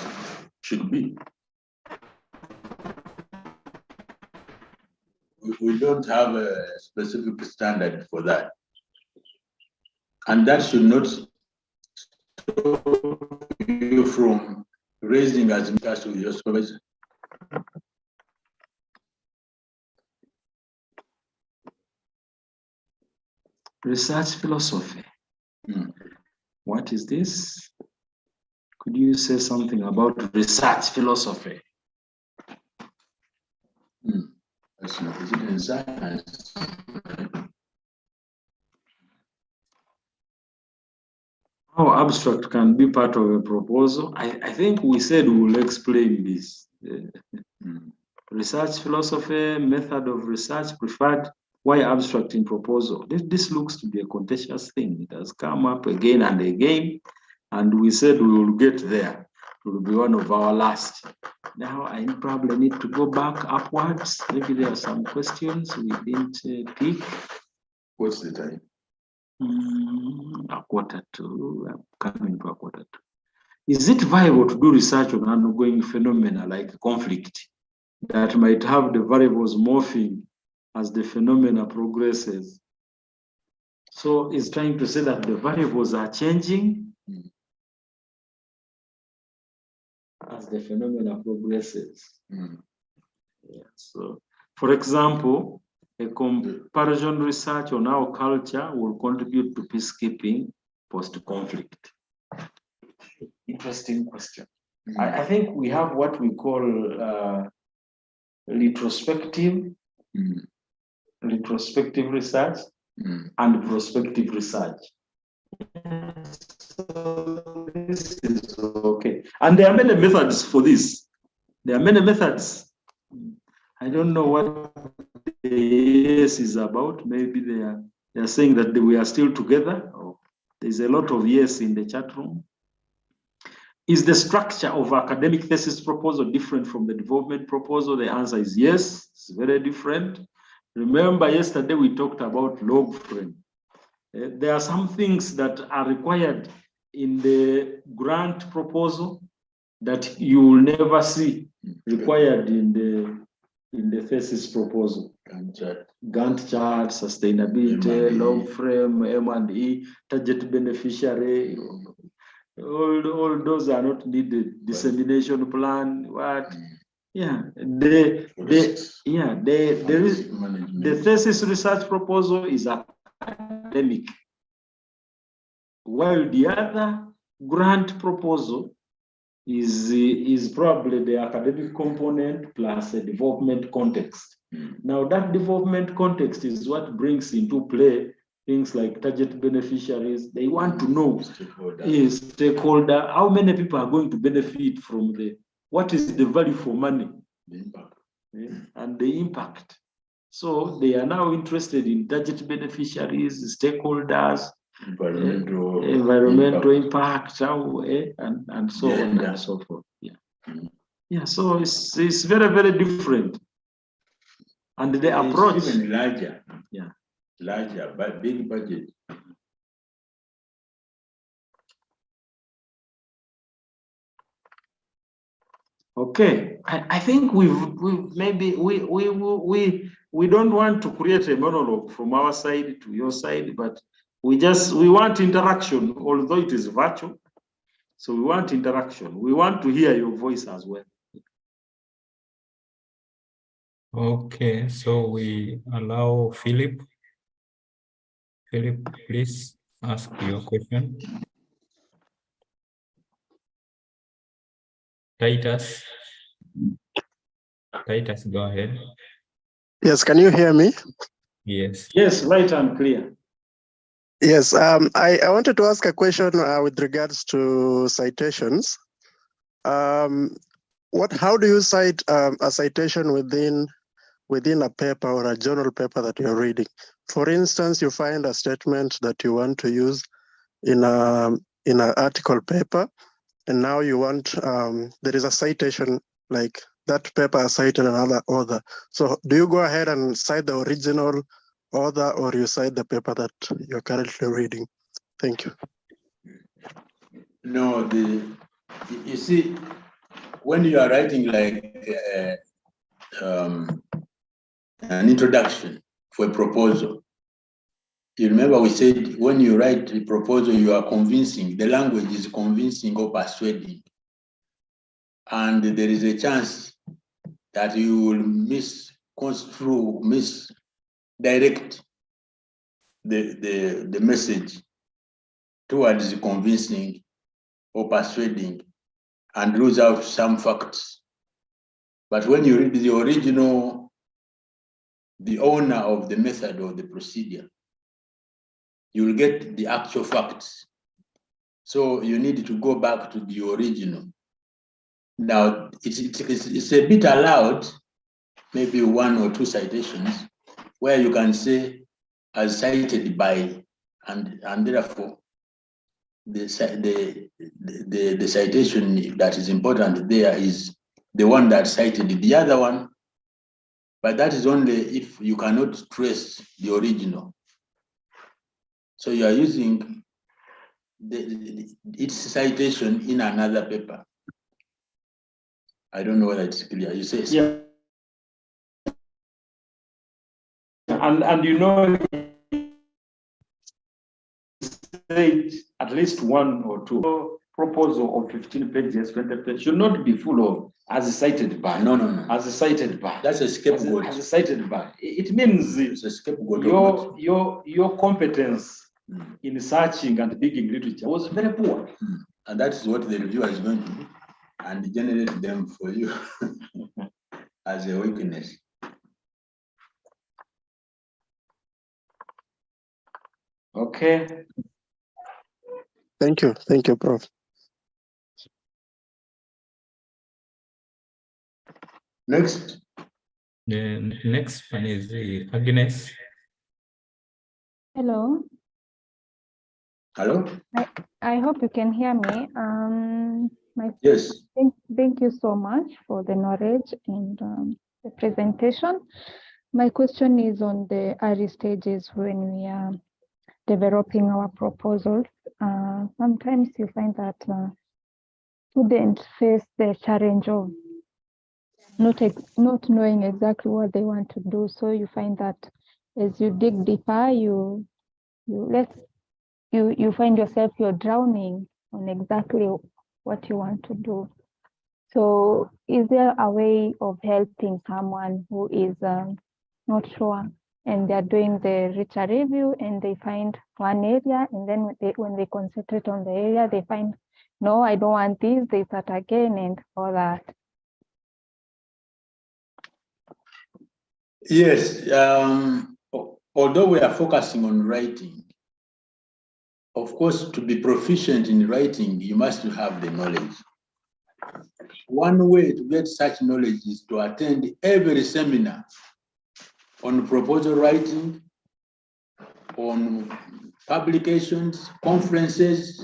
should be. We don't have a specific standard for that. And that should not stop you from raising as much with your supervisor. Research philosophy. What is this? Could you say something about research philosophy? That's not in science. How abstract can be part of a proposal? I think we said we will explain this. Research philosophy, method of research preferred. Why abstract in proposal? This looks to be a contentious thing. It has come up again and again, and we said we will get there. It will be one of our last. Now I probably need to go back upwards. Maybe there are some questions we didn't pick. What's the time? 1:45. I'm coming to 1:45. Is it viable to do research on ongoing phenomena like conflict that might have the variables morphing as the phenomena progresses? So it's trying to say that the variables are changing as the phenomena progresses. Yeah. So, for example, a comparison research on our culture will contribute to peacekeeping post-conflict. Interesting question. I think we have what we call retrospective research and prospective research. So this is okay. And there are many methods for this. There are many methods. I don't know what the yes is about. Maybe they are saying that we are still together. Oh, there's a lot of yes in the chat room. Is the structure of academic thesis proposal different from the development proposal? The answer is yes, it's very different. Remember yesterday we talked about log frame. There are some things that are required in the grant proposal that you will never see required in the thesis proposal. Gantt chart, sustainability, log frame, M&E, target beneficiary. All those are not needed. Dissemination plan, what? Yeah, the thesis research proposal is academic, while the other grant proposal is probably the academic component plus a development context. Now that development context is what brings into play things like target beneficiaries. They want to know stakeholder, how many people are going to benefit from what is the value for money, the impact, and the impact. So they are now interested in target beneficiaries, stakeholders, environmental impact, how, and so on and so forth. Yeah. So it's very, very different, and the approach is even larger. Yeah. Larger, but big budget. Okay, I think we don't want to create a monologue from our side to your side, but we want interaction, although it is virtual. So we want interaction. We want to hear your voice as well. Okay, so we allow Philip. Philip, please ask your question. Titus, go ahead. Yes, can you hear me? Yes. Yes, right and clear. Yes, I wanted to ask a question with regards to citations. How do you cite a citation within a paper or a journal paper that you're reading? For instance, you find a statement that you want to use in an article paper, and now you want there is a citation like that paper cited another author. So do you go ahead and cite the original author, or you cite the paper that you're currently reading? Thank you. No, you see, when you are writing like an introduction for a proposal, you remember we said when you write the proposal, you are convincing, the language is convincing or persuading. And there is a chance that you will misdirect the message towards convincing or persuading and lose out some facts. But when you read the original, the owner of the method or the procedure, you will get the actual facts. So you need to go back to the original. Now, it's a bit allowed, maybe one or two citations, where you can say, as cited by, and therefore, the citation that is important there is the one that cited the other one, but that is only if you cannot trace the original. So you are using its citation in another paper. I don't know whether it's clear. You say, yeah. And you know, at least one or two. proposal of 15 pages, 20 pages should not be full of as cited by. No, no, no. As cited by. That's a scapegoat. As cited by. It means it's a scapegoat. Your competence in searching and digging literature was very poor. And that's what the reviewer is going to do and generate them for you as a weakness. Okay. Thank you, Prof. Next. The next one is Agnes. Hello. Hello. I hope you can hear me. Yes. Thank you so much for the knowledge and the presentation. My question is on the early stages when we are developing our proposals. Sometimes you find that students face the challenge of not knowing exactly what they want to do. So you find that as you dig deeper, you find yourself you're drowning on exactly what you want to do. So is there a way of helping someone who is not sure and they're doing the literature review and they find one area, and then when they concentrate on the area, they find, no, I don't want this, they start again and all that. Yes, although we are focusing on writing, of course, to be proficient in writing, you must have the knowledge. One way to get such knowledge is to attend every seminar on proposal writing, on publications, conferences.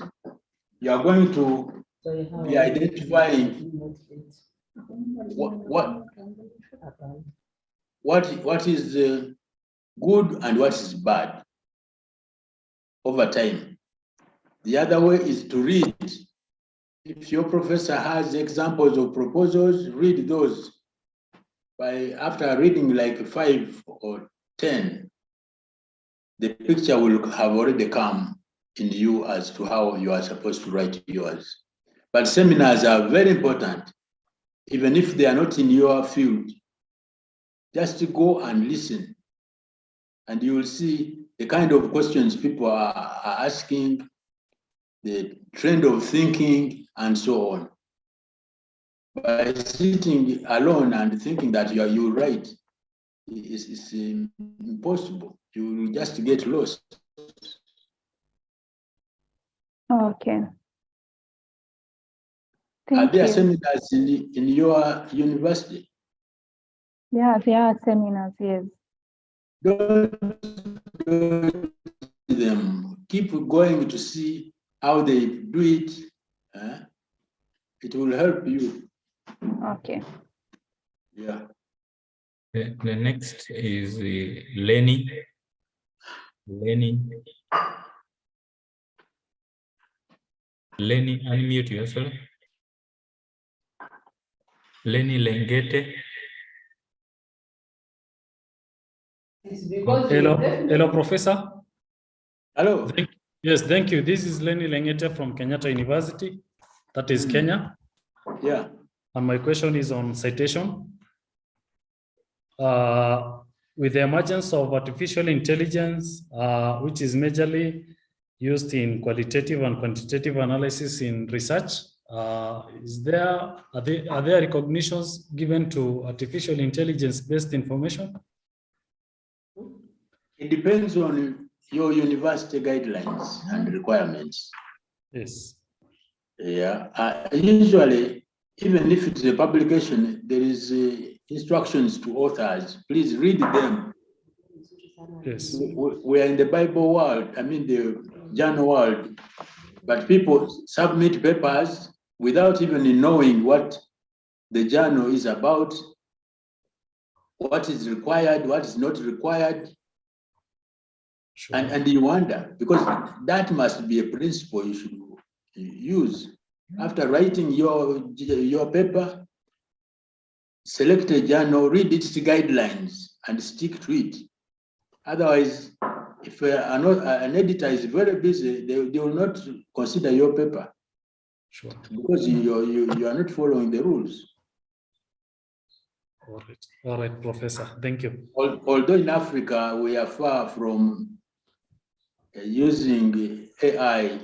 You are going to be identifying what is good and what is bad over time. The other way is to read. If your professor has examples of proposals, read those. After reading like 5 or 10, the picture will have already come in you as to how you are supposed to write yours. But seminars are very important, even if they are not in your field. Just to go and listen, and you will see the kind of questions people are asking, the trend of thinking, and so on. By sitting alone and thinking that you right is impossible. You will just get lost. Okay. Are there you. seminars in your university? Yeah, there are seminars, yes. Don't them. Keep going to see how they do it. It will help you. Okay. Yeah. The next is Lenny. Lenny, unmute yourself. Lenny Lengete. Hello, Professor. Hello. Yes, thank you. This is Lenny Lengete from Kenyatta University, that is Kenya. Yeah. And my question is on citation. With the emergence of artificial intelligence, which is majorly used in qualitative and quantitative analysis in research, are there recognitions given to artificial intelligence-based information? It depends on your university guidelines and requirements. Yes. Yeah. Usually, even if it's a publication, there is instructions to authors. Please read them. Yes. We are in the Bible world, the journal world, but people submit papers without even knowing what the journal is about, what is required, what is not required. Sure. And you wonder, because that must be a principle you should use. After writing your paper, select a journal, read its guidelines, and stick to it. Otherwise, if an editor is very busy, they will not consider your paper. Sure. Because you are not following the rules. All right, Professor. Thank you. Although in Africa we are far from using AI.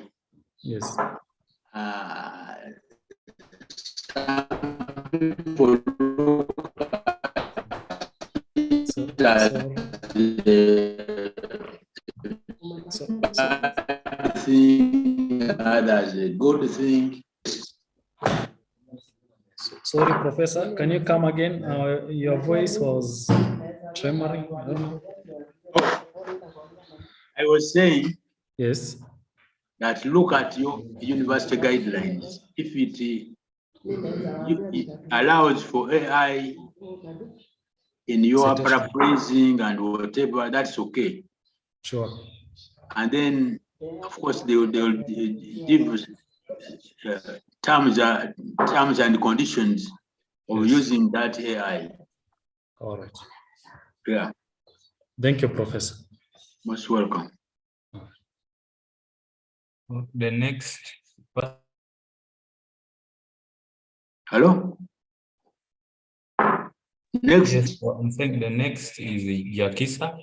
Yes. People that's a good thing. Sorry, Professor, can you come again? Your voice was tremoring. I don't know. I was saying, yes, that look at your university guidelines. If it allows for AI in your paraphrasing and whatever, that's okay. Sure. And then, of course, they will give terms and conditions of using that AI. All right. Yeah. Thank you, Professor. Most welcome. The next. Hello? Next. Yes, I'm saying the next is Yakisa.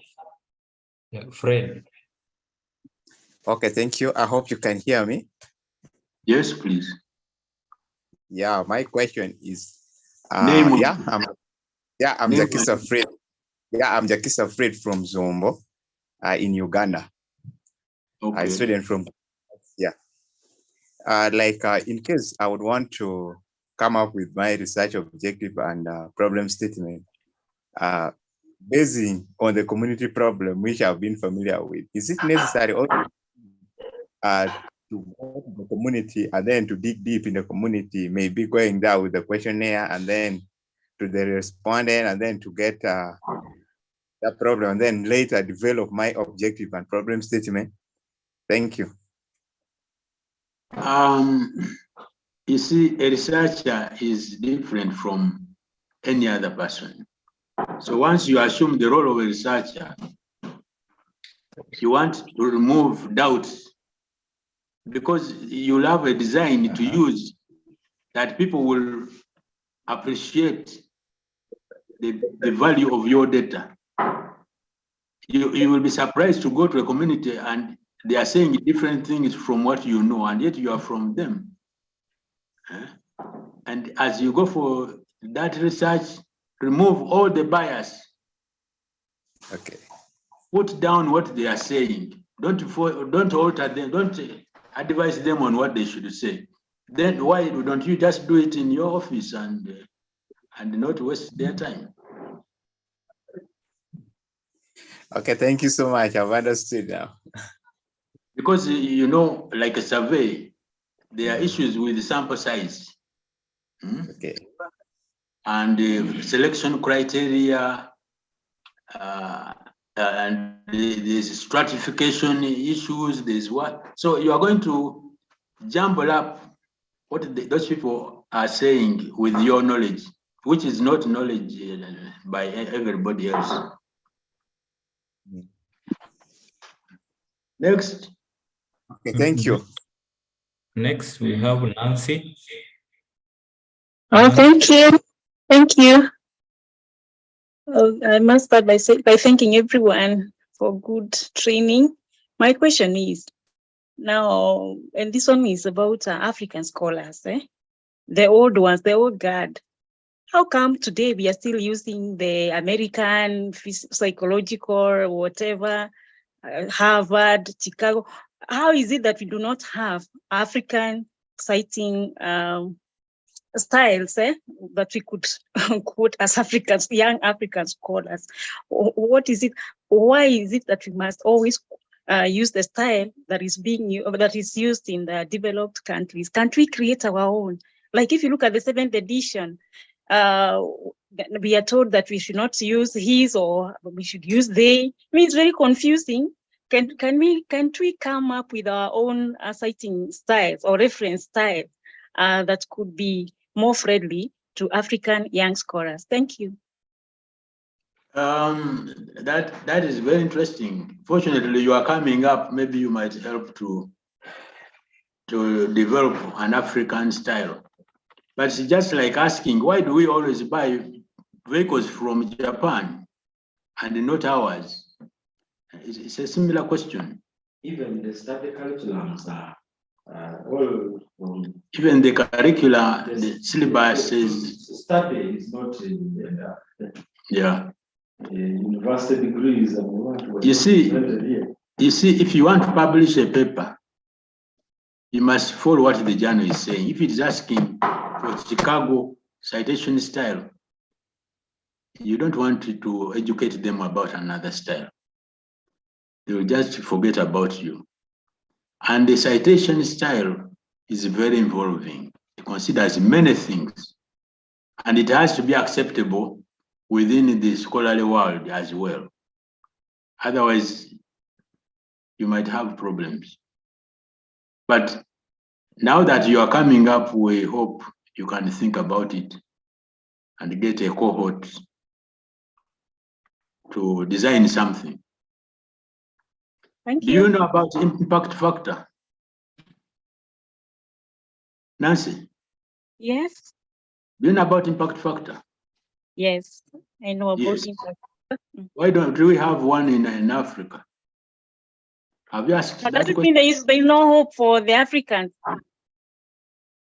Yeah, Fred. Okay, thank you. I hope you can hear me. Yes, please. Yeah, my question is, I'm Jakisa Fred. Yeah, I'm Jakisa Fred from Zombo, in Uganda. Okay. Student from, yeah. In case I would want to come up with my research objective and problem statement, basing on the community problem which I've been familiar with, is it necessary also to go to the community and then to dig deep in the community, maybe going there with the questionnaire and then to the respondent and then to get that problem and then later develop my objective and problem statement? Thank you. You see, a researcher is different from any other person. So once you assume the role of a researcher, you want to remove doubts because you'll have a design to use that people will appreciate the value of your data. You will be surprised to go to a community and they are saying different things from what you know, and yet you are from them. And as you go for that research, remove all the bias. Okay. Put down what they are saying. Don't alter them. Don't advise them on what they should say. Then why don't you just do it in your office and not waste their time? Okay, thank you so much. I've understood now. Because, you know, like a survey, there are issues with the sample size. Okay. And the selection criteria, and there's stratification issues, there's what. So you are going to jumble up what those people are saying with your knowledge, which is not knowledge by everybody else. Next. Okay, thank you. Next, we have Nancy. Oh, thank you. Thank you. I must start by thanking everyone for good training. My question is now, and this one is about African scholars, the old ones, the old guard. How come today we are still using the American psychological or whatever, Harvard, Chicago? How is it that we do not have African citing styles that we could quote as Africans, young African scholars? What is it? Why is it that we must always use the style that is used in the developed countries? Can't we create our own? Like if you look at the 7th edition, we are told that we should not use his or we should use they. I mean, it's very confusing. Can't we come up with our own citing styles or reference styles that could be more friendly to African young scholars? Thank you. That is very interesting. Fortunately, you are coming up. Maybe you might help to to develop an African style. But it's just like asking, why do we always buy vehicles from Japan and not ours? It's a similar question. Even the study curriculums are all from. Even the curricula, the syllabus is. Study is not in Yeah. University degrees and what. You see, if you want to publish a paper, you must follow what the journal is saying. If it is asking for Chicago citation style, you don't want to educate them about another style. They will just forget about you. And the citation style is very involving. It considers many things. And it has to be acceptable within the scholarly world as well. Otherwise, you might have problems. But now that you are coming up, we hope you can think about it and get a cohort to design something. Thank you. Do you know about impact factor? Nancy? Yes. Do you know about impact factor? Yes, I know about Yes. impact. Why don't we have one in Africa? Have you asked But that does it question? mean there is no hope for the Africans?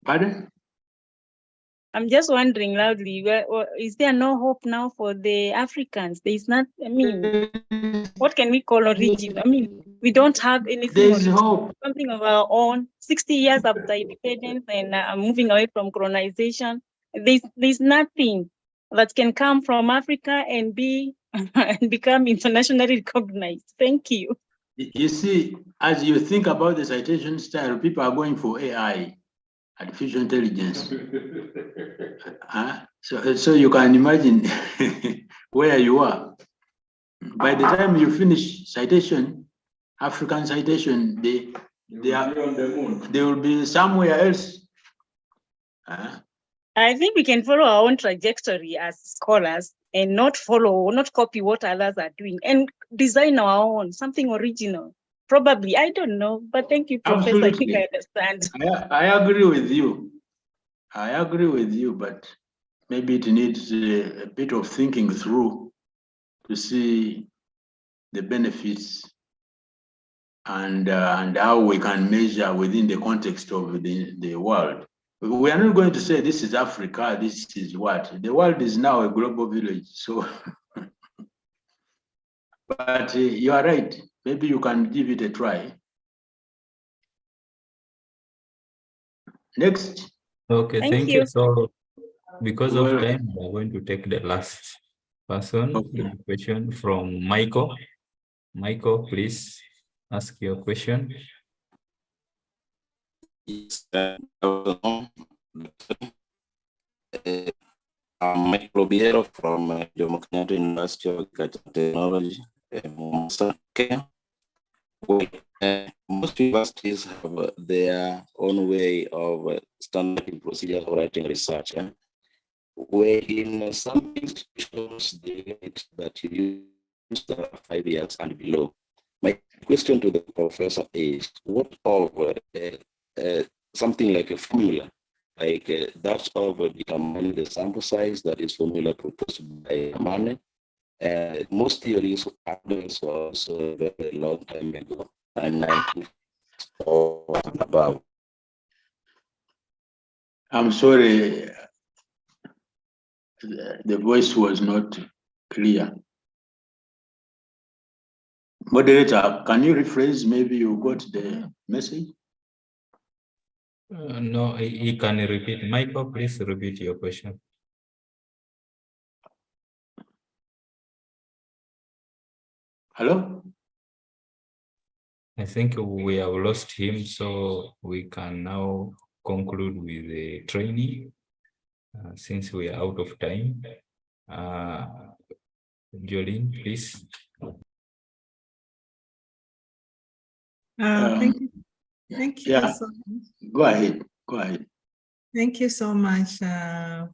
Pardon? I'm just wondering loudly, is there no hope now for the Africans? There is not, I mean, what can we call origin? I mean, we don't have anything. There is hope. Something of our own, 60 years after independence and moving away from colonization. There's nothing that can come from Africa and be and become internationally recognized. Thank you. You see, as you think about the citation style, people are going for AI, artificial intelligence. So you can imagine where you are. By the time you finish citation, African citation, they will be somewhere else. I think we can follow our own trajectory as scholars and not copy what others are doing and design our own, something original. Probably, I don't know, but thank you, Professor. Absolutely. I think I understand. I agree with you. I agree with you, but maybe it needs a bit of thinking through to see the benefits and how we can measure within the context of the world. We are not going to say this is Africa, this is what. The world is now a global village, so. But you are right. Maybe you can give it a try. Next. Okay, thank you. So because of Well, time, we're going to take the last person. Okay. Question from Michael. Michael, please ask your question. Yes, I'm Michael Biero from Jomo Kenyatta University of Technology, Kenya. Most universities have their own way of standard procedures for writing research. Where in some institutions, they limit that you use 5 years and below. My question to the professor is, what of something like a formula, like that of determining the sample size, that is formula proposed by Amane? Most theories are also a very long time ago, and 19 or above. I'm sorry, the voice was not clear. Moderator, can you rephrase? Maybe you got the message? No, he can repeat. Michael, please repeat your question. Hello? I think we have lost him, so we can now conclude with the training since we are out of time. Jolene, please. Thank you. Thank you. Yeah. So much. Go ahead. Go ahead. Thank you so much,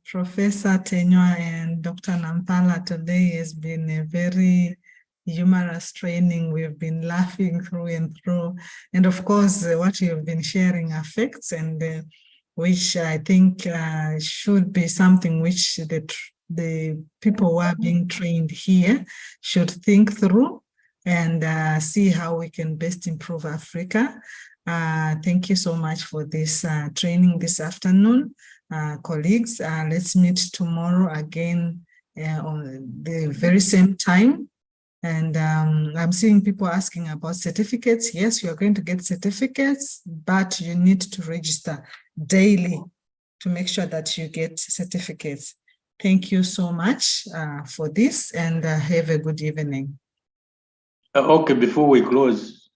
Professor Tenywa and Dr. Nampala. Today has been a very humorous training. We've been laughing through and through. And of course, what you've been sharing affects, and which I think should be something which the people who are being trained here should think through and see how we can best improve Africa. Thank you so much for this training this afternoon. Colleagues, let's meet tomorrow again on the very same time. And I'm seeing people asking about certificates. Yes, you are going to get certificates, but you need to register daily to make sure that you get certificates. Thank you so much for this, and have a good evening. Okay, before we close,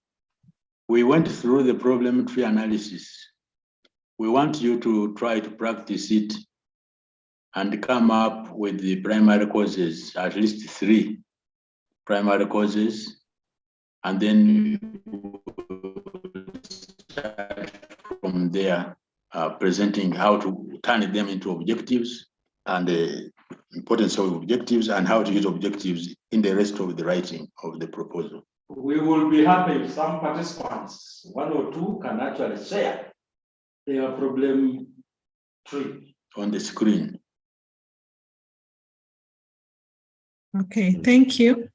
we went through the problem tree analysis. We want you to try to practice it and come up with the primary causes, at least 3 primary causes, and then start from there, presenting how to turn them into objectives and the importance of objectives and how to use objectives in the rest of the writing of the proposal. We will be happy if some participants, 1 or 2, can actually share their problem tree on the screen. Okay, thank you.